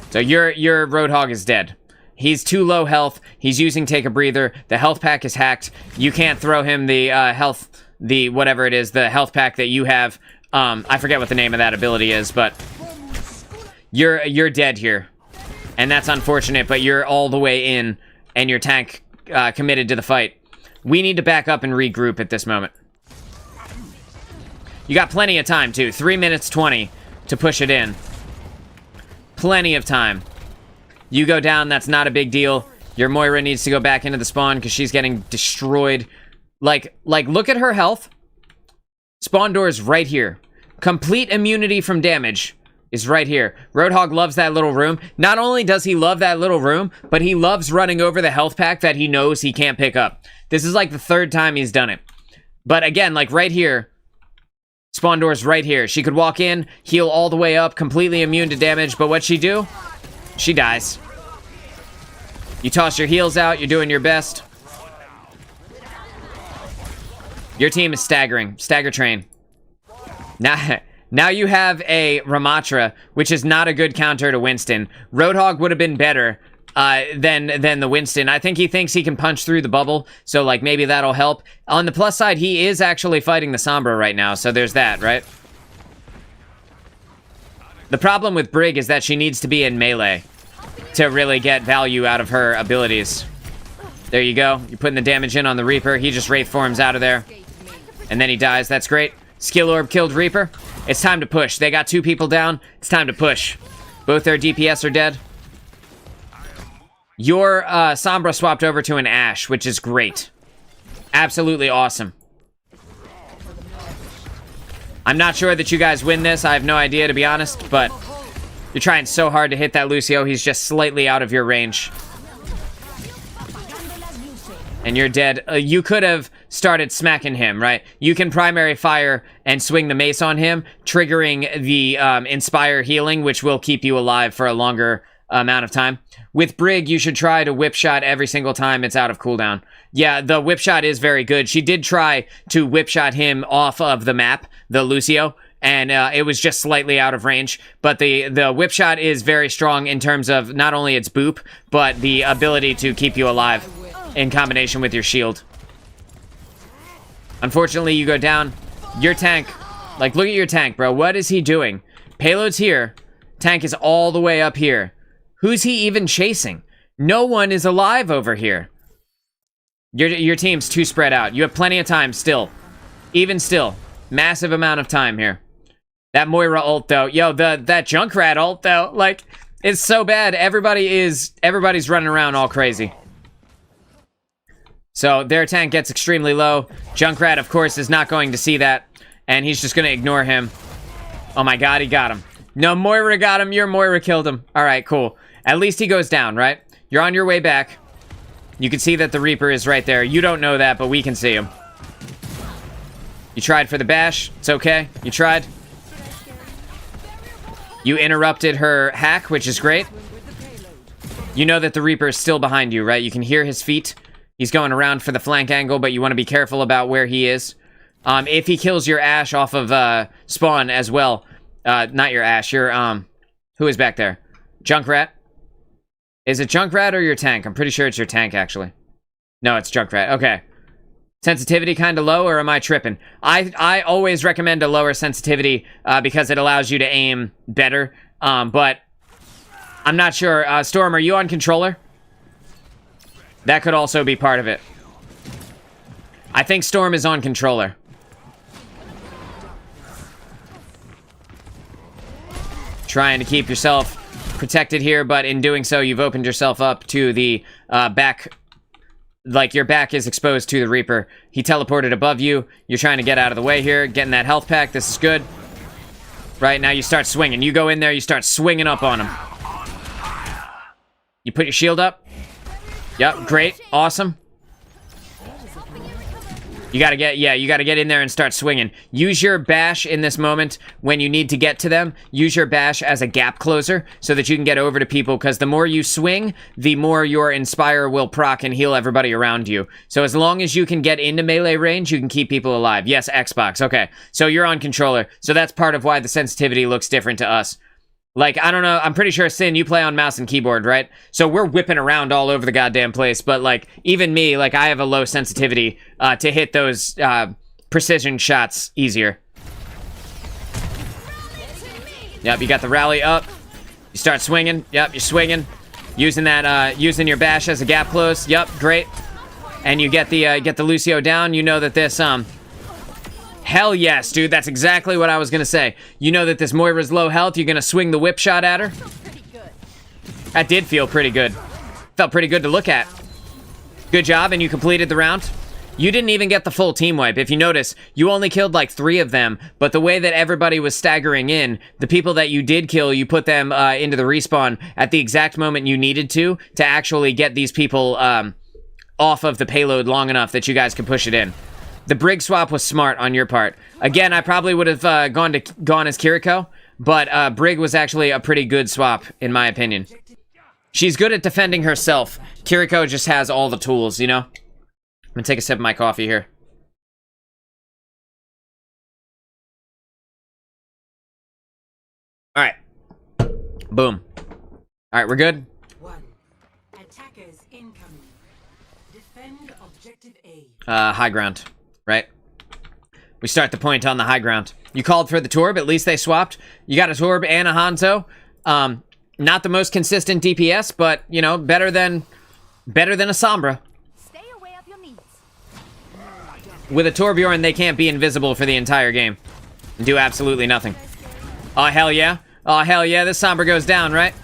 So your Roadhog is dead. He's too low health. He's using Take a Breather. The health pack is hacked. You can't throw him the whatever it is, the health pack that you have. I forget what the name of that ability is, but you're dead here. And that's unfortunate, but you're all the way in, and your tank committed to the fight. We need to back up and regroup at this moment. You got plenty of time, too. 3 minutes 20 to push it in. Plenty of time. You go down, that's not a big deal. Your Moira needs to go back into the spawn because she's getting destroyed. Like, look at her health. Spawn door's right here. Complete immunity from damage is right here. Roadhog loves that little room. Not only does he love that little room, but he loves running over the health pack that he knows he can't pick up. This is like the 3rd time he's done it. But again, like right here, spawn door's right here. She could walk in, heal all the way up, completely immune to damage, but what'd she do? She dies. You toss your heals out, you're doing your best. Your team is staggering. Stagger train. Now you have a Ramatra, which is not a good counter to Winston. Roadhog would have been better than the Winston. I think he thinks he can punch through the bubble, so like maybe that'll help. On the plus side, he is actually fighting the Sombra right now, so there's that, right? The problem with Brig is that she needs to be in melee to really get value out of her abilities. There you go. You're putting the damage in on the Reaper. He just Wraith forms out of there. And then he dies. That's great. Skill Orb killed Reaper. It's time to push. They got 2 people down. It's time to push. Both their DPS are dead. Your Sombra swapped over to an Ashe, which is great. Absolutely awesome. I'm not sure that you guys win this. I have no idea, to be honest, but you're trying so hard to hit that Lucio. He's just slightly out of your range. And you're dead. You could have started smacking him, right? You can primary fire and swing the mace on him, triggering the Inspire healing, which will keep you alive for a longer amount of time. With Brig, you should try to whip shot every single time it's out of cooldown. Yeah, the whip shot is very good. She did try to whip shot him off of the map, the Lucio, and it was just slightly out of range. But the whip shot is very strong in terms of not only its boop, but the ability to keep you alive in combination with your shield. Unfortunately, you go down. Your tank, like, look at your tank, bro. What is he doing? Payload's here. Tank is all the way up here. Who's he even chasing? No one is alive over here. Your team's too spread out. You have plenty of time still. Even still. Massive amount of time here. That Moira ult, though. Yo, that Junkrat ult, though. Like, it's so bad. Everybody's running around all crazy. So, their tank gets extremely low. Junkrat, of course, is not going to see that. And he's just going to ignore him. Oh my god, he got him. No, Moira got him. Your Moira killed him. Alright, cool. At least he goes down, right? You're on your way back. You can see that the Reaper is right there. You don't know that, but we can see him. You tried for the bash. It's okay. You tried. You interrupted her hack, which is great. You know that the Reaper is still behind you, right? You can hear his feet. He's going around for the flank angle, but you want to be careful about where he is. If he kills your Ashe off of spawn as well. Not your Ashe, your, who is back there? Junkrat? Is it Junkrat or your tank? I'm pretty sure it's your tank, actually. No, it's Junkrat. Okay. Sensitivity kind of low, or am I tripping? I always recommend a lower sensitivity because it allows you to aim better. But I'm not sure. Storm, are you on controller? That could also be part of it. I think Storm is on controller. Trying to keep yourself protected here, but in doing so, you've opened yourself up to the back. Like, your back is exposed to the Reaper. He teleported above you. You're trying to get out of the way here, getting that health pack. This is good. Right, now you start swinging. You go in there, you start swinging up on him. You put your shield up. Yep, great. Awesome. You gotta get in there and start swinging. Use your bash in this moment when you need to get to them. Use your bash as a gap closer so that you can get over to people, because the more you swing, the more your Inspire will proc and heal everybody around you. So as long as you can get into melee range, you can keep people alive. Yes, Xbox. Okay, so you're on controller. So that's part of why the sensitivity looks different to us. Like, I don't know, I'm pretty sure, Sin, you play on mouse and keyboard, right? So we're whipping around all over the goddamn place, but, like, even me, like, I have a low sensitivity to hit those precision shots easier. Yep, you got the rally up. You start swinging. Yep, you're swinging. Using that, using your bash as a gap close. Yep, great. And you get the Lucio down. You know that this, hell yes, dude. That's exactly what I was gonna say. You know that this Moira's low health. You're gonna swing the whip shot at her. That did feel pretty good. Felt pretty good to look at. Good job, and you completed the round. You didn't even get the full team wipe. If you notice, you only killed like 3 of them, but the way that everybody was staggering in, the people that you did kill, you put them into the respawn at the exact moment you needed to actually get these people off of the payload long enough that you guys could push it in. The Brig swap was smart on your part. Again, I probably would have gone as Kiriko, but Brig was actually a pretty good swap, in my opinion. She's good at defending herself. Kiriko just has all the tools, you know? I'm gonna take a sip of my coffee here. Alright. Boom. Alright, we're good? Attackers incoming. Defend objective A. High ground. Right? We start the point on the high ground. You called for the Torb, at least they swapped. You got a Torb and a Hanzo. Not the most consistent DPS, but, you know, better than a Sombra. Stay away of your needs. With a Torbjorn, they can't be invisible for the entire game. And do absolutely nothing. Oh, hell yeah. Oh, hell yeah, this Sombra goes down, right?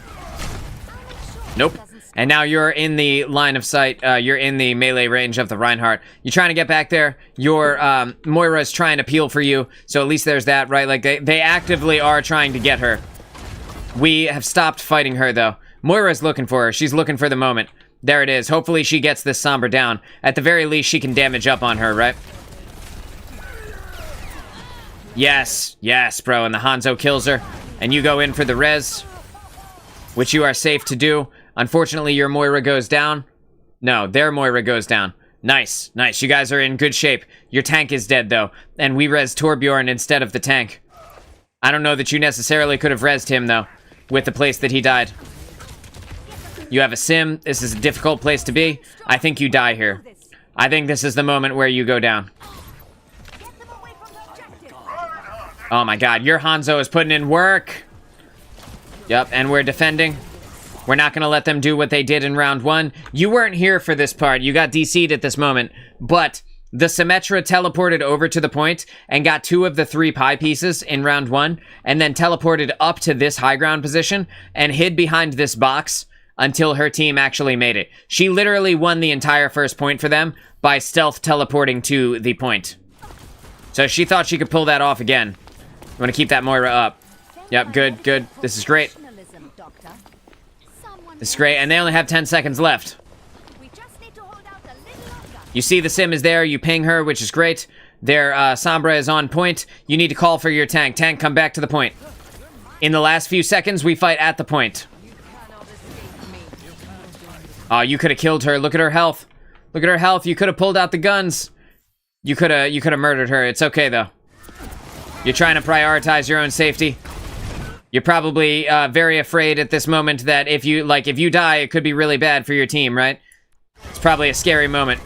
Nope. And now you're in the line of sight, you're in the melee range of the Reinhardt. You're trying to get back there, your Moira's trying to peel for you, so at least there's that, right? Like, they actively are trying to get her. We have stopped fighting her, though. Moira's looking for her. She's looking for the moment. There it is. Hopefully she gets this Sombra down. At the very least, she can damage up on her, right? Yes, yes, bro, and the Hanzo kills her. And you go in for the res, which you are safe to do. Unfortunately, your Moira goes down. No, their Moira goes down. Nice, nice. You guys are in good shape. Your tank is dead, though. And we res Torbjorn instead of the tank. I don't know that you necessarily could have resed him, though, with the place that he died. You have a sim. This is a difficult place to be. I think you die here. I think this is the moment where you go down. Oh my god, your Hanzo is putting in work. Yep, and we're defending. We're not going to let them do what they did in round 1. You weren't here for this part. You got DC'd at this moment. But the Symmetra teleported over to the point and got 2 of the 3 pie pieces in round 1, and then teleported up to this high ground position and hid behind this box until her team actually made it. She literally won the entire first point for them by stealth teleporting to the point. So she thought she could pull that off again. You want to keep that Moira up. Yep, good, good. This is great. This is great, and they only have 10 seconds left. You see the sim is there, you ping her, which is great. Their Sombra is on point. You need to call for your tank. Tank, come back to the point. In the last few seconds, we fight at the point. Oh, you could have killed her. Look at her health. Look at her health. You could have pulled out the guns. You could have murdered her. It's okay, though. You're trying to prioritize your own safety. You're probably very afraid at this moment that if you die, it could be really bad for your team, right? It's probably a scary moment.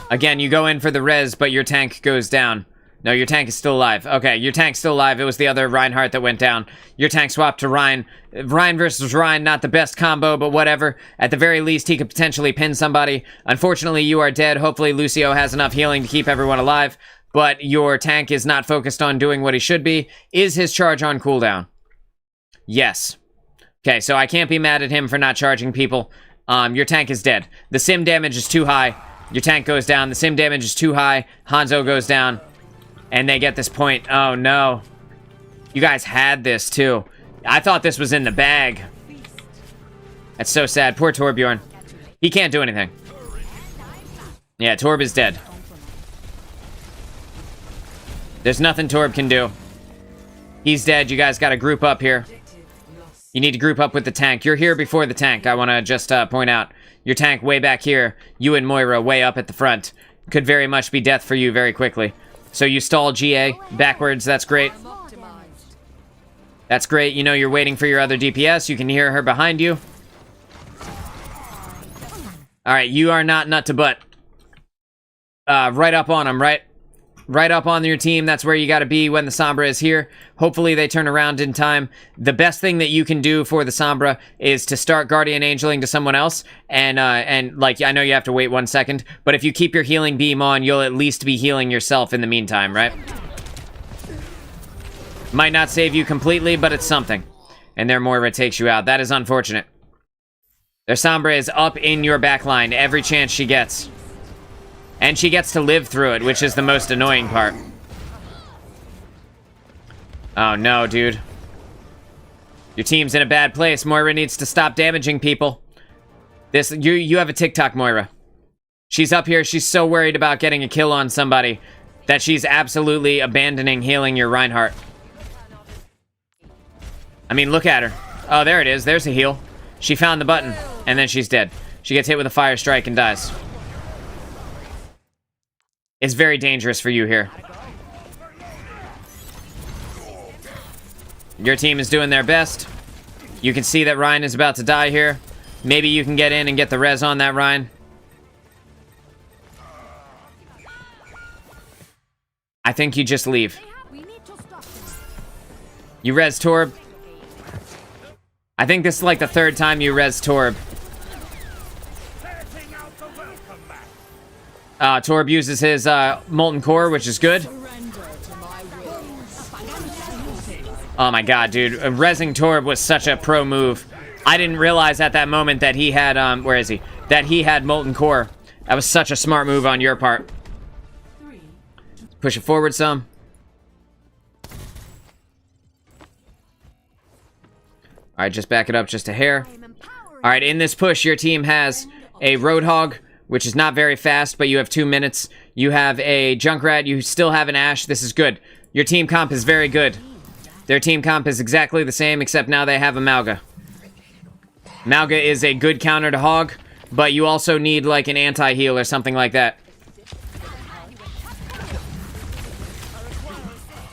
Again, you go in for the res, but your tank goes down. No, your tank is still alive. Okay, your tank's still alive. It was the other Reinhardt that went down. Your tank swapped to Rein. Rein versus Rein, not the best combo, but whatever. At the very least, he could potentially pin somebody. Unfortunately, you are dead. Hopefully, Lucio has enough healing to keep everyone alive, but your tank is not focused on doing what he should be. Is his charge on cooldown? Yes. Okay, so I can't be mad at him for not charging people. Your tank is dead. The sim damage is too high. Your tank goes down. The sim damage is too high. Hanzo goes down. And they get this point. Oh, no. You guys had this, too. I thought this was in the bag. That's so sad. Poor Torbjorn. He can't do anything. Yeah, Torb is dead. There's nothing Torb can do. He's dead. You guys got to group up here. You need to group up with the tank. You're here before the tank. I want to just point out. Your tank way back here. You and Moira way up at the front. Could very much be death for you very quickly. So you stall GA backwards. That's great. That's great. You know you're waiting for your other DPS. You can hear her behind you. Alright, you are not nut to butt. Right up on them, right? Right up on your team. That's where you got to be when the Sombra is here. Hopefully they turn around in time. The best thing that you can do for the Sombra is to start Guardian Angeling to someone else. And like, I know you have to wait 1 second, but if you keep your healing beam on, you'll at least be healing yourself in the meantime, right? Might not save you completely, but it's something. And their Moira takes you out. That is unfortunate. Their Sombra is up in your backline every chance she gets. And she gets to live through it, which is the most annoying part. Oh no, dude. Your team's in a bad place. Moira needs to stop damaging people. You have a TikTok, Moira. She's up here. She's so worried about getting a kill on somebody that she's absolutely abandoning healing your Reinhardt. I mean, look at her. Oh, there it is. There's a heal. She found the button, and then she's dead. She gets hit with a fire strike and dies. It's very dangerous for you here. Your team is doing their best. You can see that Ryan is about to die here. Maybe you can get in and get the res on that Ryan. I think you just leave. You res Torb. I think this is like the third time you res Torb. Torb uses his Molten Core, which is good. Oh my god, dude. Resing Torb was such a pro move. I didn't realize at that moment that he had, where is he? That he had Molten Core. That was such a smart move on your part. Push it forward some. Alright, just back it up just a hair. Alright, in this push, your team has a Roadhog, which is not very fast, but you have 2 minutes. You have a Junkrat. You still have an Ashe. This is good. Your team comp is very good. Their team comp is exactly the same, except now they have a Malga. Malga is a good counter to Hog, but you also need, like, an anti-heal or something like that.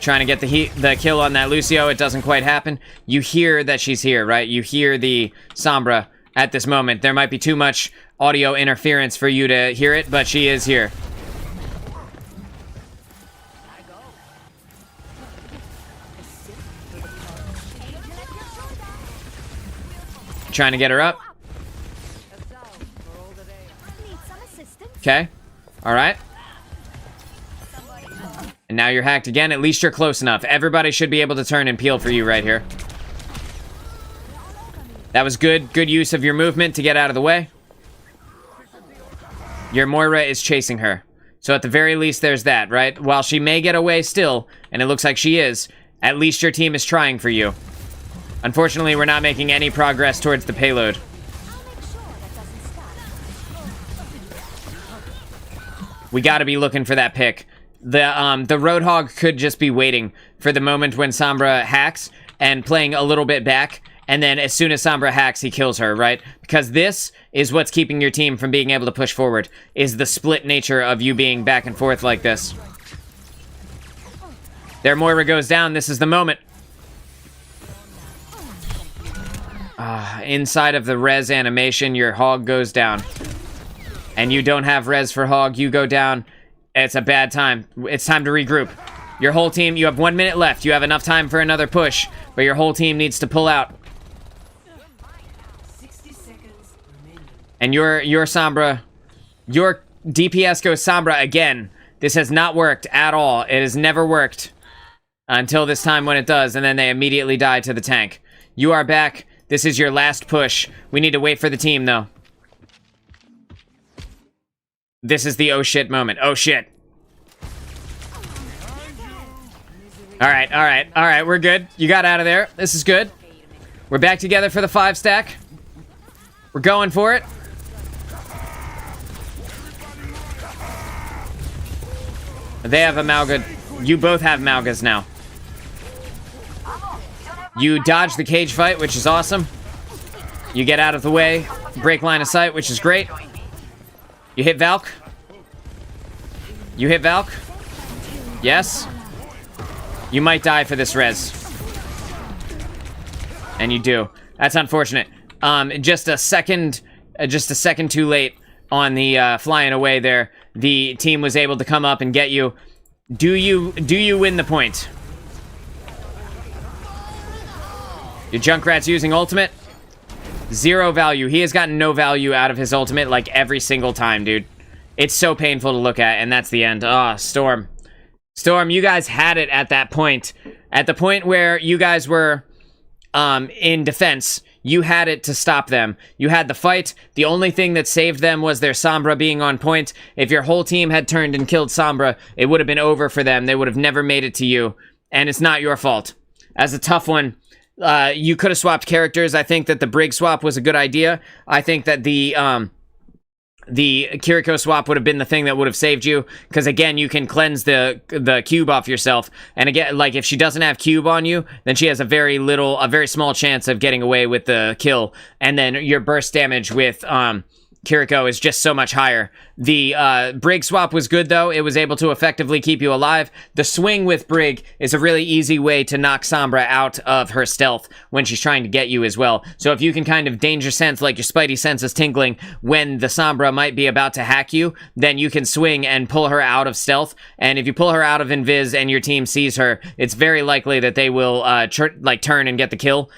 Trying to get the kill on that Lucio. It doesn't quite happen. You hear that she's here, right? You hear the Sombra at this moment. There might be too much audio interference for you to hear it, but she is here. Trying to get her up. Okay. Alright. And now you're hacked again. At least you're close enough. Everybody should be able to turn and peel for you right here. That was good. Good use of your movement to get out of the way. Your Moira is chasing her. So at the very least, there's that, right? While she may get away still, and it looks like she is, at least your team is trying for you. Unfortunately, we're not making any progress towards the payload. We gotta be looking for that pick. The Roadhog could just be waiting for the moment when Sombra hacks and playing a little bit back, and then as soon as Sombra hacks, he kills her, right? Because this is what's keeping your team from being able to push forward, is the split nature of you being back and forth like this. There, Moira goes down. This is the moment. Inside of the res animation, your Hog goes down. And you don't have res for Hog. You go down. It's a bad time. It's time to regroup. Your whole team, you have 1 minute left. You have enough time for another push, but your whole team needs to pull out. 60 seconds remaining. And your Sombra, your DPS goes Sombra again. This has not worked at all. It has never worked until this time when it does, and then they immediately die to the tank. You are back. This is your last push. We need to wait for the team, though. This is the oh shit moment. Oh shit. Alright, we're good. You got out of there. This is good. We're back together for the 5 stack. We're going for it. They have a Malga. You both have Malgas now. You dodge the cage fight, which is awesome. You get out of the way. Break line of sight, which is great. You hit Valk. You hit Valk. Yes. You might die for this res. And you do. That's unfortunate. Just a second too late on the flying away there. The team was able to come up and get you. Do you win the point? Your Junkrat's using ultimate. 0 value. He has gotten no value out of his ultimate like every single time, dude. It's so painful to look at, and that's the end. Ah, Storm. Storm, you guys had it at that point. At the point where you guys were in defense, you had it to stop them. You had the fight. The only thing that saved them was their Sombra being on point. If your whole team had turned and killed Sombra, it would have been over for them. They would have never made it to you, and it's not your fault. As a tough one, you could have swapped characters. I think that the Brig swap was a good idea. I think that the Kiriko swap would have been the thing that would have saved you, because again, you can cleanse the cube off yourself, and again, like, if she doesn't have cube on you, then she has a very small chance of getting away with the kill, and then your burst damage with Kiriko is just so much higher. The Brig swap was good, though. It was able to effectively keep you alive. The swing with Brig is a really easy way to knock Sombra out of her stealth when she's trying to get you as well. So if you can kind of danger sense, like your spidey sense is tingling when the Sombra might be about to hack you, then you can swing and pull her out of stealth. And if you pull her out of invis and your team sees her, it's very likely that they will turn and get the kill.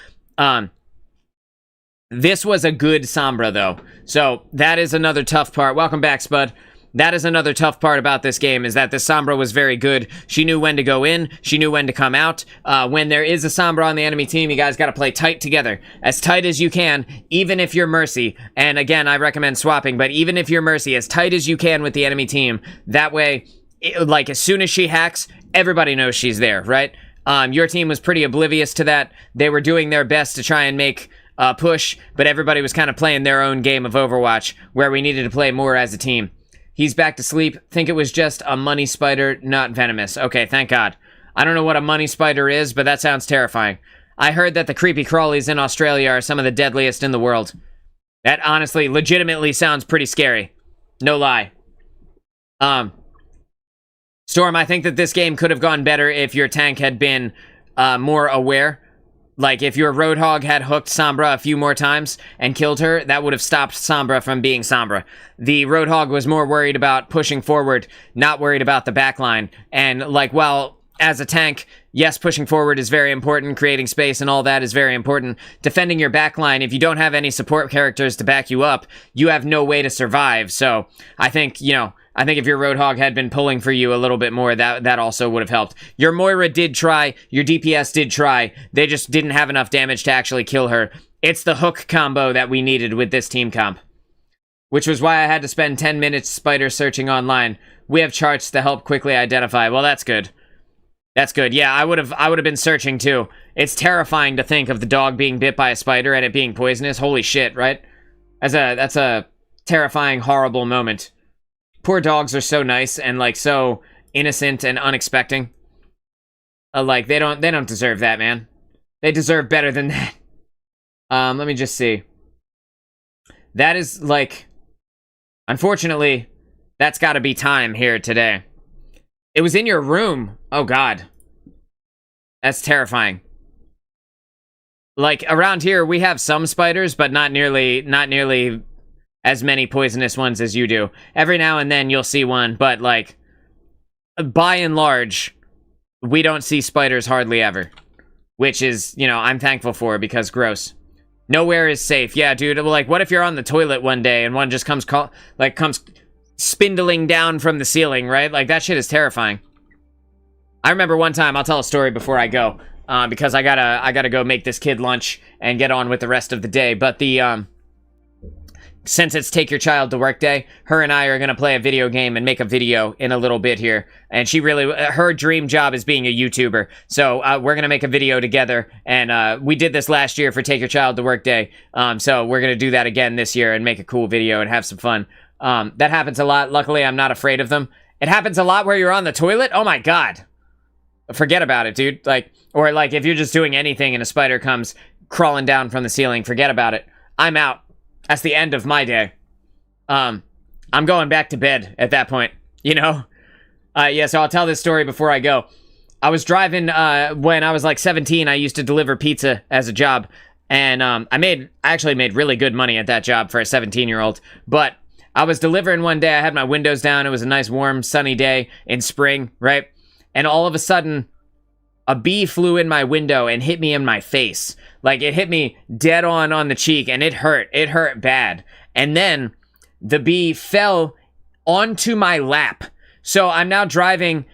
This was a good Sombra, though. So that is another tough part. Welcome back, Spud. That is another tough part about this game, is that this Sombra was very good. She knew when to go in. She knew when to come out. When there is a Sombra on the enemy team, you guys got to play tight together. As tight as you can, even if you're Mercy. And again, I recommend swapping, but even if you're Mercy, as tight as you can with the enemy team. That way, like, as soon as she hacks, everybody knows she's there, right? Your team was pretty oblivious to that. They were doing their best to try and make push, but everybody was kind of playing their own game of Overwatch, where we needed to play more as a team. He's back to sleep. Think it was just a money spider, not venomous. Okay, thank God. I don't know what a money spider is, but that sounds terrifying. I heard that the creepy crawlies in Australia are some of the deadliest in the world. That honestly, legitimately sounds pretty scary. No lie. Storm, I think that this game could have gone better if your tank had been more aware. Like, if your Roadhog had hooked Sombra a few more times and killed her, that would have stopped Sombra from being Sombra. The Roadhog was more worried about pushing forward, not worried about the backline. And, like, while as a tank, yes, pushing forward is very important, creating space and all that is very important. Defending your backline, if you don't have any support characters to back you up, you have no way to survive. So, I think, I think if your Roadhog had been pulling for you a little bit more, that also would have helped. Your Moira did try, your DPS did try, they just didn't have enough damage to actually kill her. It's the hook combo that we needed with this team comp. Which was why I had to spend 10 minutes spider searching online. We have charts to help quickly identify. Well, that's good. That's good. Yeah, I would have been searching too. It's terrifying to think of the dog being bit by a spider and it being poisonous. Holy shit, right? That's a terrifying, horrible moment. Poor dogs are so nice and, like, so innocent and unexpecting. Like, they don't deserve that, man. They deserve better than that. Let me just see. That is, like, unfortunately, that's gotta be time here today. It was in your room. Oh, God. That's terrifying. Like, around here, we have some spiders, but not nearly as many poisonous ones as you do. Every now and then you'll see one, but like, by and large, we don't see spiders hardly ever. Which is, you know, I'm thankful for, because gross. Nowhere is safe. Yeah, dude, like, what if you're on the toilet one day and one just comes spindling down from the ceiling, right? Like, that shit is terrifying. I remember one time, I'll tell a story before I go, because I gotta go make this kid lunch and get on with the rest of the day. But since it's Take Your Child to Work Day, her and I are gonna play a video game and make a video in a little bit here. And her dream job is being a YouTuber. So we're gonna make a video together. And we did this last year for Take Your Child to Work Day. So we're gonna do that again this year and make a cool video and have some fun. That happens a lot. Luckily, I'm not afraid of them. It happens a lot where you're on the toilet. Oh my God. Forget about it, dude. Like, or like if you're just doing anything and a spider comes crawling down from the ceiling, forget about it. I'm out. That's the end of my day. I'm going back to bed at that point, you know? Yeah, so I'll tell this story before I go. I was driving, when I was like 17, I used to deliver pizza as a job. And I actually made really good money at that job for a 17-year-old. But I was delivering one day, I had my windows down, it was a nice warm sunny day in spring, right? And all of a sudden, a bee flew in my window and hit me in my face. Like, it hit me dead on the cheek, and it hurt bad. And then the bee fell onto my lap. So I'm now driving,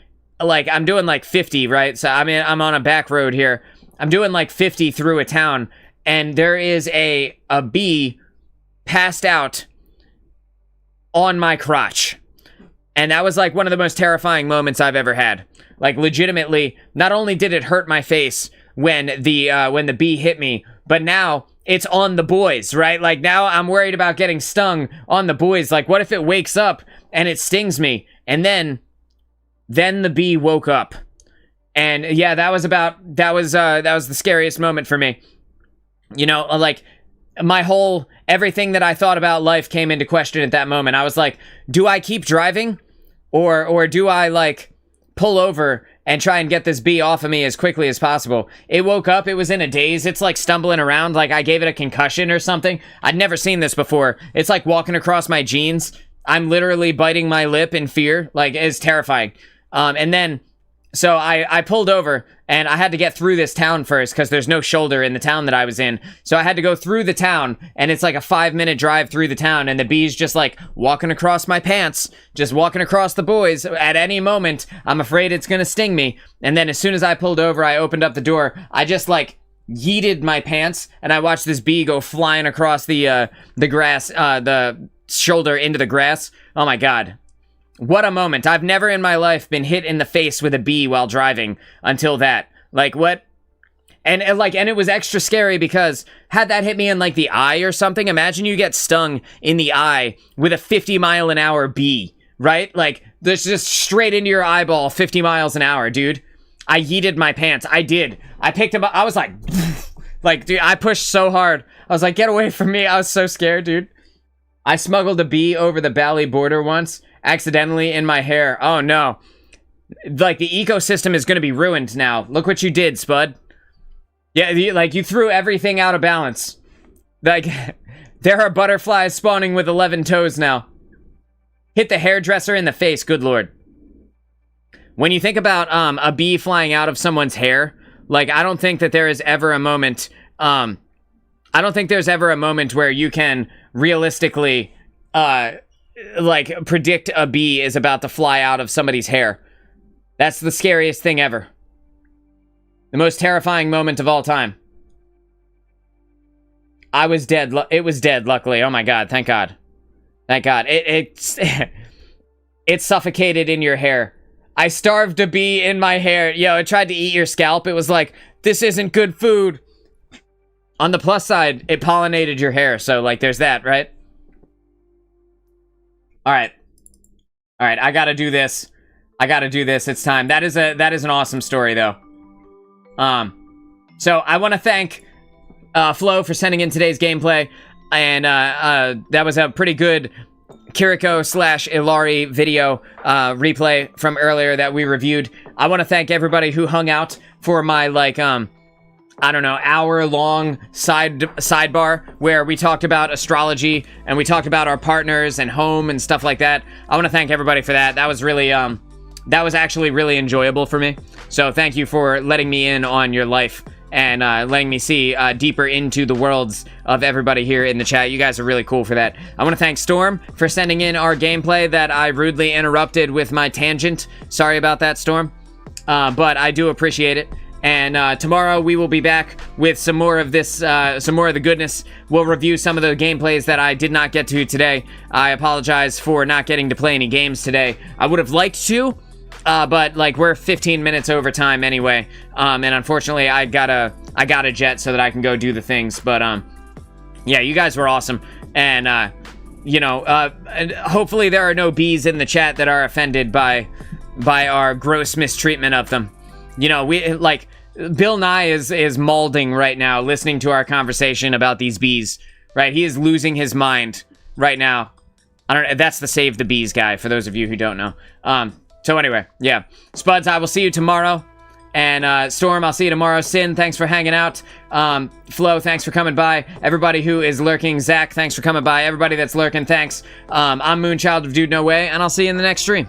like, I'm doing like 50, right? So I'm on a back road here. I'm doing like 50 through a town, and there is a bee passed out on my crotch. And that was like one of the most terrifying moments I've ever had. Like, legitimately, not only did it hurt my face when the bee hit me, but now it's on the boys, right? Like, now I'm worried about getting stung on the boys. Like, what if it wakes up and it stings me? And then the bee woke up. And yeah, that was the scariest moment for me. You know, like, everything that I thought about life came into question at that moment. I was like, do I keep driving? Or do I, like, pull over and try and get this bee off of me as quickly as possible? It woke up, it was in a daze, it's like stumbling around like I gave it a concussion or something. I'd never seen this before. It's like walking across my jeans. I'm literally biting my lip in fear. Like, it's terrifying. And then, so I pulled over, and I had to get through this town first, because there's no shoulder in the town that I was in. So I had to go through the town, and it's like a 5-minute drive through the town, and the bee's just like walking across my pants, just walking across the boys. At any moment, I'm afraid it's gonna sting me. And then as soon as I pulled over, I opened up the door, I just like yeeted my pants, and I watched this bee go flying across the grass, the shoulder into the grass. Oh my God. What a moment. I've never in my life been hit in the face with a bee while driving until that. Like, what? And it was extra scary because had that hit me in like the eye or something, imagine you get stung in the eye with a 50-mile-an-hour bee, right? Like, this just straight into your eyeball, 50 miles an hour, dude. I yeeted my pants. I did. I picked him up. I was like, like, dude, I pushed so hard. I was like, get away from me. I was so scared, dude. I smuggled a bee over the Bali border once, accidentally in my hair. Oh no. Like, the ecosystem is gonna be ruined now. Look what you did, Spud. Yeah, you threw everything out of balance. Like, there are butterflies spawning with 11 toes now. Hit the hairdresser in the face, good lord. When you think about a bee flying out of someone's hair, like, I don't think that there is ever a moment, I don't think there's ever a moment where you can realistically, like, predict a bee is about to fly out of somebody's hair. That's the scariest thing ever. The most terrifying moment of all time. I was dead. It was dead, luckily. Oh my God, thank God. Thank God. It's it suffocated in your hair. I starved a bee in my hair. Yo, it tried to eat your scalp. It was like, this isn't good food. On the plus side, it pollinated your hair, so, like, there's that, right? Alright, I gotta do this. It's time. That is an awesome story, though. So I want to thank Flo for sending in today's gameplay, and that was a pretty good Kiriko / Ilari video replay from earlier that we reviewed. I want to thank everybody who hung out for my, like, I don't know, hour-long sidebar where we talked about astrology and we talked about our partners and home and stuff like that. I want to thank everybody for that. That was really, that was actually really enjoyable for me. So thank you for letting me in on your life and letting me see deeper into the worlds of everybody here in the chat. You guys are really cool for that. I want to thank Storm for sending in our gameplay that I rudely interrupted with my tangent. Sorry about that, Storm. But I do appreciate it. And tomorrow we will be back with some more of this, some more of the goodness. We'll review some of the gameplays that I did not get to today. I apologize for not getting to play any games today. I would have liked to, but like we're 15 minutes over time anyway. And unfortunately I gotta jet so that I can go do the things. But yeah, you guys were awesome. And you know, and hopefully there are no bees in the chat that are offended by our gross mistreatment of them. You know, we like Bill Nye is mauling right now, listening to our conversation about these bees. Right, he is losing his mind right now. I don't know. That's the Save the Bees guy. For those of you who don't know. So anyway, yeah, Spuds, I will see you tomorrow. And Storm, I'll see you tomorrow. Sin, thanks for hanging out. Flo, thanks for coming by. Everybody who is lurking, Zach, thanks for coming by. Everybody that's lurking, thanks. I'm Moonchild of DudeNoWay, and I'll see you in the next stream.